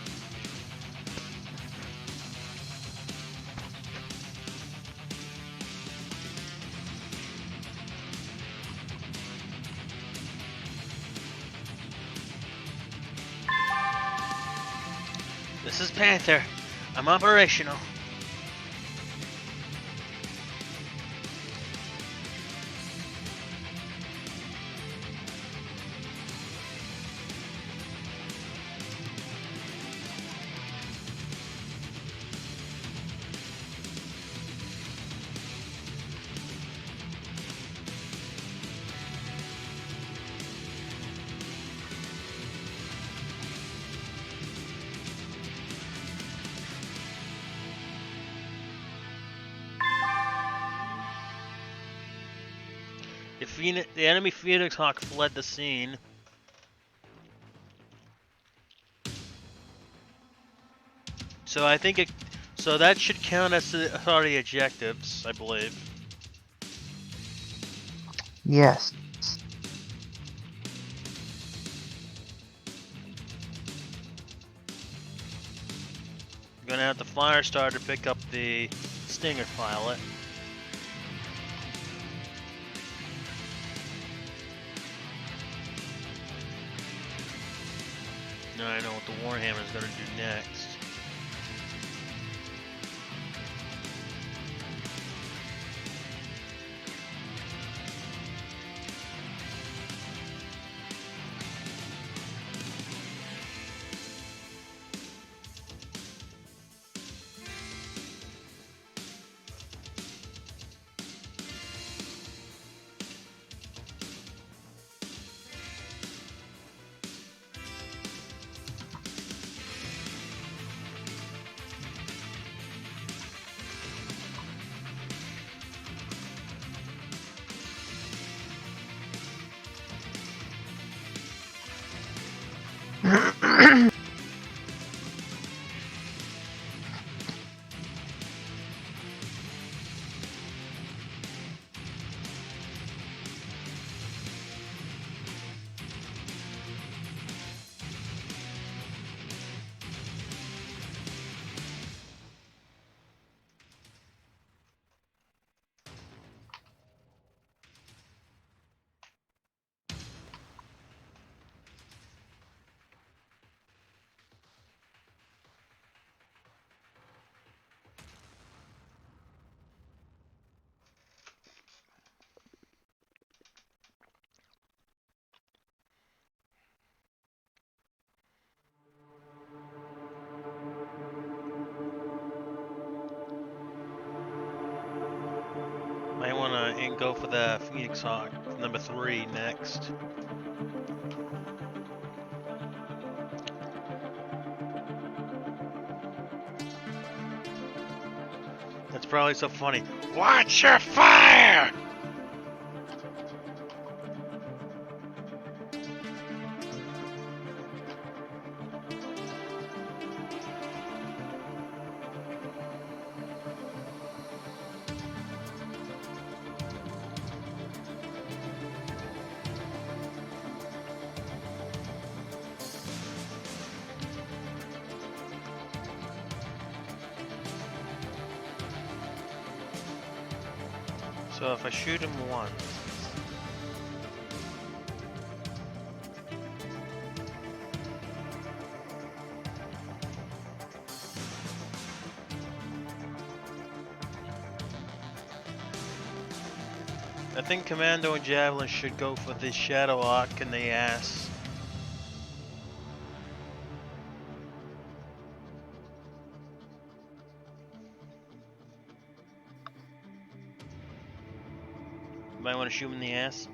This is Panther. I'm operational. The enemy Phoenix Hawk fled the scene. So I think so that should count as authority objectives, I believe. Yes. gonna have the Firestarter pick up the Stinger pilot. Now I know what the Warhammer is gonna do next. Might want to go for the Phoenix Hawk number 3 next. That's probably so funny. Watch your fire! So if I shoot him once, I think Commando and Javelin should go for the Shadow Hawk in the ass. Might want to shoot him in the ass.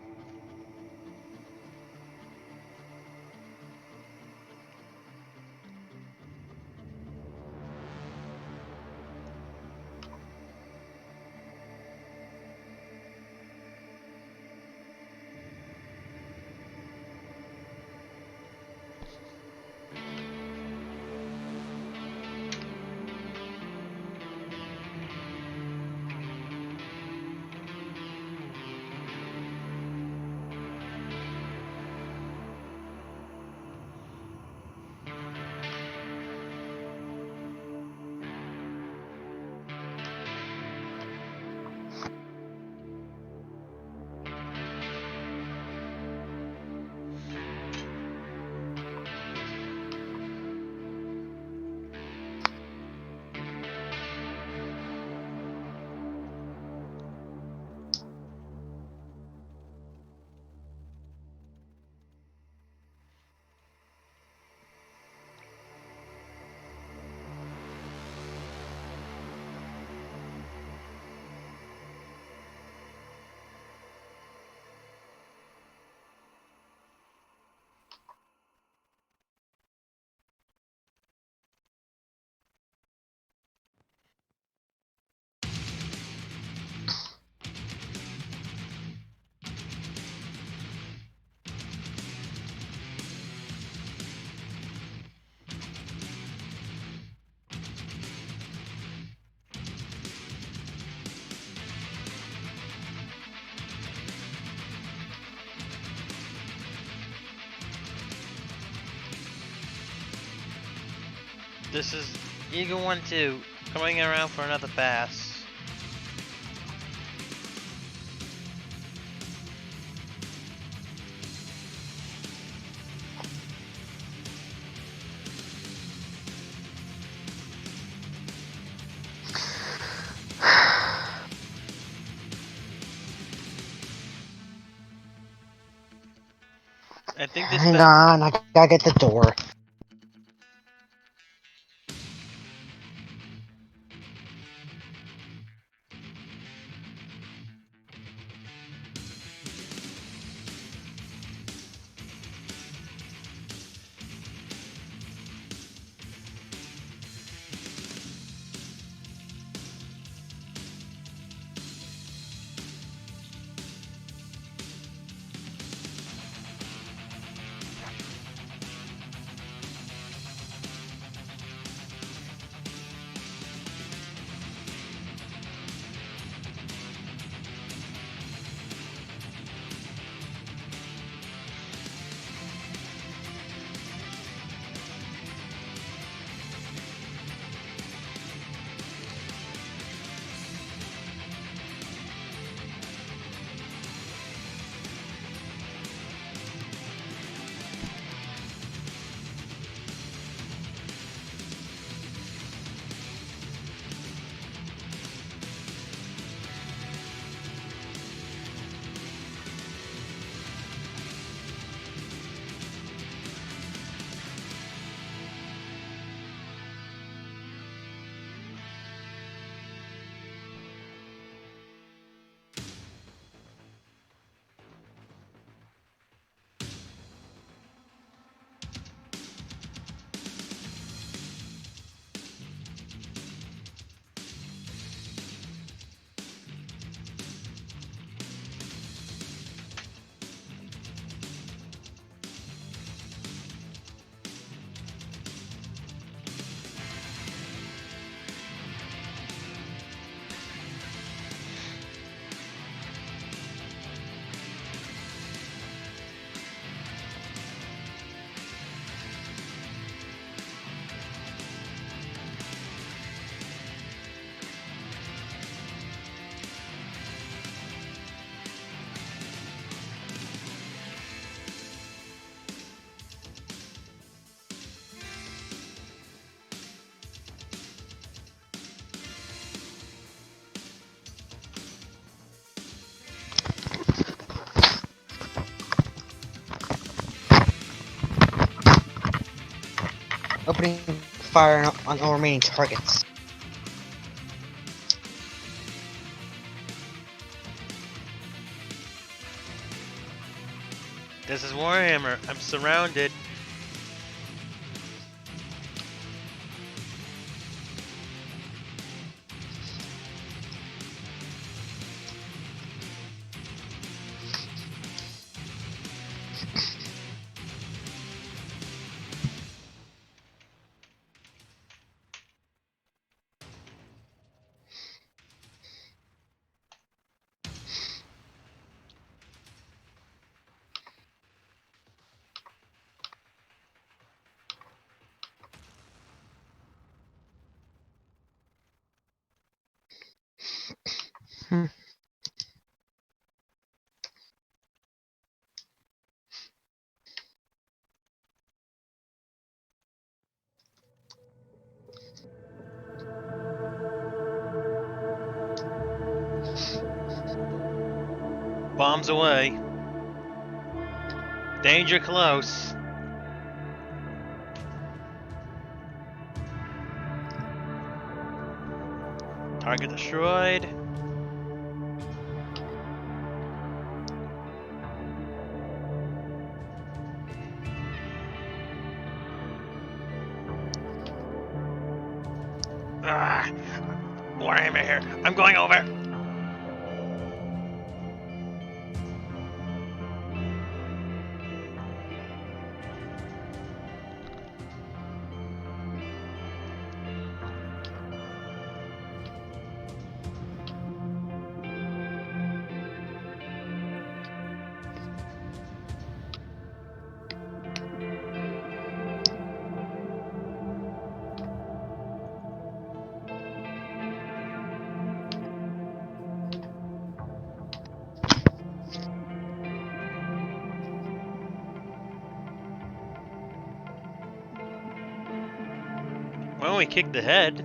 This is Eagle 1-2, coming around for another pass. I think this Hang on, I gotta get the door. Opening fire on all remaining targets. This is Warhammer. I'm surrounded. Bombs away. Danger close. Target destroyed. Ah, Warhammer here. I'm going over. only kick the head.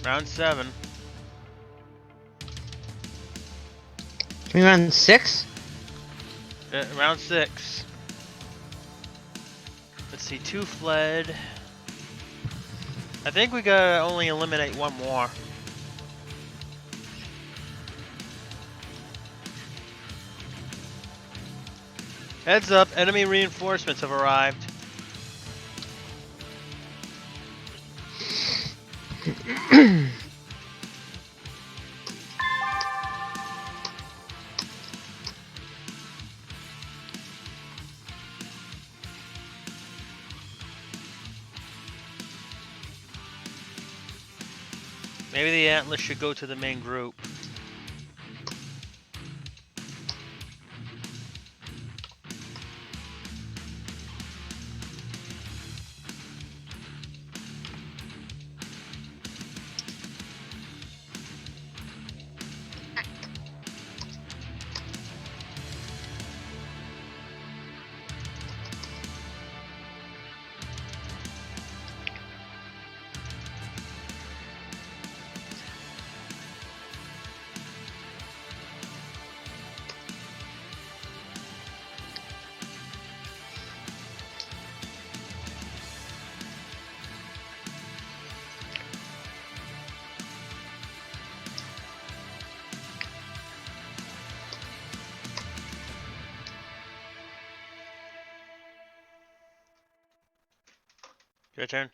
Round 7. Can we run 6? Round 6. Let's see, 2 fled. I think we gotta only eliminate 1 more. Heads up, enemy reinforcements have arrived. Maybe the Atlas should go to the main group. Your turn.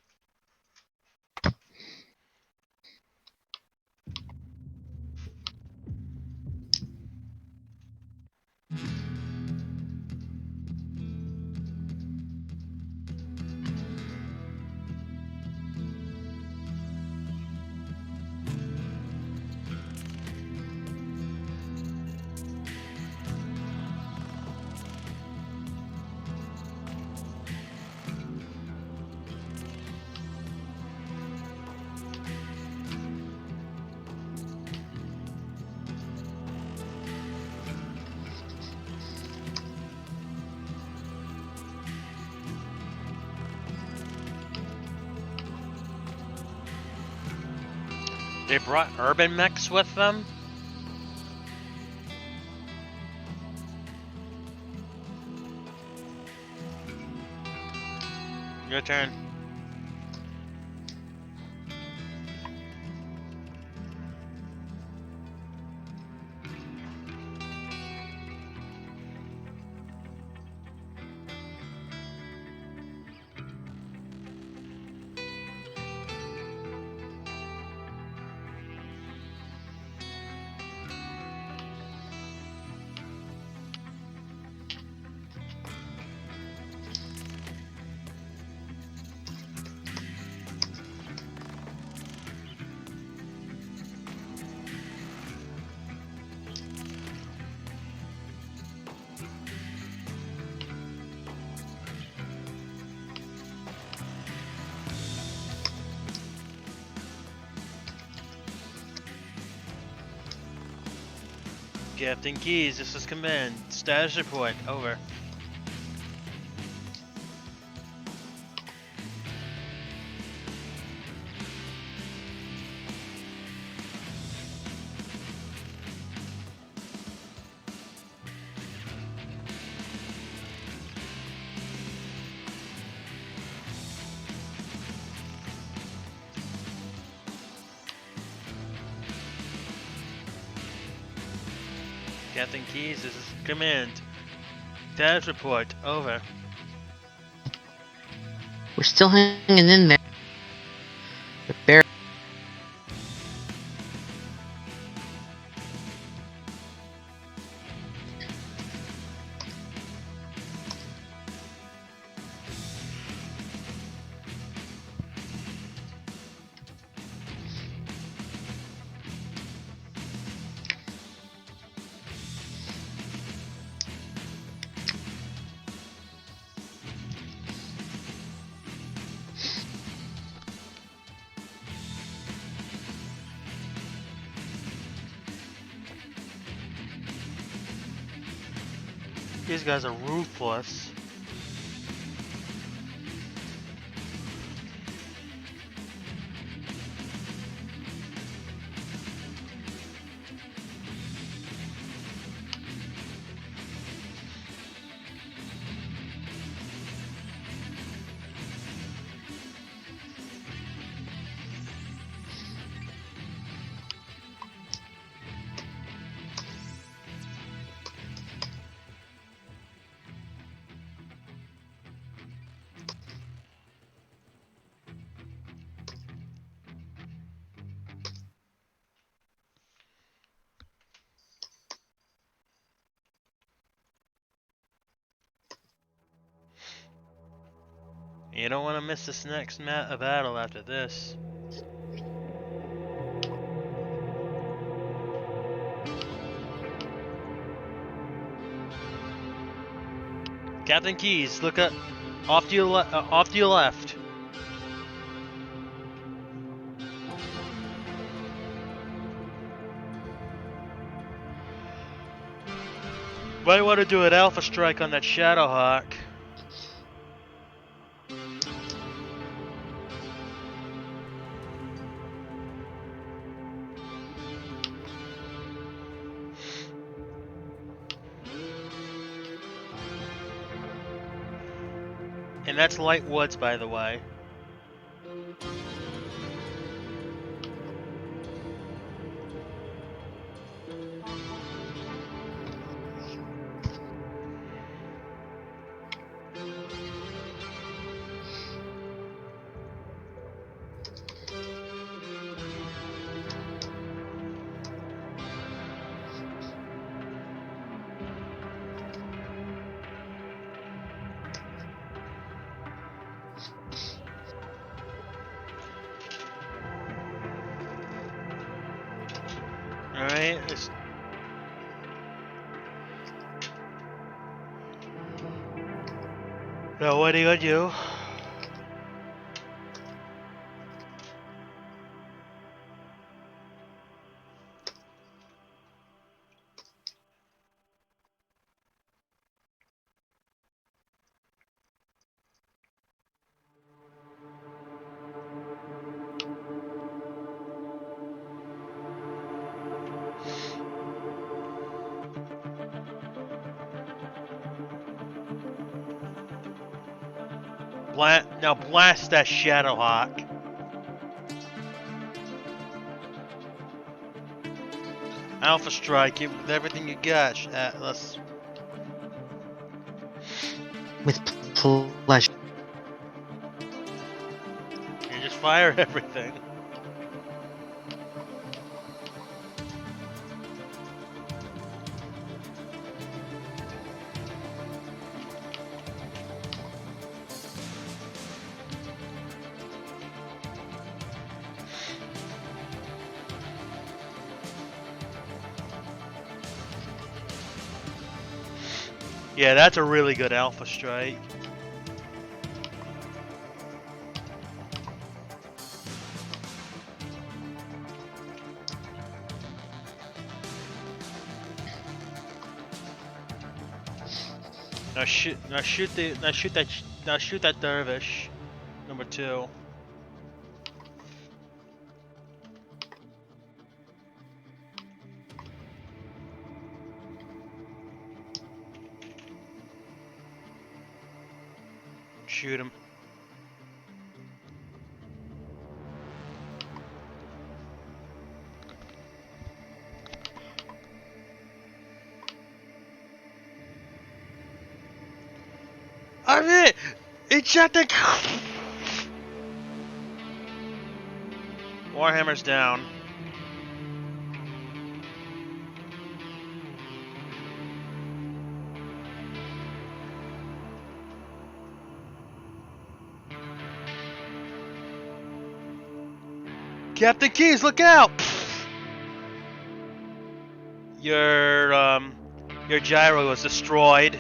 They brought urban mechs with them? Your turn. Captain Keys, this is command. Status report, over. Captain Keys, this is command. Status report, over. We're still hanging in there. But barely. These guys are ruthless. You don't want to miss this next battle after this. Captain Keys, look up. Off to your left. Might want to do an alpha strike on that Shadowhawk. And that's light woods, by the way. Alright, now what are you gonna do? Now blast that Shadowhawk. Alpha strike it with everything you got, Atlas. With pleasure. You just fire everything. Yeah, that's a really good alpha strike. Now shoot that dervish. Number 2. Shoot him. I mean, it shot the. Warhammer's down. Captain Keys, look out! Your gyro was destroyed.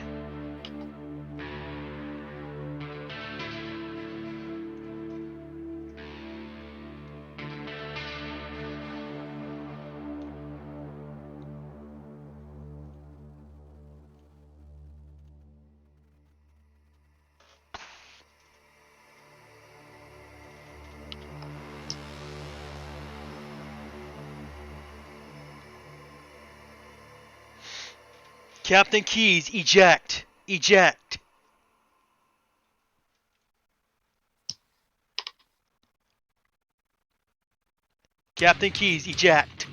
Captain Keys, eject! Eject! Captain Keys, eject!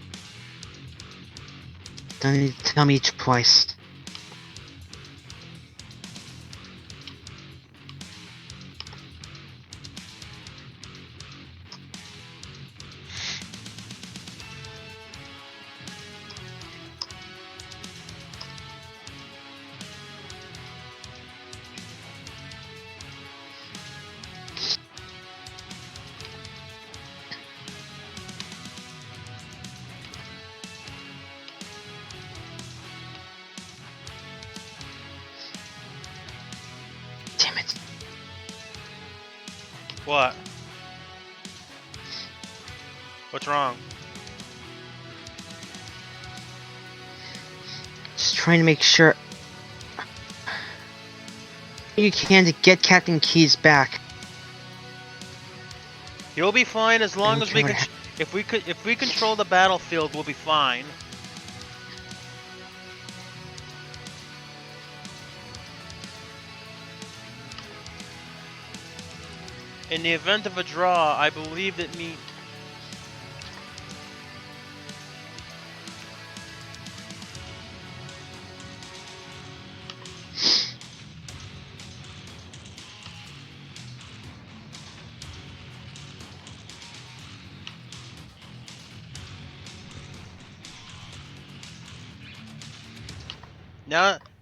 Don't need to tell me twice. Damn it. What? What's wrong? Just trying to make sure you can to get Captain Keys back. You'll be fine as long don't as we care can. what If we control the battlefield, we'll be fine. In the event of a draw, I believe that me.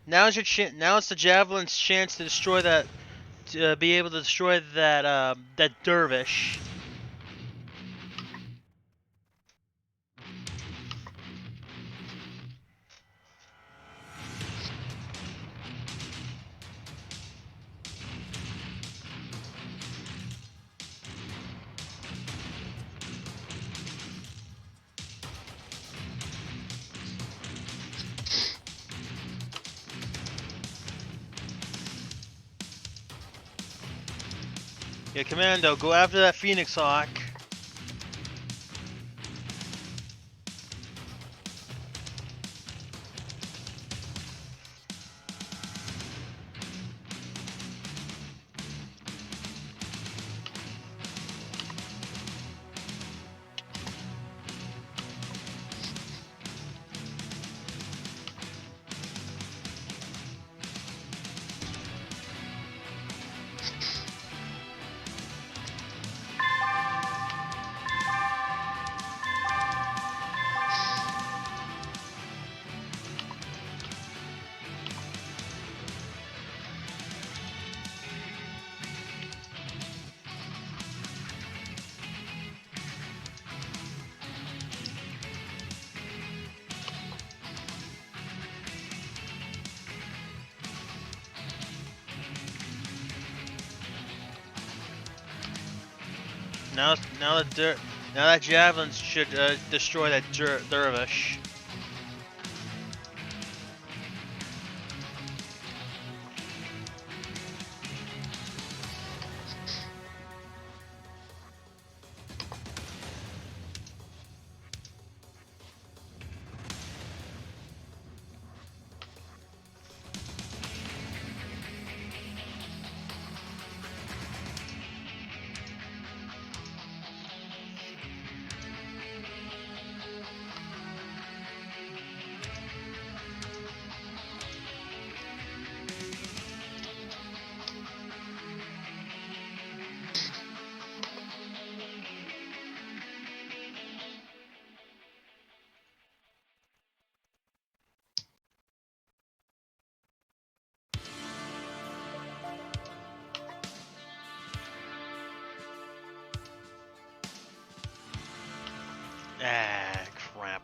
Now's your chance. Now it's the Javelin's chance to destroy that. To be able to destroy that that dervish. Yeah, Commando, go after that Phoenix Hawk. Now that Javelin should destroy that dervish. Ah, crap.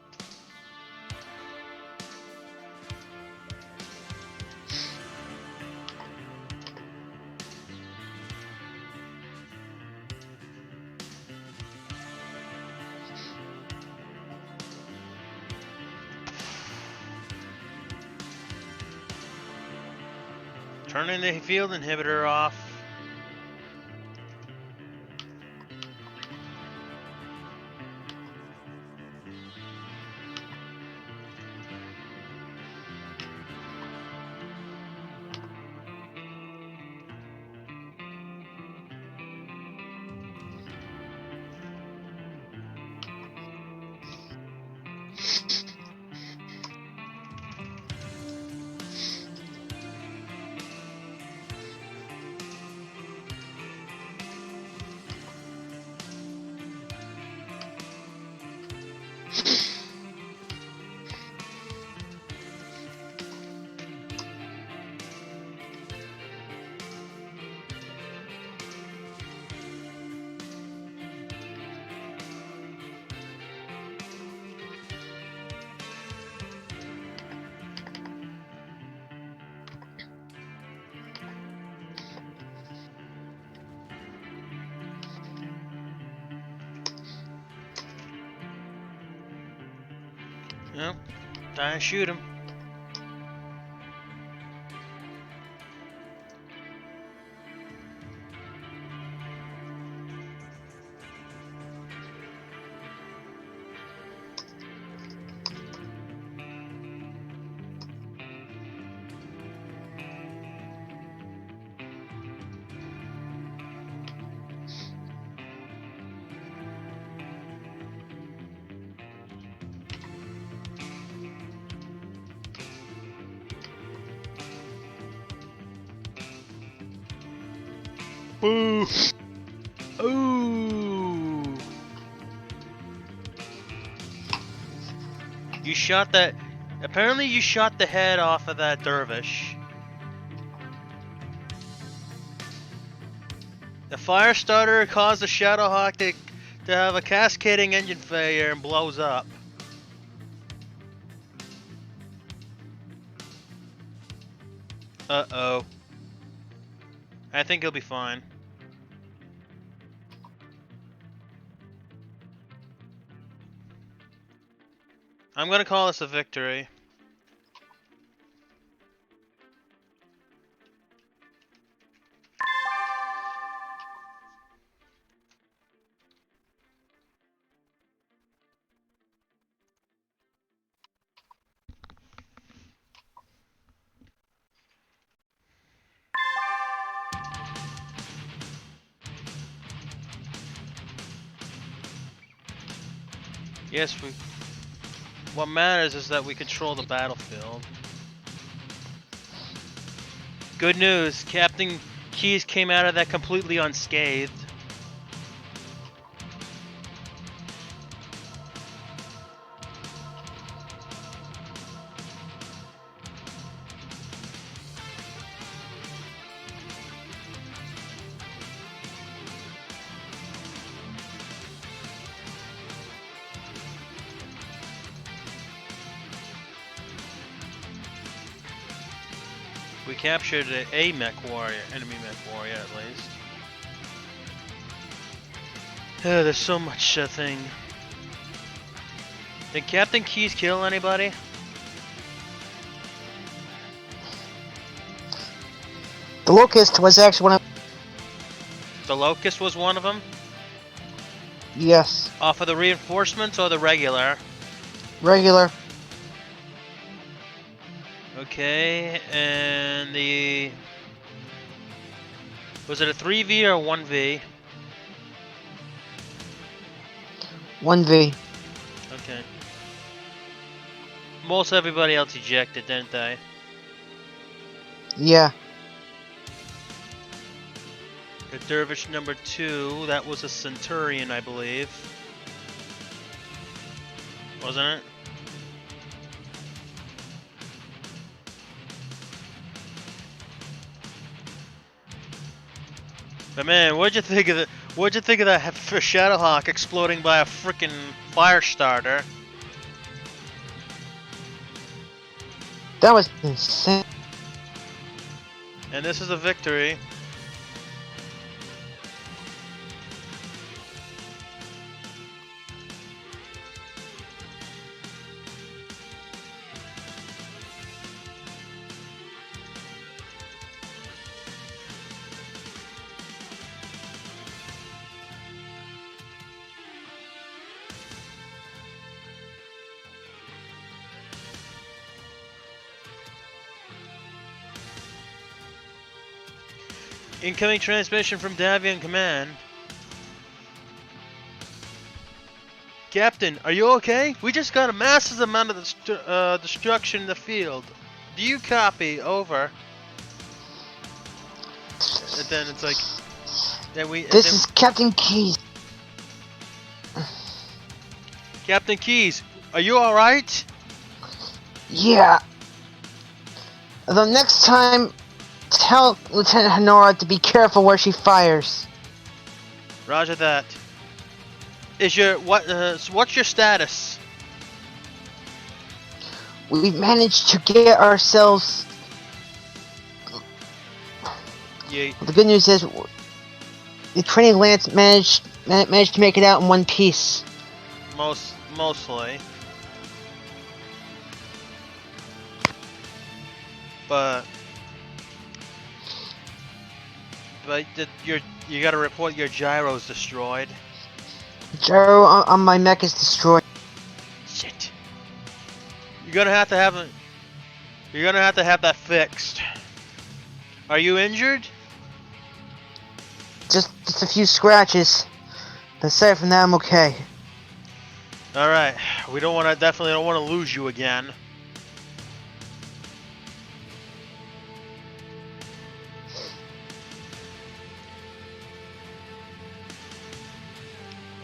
Turning the field inhibitor off. Yep. Try and shoot him. Boo! Ooh! You shot that. Apparently, you shot the head off of that dervish. The fire starter caused the Shadowhawk to have a cascading engine failure and blows up. Uh-oh. I think he'll be fine. I'm gonna call this a victory. Yes, what matters is that we control the battlefield. Good news, Captain Keyes came out of that completely unscathed. We captured a Mechwarrior, enemy Mechwarrior at least. There's so much thing. Did Captain Keyes kill anybody? The Locust was actually one of... The Locust was one of them? Yes. Off of the reinforcements or the regular? Regular. Okay, and the... Was it a 3V or 1V? 1V. Okay. Most everybody else ejected, didn't they? Yeah. The Dervish number 2, that was a Centurion, I believe. Wasn't it? But man, what'd you think of that Shadowhawk exploding by a freaking fire starter? That was insane. And this is a victory. Incoming transmission from Davion Command. Captain, are you okay? We just got a massive amount of destruction in the field. Do you copy? Over. And then it's like... This is Captain Keyes. Captain Keyes, are you alright? Yeah. The next time, tell Lieutenant Honora to be careful where she fires. Roger that. Is your what's your status? We managed to get ourselves... Yeah. The good news is, the training lance managed to make it out in one piece. Mostly. but you got to report your gyro's destroyed. Gyro on my mech is destroyed. Shit. You're gonna have to have it. You're gonna have to have that fixed. Are you injured? Just a few scratches. But aside from that, I'm okay. All right. We definitely don't want to lose you again.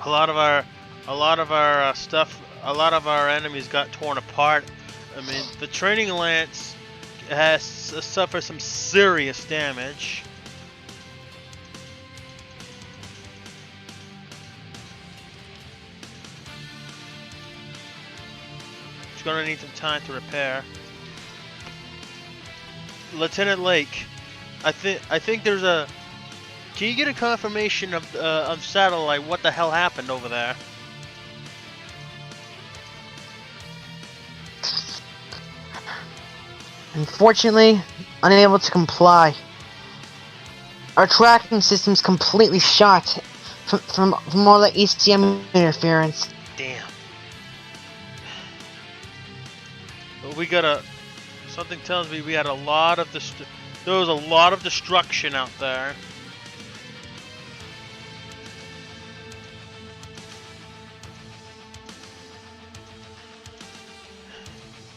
A lot of our stuff, a lot of our enemies got torn apart. I mean, the training lance has suffered some serious damage. It's gonna need some time to repair. Lieutenant Lake, I think there's a. Can you get a confirmation of satellite what the hell happened over there? Unfortunately, unable to comply. Our tracking system's completely shot from all the ECM interference. Damn. But we got a. Something tells me we had a lot of there was a lot of destruction out there.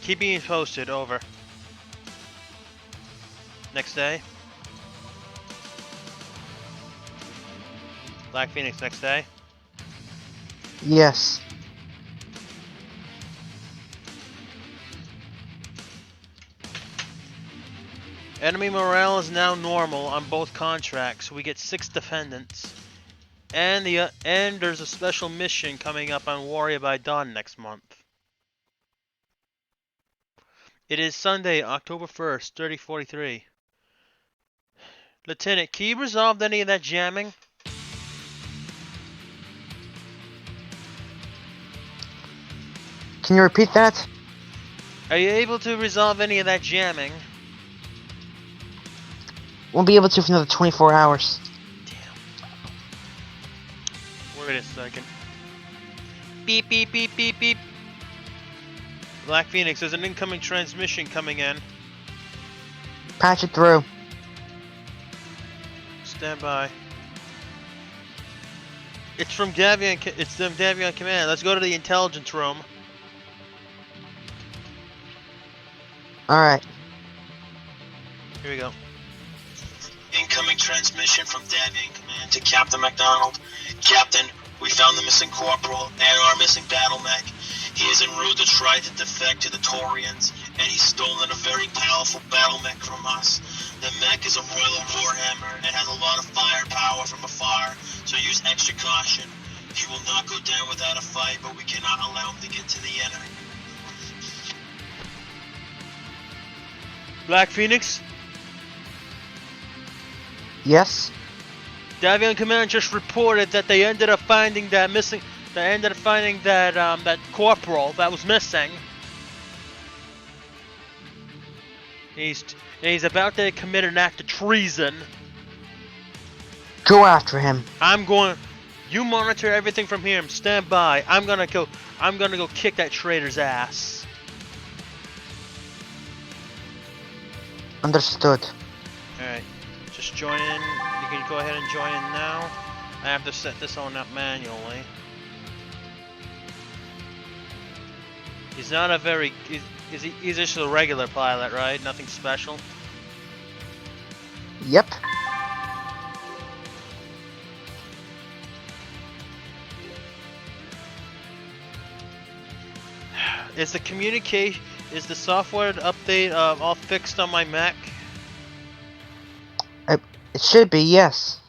Keep me posted. Over. Next day. Black Phoenix. Next day. Yes. Enemy morale is now normal on both contracts. We get 6 defendants. And there's a special mission coming up on Warrior by Dawn next month. It is Sunday, October 1st, 3043. Lieutenant, can you resolve any of that jamming? Can you repeat that? Are you able to resolve any of that jamming? Won't be able to for another 24 hours. Damn. Wait a second. Beep, beep, beep, beep, beep. Black Phoenix, there's an incoming transmission coming in. Patch it through. Stand by. It's from Davion. It's them Davion Command. Let's go to the intelligence room. Alright. Here we go. Incoming transmission from Davion Command to Captain MacDonald. Captain, we found the missing corporal and our missing battle mech. He is en route to try to defect to the Taurians, and he's stolen a very powerful battle mech from us. The mech is a Royal Warhammer and has a lot of firepower from afar, so use extra caution. He will not go down without a fight, but we cannot allow him to get to the enemy. Black Phoenix, Yes? Davion Command just reported that they ended up finding that missing. They ended up finding that that corporal that was missing. He's about to commit an act of treason. Go after him. I'm going. You monitor everything from here. Stand by. I'm gonna go kick that traitor's ass. Understood. All right. Just join in. You can go ahead and join in now. I have to set this on up manually. He's not a very. He's just a regular pilot, right? Nothing special. Yep. Is the software update all fixed on my Mac? It should be, yes.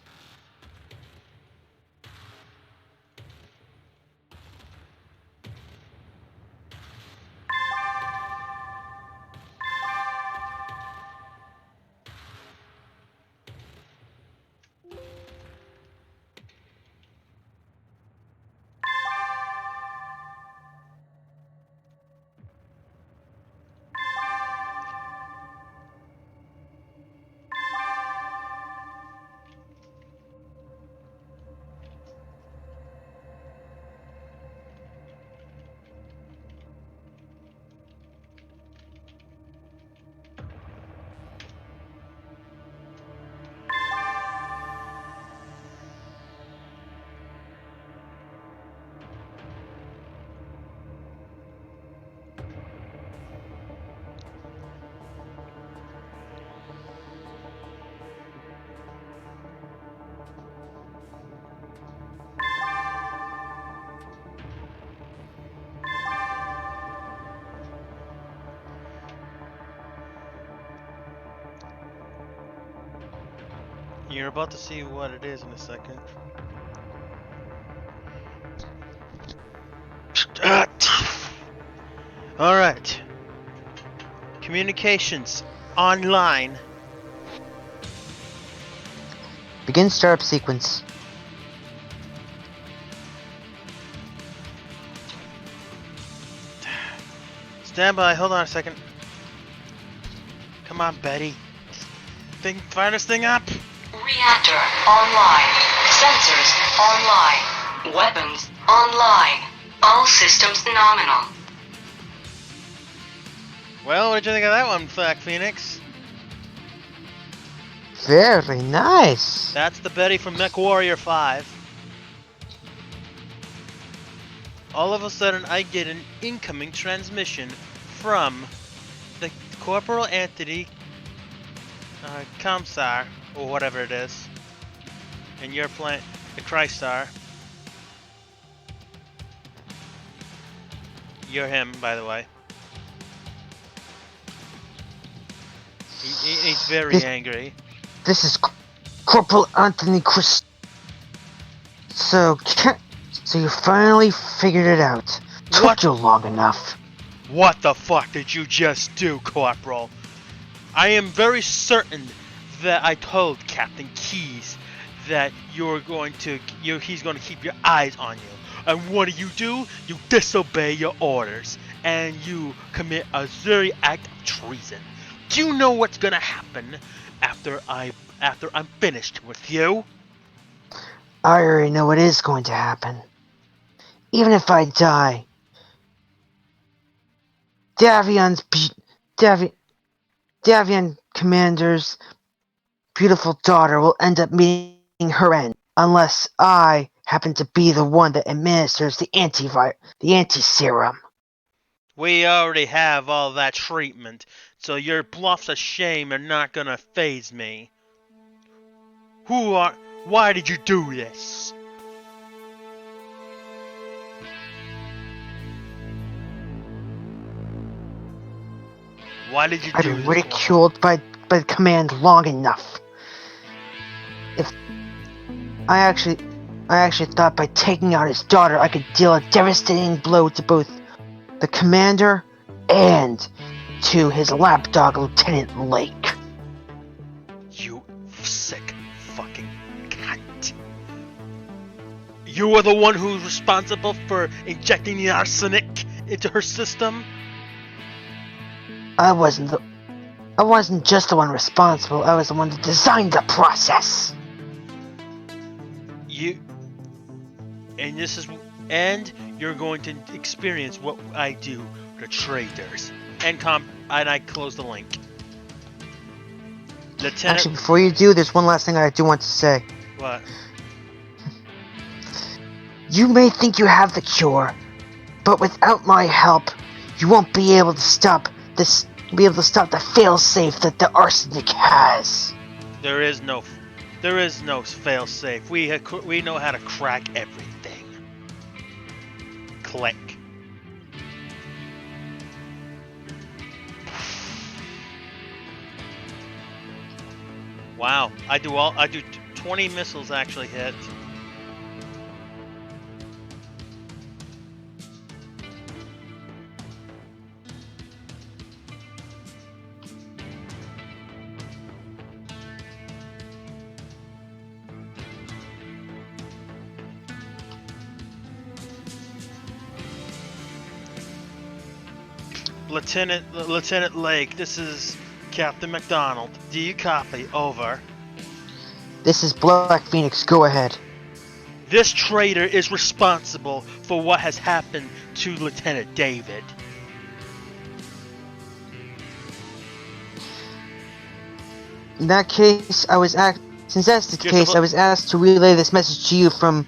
You're about to see what it is in a second. Alright. Communications online. Begin startup sequence. Stand by, hold on a second. Come on, Betty. Fire this thing up! Reactor online. Sensors online. Weapons online. All systems nominal. Well, what did you think of that one, Black Phoenix? Very nice. That's the Betty from Mechwarrior 5. All of a sudden, I get an incoming transmission from the Corporal Entity Comsar, or whatever it is. And you're playing the Crystar. You're him, by the way. He's very angry. This is Corporal Anthony Chris. So you finally figured it out. What? Took you long enough. What the fuck did you just do, Corporal? I am very certain that I told Captain Keys that he's going to keep your eyes on you. And what do? You disobey your orders, and you commit a very act of treason. Do you know what's gonna happen after I'm finished with you? I already know what is going to happen. Even if I die, Davian Commander's beautiful daughter will end up meeting her end, unless I happen to be the one that administers the anti-serum. We already have all that treatment, so your bluffs of shame are not gonna faze me. Why did you do this? Why did you I've do been this? ridiculed by the command long enough. If I actually thought by taking out his daughter I could deal a devastating blow to both the commander and to his lapdog, Lieutenant Lake. You sick fucking cunt. You were the one who's responsible for injecting the arsenic into her system? I wasn't just the one responsible, I was the one that designed the process. And you're going to experience what I do to traitors. And I close the link. Lieutenant. Actually, before you do, there's one last thing I do want to say. What? You may think you have the cure, but without my help, you won't be able to stop the failsafe that the arsenic has. There is no failsafe. We know how to crack everything. Click. Wow, I do 20 missiles actually hit. Lieutenant Lake, this is Captain McDonald. Do you copy? Over. This is Black Phoenix, go ahead. This traitor is responsible for what has happened to Lieutenant David. In that case, I was asked to relay this message to you from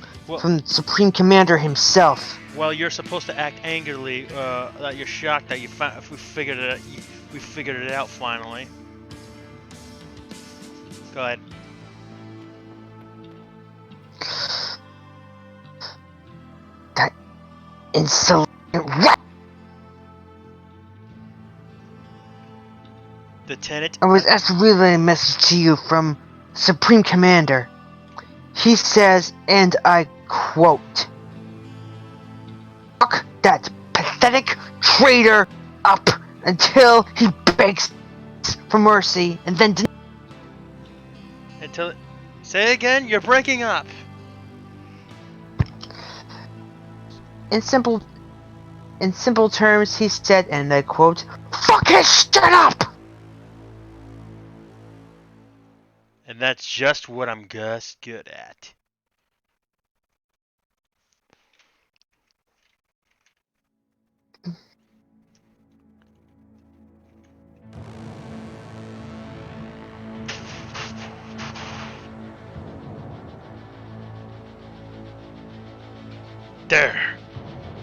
Supreme Commander himself. Well, you're supposed to act angrily that you're shocked that we figured it out finally. Go ahead. That insolent rat! Lieutenant. I was asked to relay a message to you from Supreme Commander. He says, and I quote, "Fuck that pathetic traitor up until he begs for mercy and then Until. Say again? You're breaking up. in simple terms he said, and I quote, fuck his shit up!" And that's just what I'm just good at. There.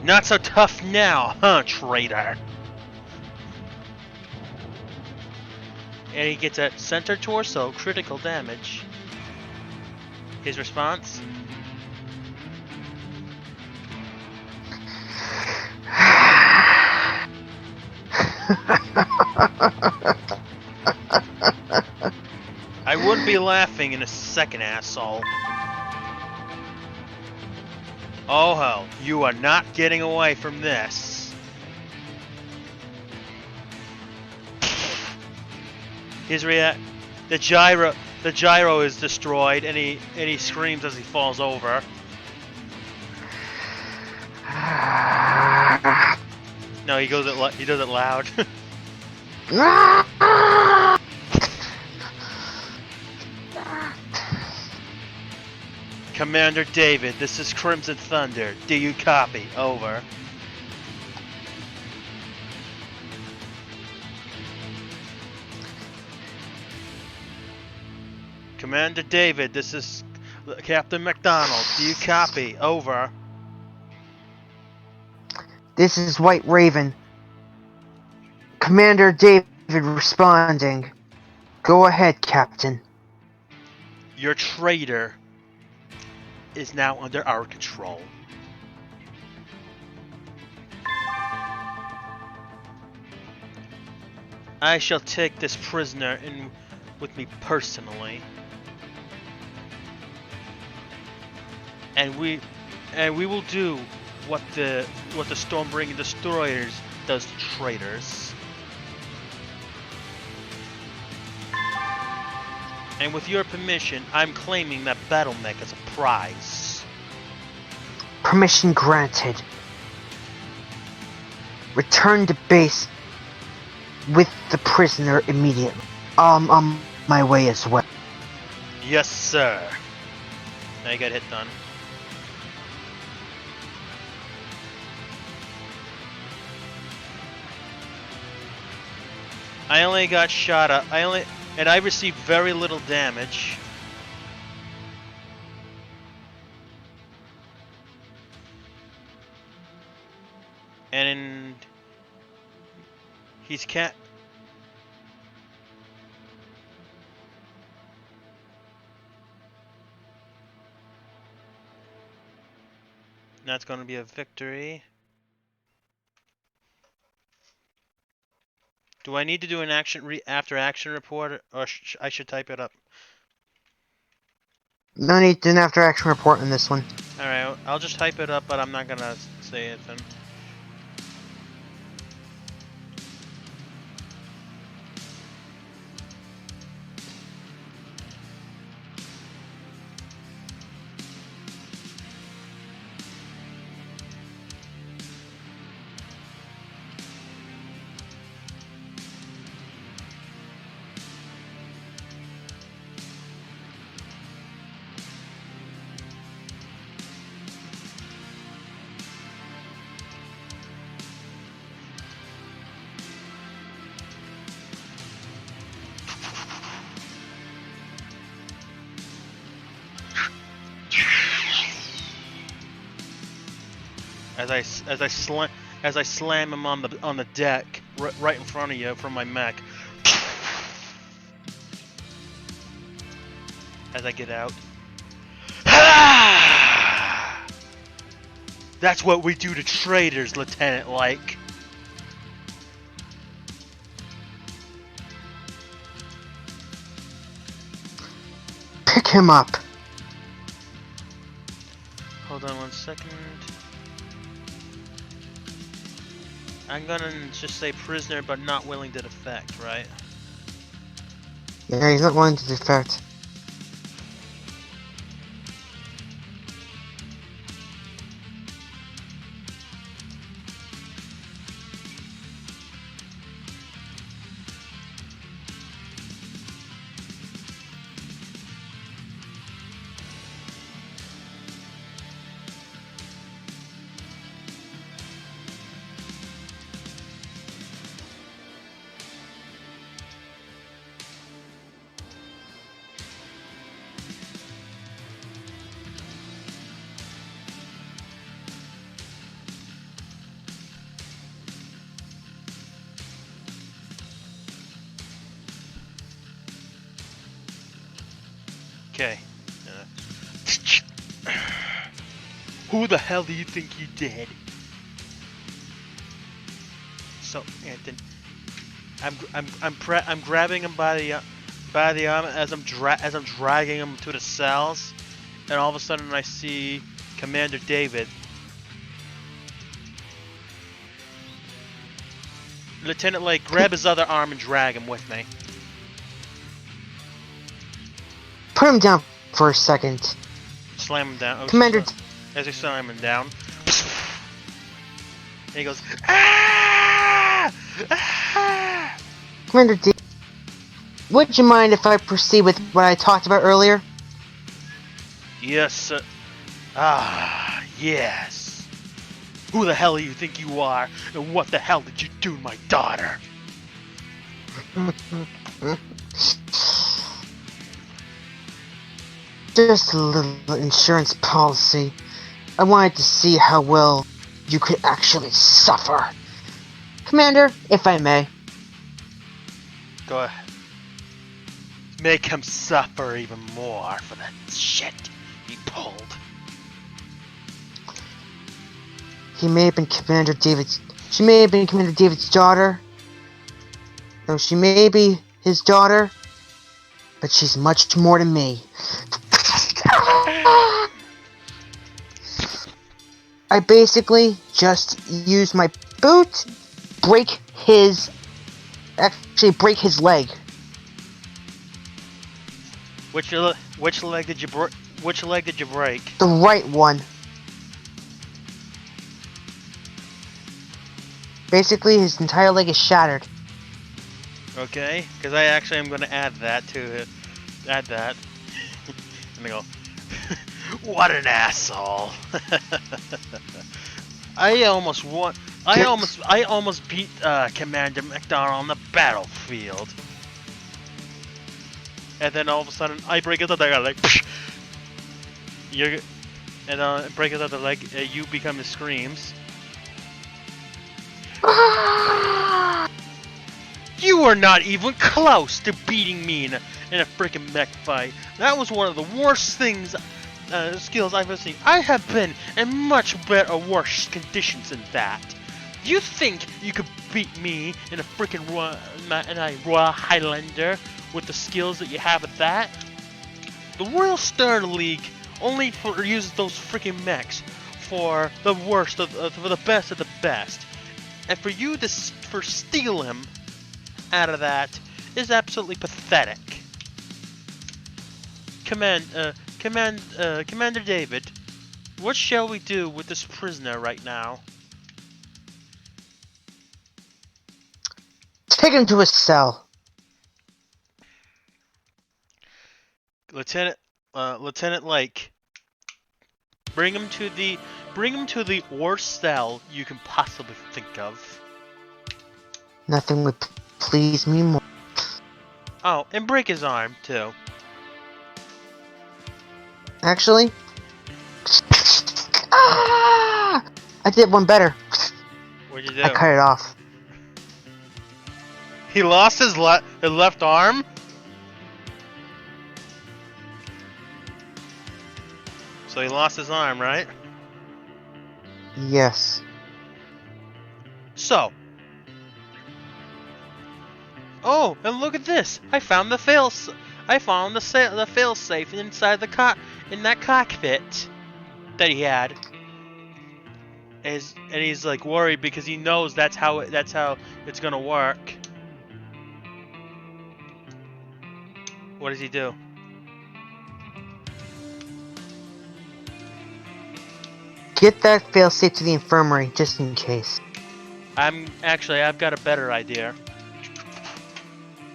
Not so tough now, huh, traitor? And he gets a center torso critical damage. His response? I wouldn't be laughing in a second, asshole. Oh hell, you are not getting away from this. His the gyro is destroyed, and he screams as he falls over. No, he does it loud. Commander David, this is Crimson Thunder. Do you copy? Over. Commander David, this is Captain McDonald. Do you copy? Over. This is White Raven. Commander David responding. Go ahead, Captain. Your traitor is now under our control. I shall take this prisoner in with me personally. And we will do what the Stormbringing destroyers does to traitors. And with your permission, I'm claiming that Battlemech as a prize. Permission granted. Return to base with the prisoner immediately. My way as well. Yes, sir. Now you got hit done. I only got shot up. And I received very little damage. And he's That's going to be a victory. Do I need to do an after action report, or I should type it up? No need to do an after action report on this one. Alright, I'll just type it up, but I'm not gonna say it then. As I slam him on the deck right in front of you from my mech. As I get out. That's what we do to traitors, Lieutenant Like. pick him up. Hold on 1 second. I'm gonna just say prisoner, but not willing to defect, right? Yeah, he's not willing to defect. Okay. Who the hell do you think you did? So, Anthony, I'm grabbing him by the arm as I'm dragging him to the cells, and all of a sudden I see Commander David. Lieutenant Lake, grab his other arm and drag him with me. Put him down for a second. Slam him down. Commander... As I slam him down. And he goes, ah! Ah! Commander D, would you mind if I proceed with what I talked about earlier? Yes, sir. Ah, yes. Who the hell do you think you are? And what the hell did you do to my daughter? Just a little insurance policy. I wanted to see how well you could actually suffer. Commander, if I may. Go ahead. Make him suffer even more for that shit he pulled. He may have been Commander David's... She may have been Commander David's daughter. No, she may be his daughter. But she's much more to me. I basically just use my boot, break his leg. Which leg did you break? The right one. Basically, his entire leg is shattered. Okay, because I actually am going to add that to it. Add that. And I go, what an asshole! I almost won. I almost beat Commander McDonald on the battlefield. And then all of a sudden, I break his other leg. Break his other leg. You become the screams. You were not even close to beating me in a freaking mech fight. That was one of the worst things, skills I've ever seen. I have been in much better, worse conditions than that. You think you could beat me in a freaking Royal Highlander with the skills that you have at that? The Royal Star League only uses those freaking mechs for the worst for the best of the best, and for you to steal him out of that is absolutely pathetic. Commander David, what shall we do with this prisoner right now? Take him to his cell. Lieutenant Lake, bring him to the worst cell you can possibly think of. Nothing would please me more. Oh, and break his arm too. Actually, I did one better. What'd you do? I cut it off. He lost his left arm? So he lost his arm, right? Yes. So. Oh, and look at this! I found the I found the failsafe inside in that cockpit that he had. And he's like worried because he knows that's how it's gonna work. What does he do? Get that failsafe to the infirmary, just in case. I've got a better idea.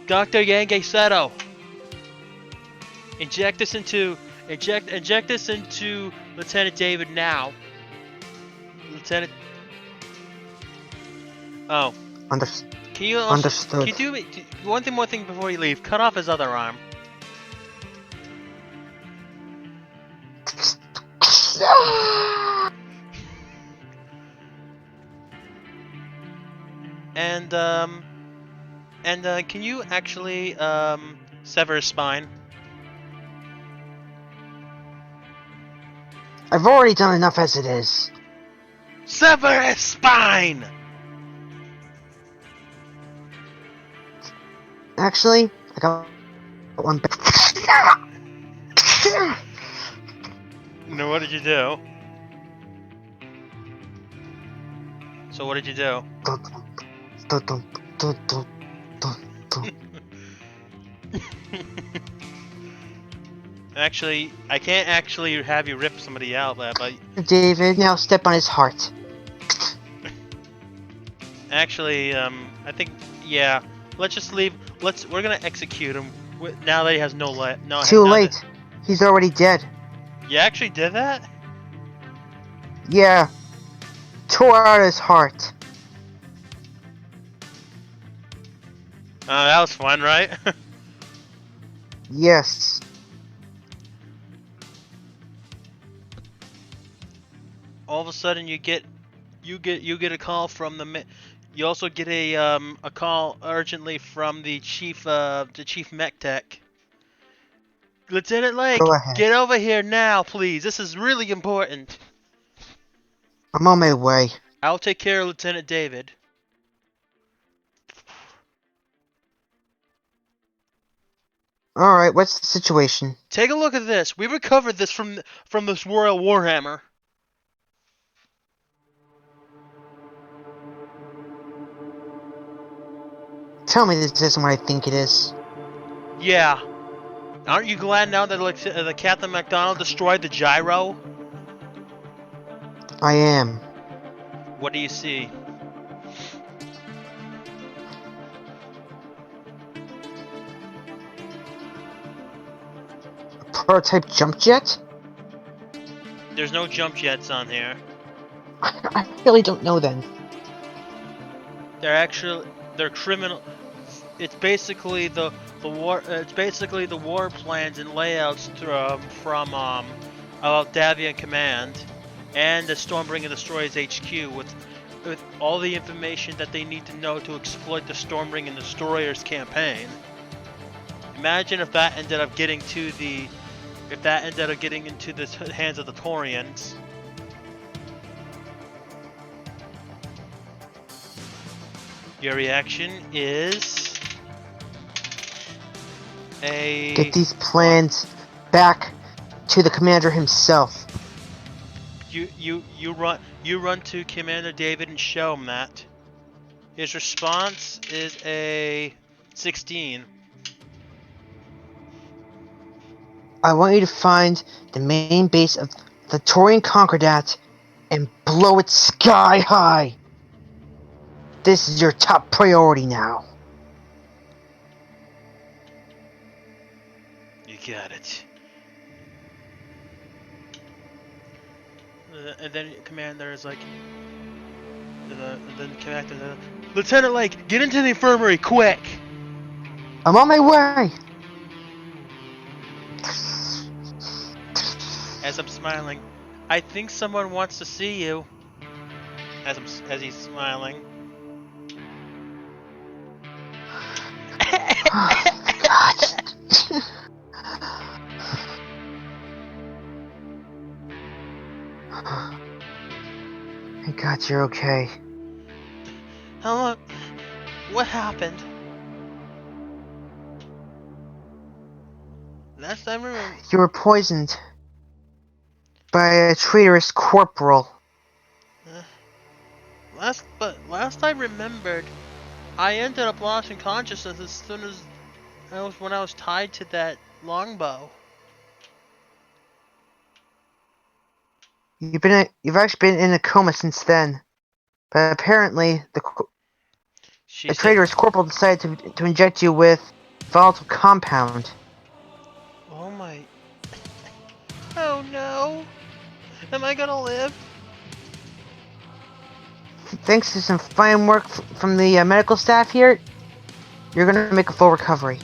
Dr. Yange Seto, inject this into Lieutenant David now. Lieutenant. Oh. Can you also, Understood. Can you do one more thing before you leave? Cut off his other arm. And can you actually sever his spine? I've already done enough as it is. Sever his spine! Actually, I got one better. No, what did you do? So what did you do? Actually, I can't actually have you rip somebody out, but David, now step on his heart. actually, I think, yeah. Let's just leave. We're gonna execute him now that he has no life. No, Too late. He's already dead. You actually did that? Yeah. Tore out his heart. That was fun, right? Yes. All of a sudden, you get a call from you also get a call urgently from the chief mech tech. Lieutenant Lake, Go ahead. get over here now, please. This is really important. I'm on my way. I'll take care of Lieutenant David. Alright, what's the situation? Take a look at this. We recovered this from this Royal Warhammer. Tell me this isn't what I think it is. Yeah. Aren't you glad now that the Captain McDonald destroyed the gyro? I am. What do you see? A prototype jump jet? There's no jump jets on here. I really don't know then. They're criminal. It's basically the war plans and layouts from Davian Command and the Stormbringing Destroyers HQ with all the information that they need to know to exploit the Stormbringing Destroyers campaign. Imagine if that ended up getting into the hands of the Taurians. Your reaction is Get these plans back to the commander himself. You run to Commander David and show him that. His response is a 16. I want you to find the main base of the Taurian Concordat and blow it sky high. This is your top priority now. You got it. And then Commander is like, then Commander, Lieutenant Lake, get into the infirmary quick! I'm on my way. As I'm smiling, I think someone wants to see you. As he's smiling. Oh, God. Thank God you're okay. Hello? What happened? Last time I remember. You were poisoned by a traitorous corporal. Last I remembered, I ended up losing consciousness as soon as when I was tied to that longbow. You've actually been in a coma since then. But apparently, She a said, traitorous corporal decided to inject you with volatile compound. "Oh my, oh no, am I gonna live?" Thanks to some fine work from the medical staff here, you're gonna make a full recovery.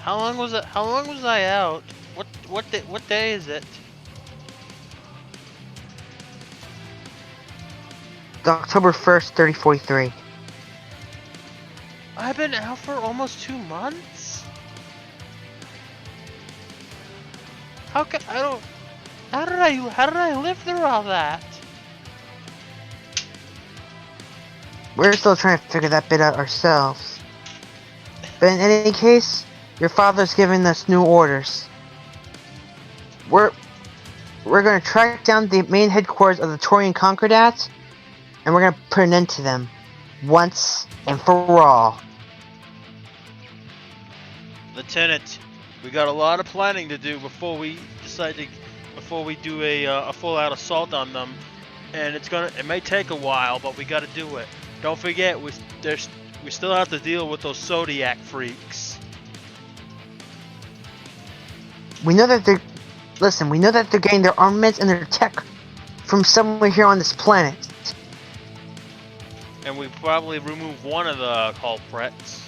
How long was it? How long was I out? What day is it? October 1st, 3043. I've been out for almost 2 months. How can I don't? How did I live through all that? We're still trying to figure that bit out ourselves. But in any case, your father's giving us new orders. We're gonna track down the main headquarters of the Torian Concordats, and we're gonna put an end to them, once and for all. Lieutenant, we got a lot of planning to do before we do a full-out assault on them, and it may take a while, but we got to do it. Don't forget, we still have to deal with those Zodiac freaks. We know that they're getting their armaments and their tech from somewhere here on this planet. And we probably remove one of the culprits.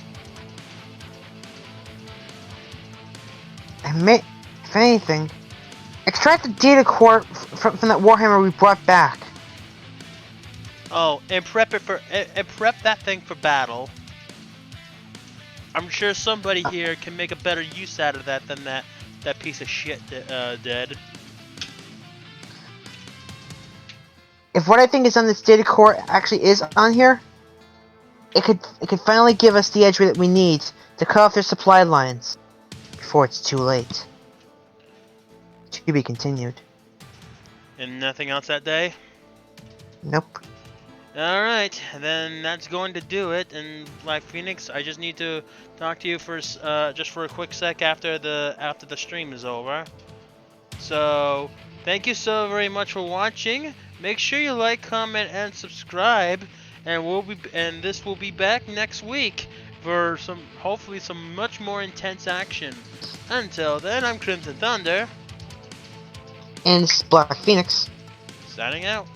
And if anything, extract the data core from that Warhammer we brought back. Oh, and prep that thing for battle. I'm sure somebody here can make a better use out of that than that piece of shit did. If what I think is on this data core actually is on here, it could finally give us the edge that we need to cut off their supply lines before it's too late. To be continued. And nothing else that day? Nope. Alright, then that's going to do it. And like Phoenix, I just need to talk to you for just for a quick sec after the stream is over. So thank you so very much for watching. Make sure you like, comment, and subscribe. And this will be back next week for hopefully some much more intense action. Until then, I'm Crimson Thunder. And this is Black Phoenix. Signing out.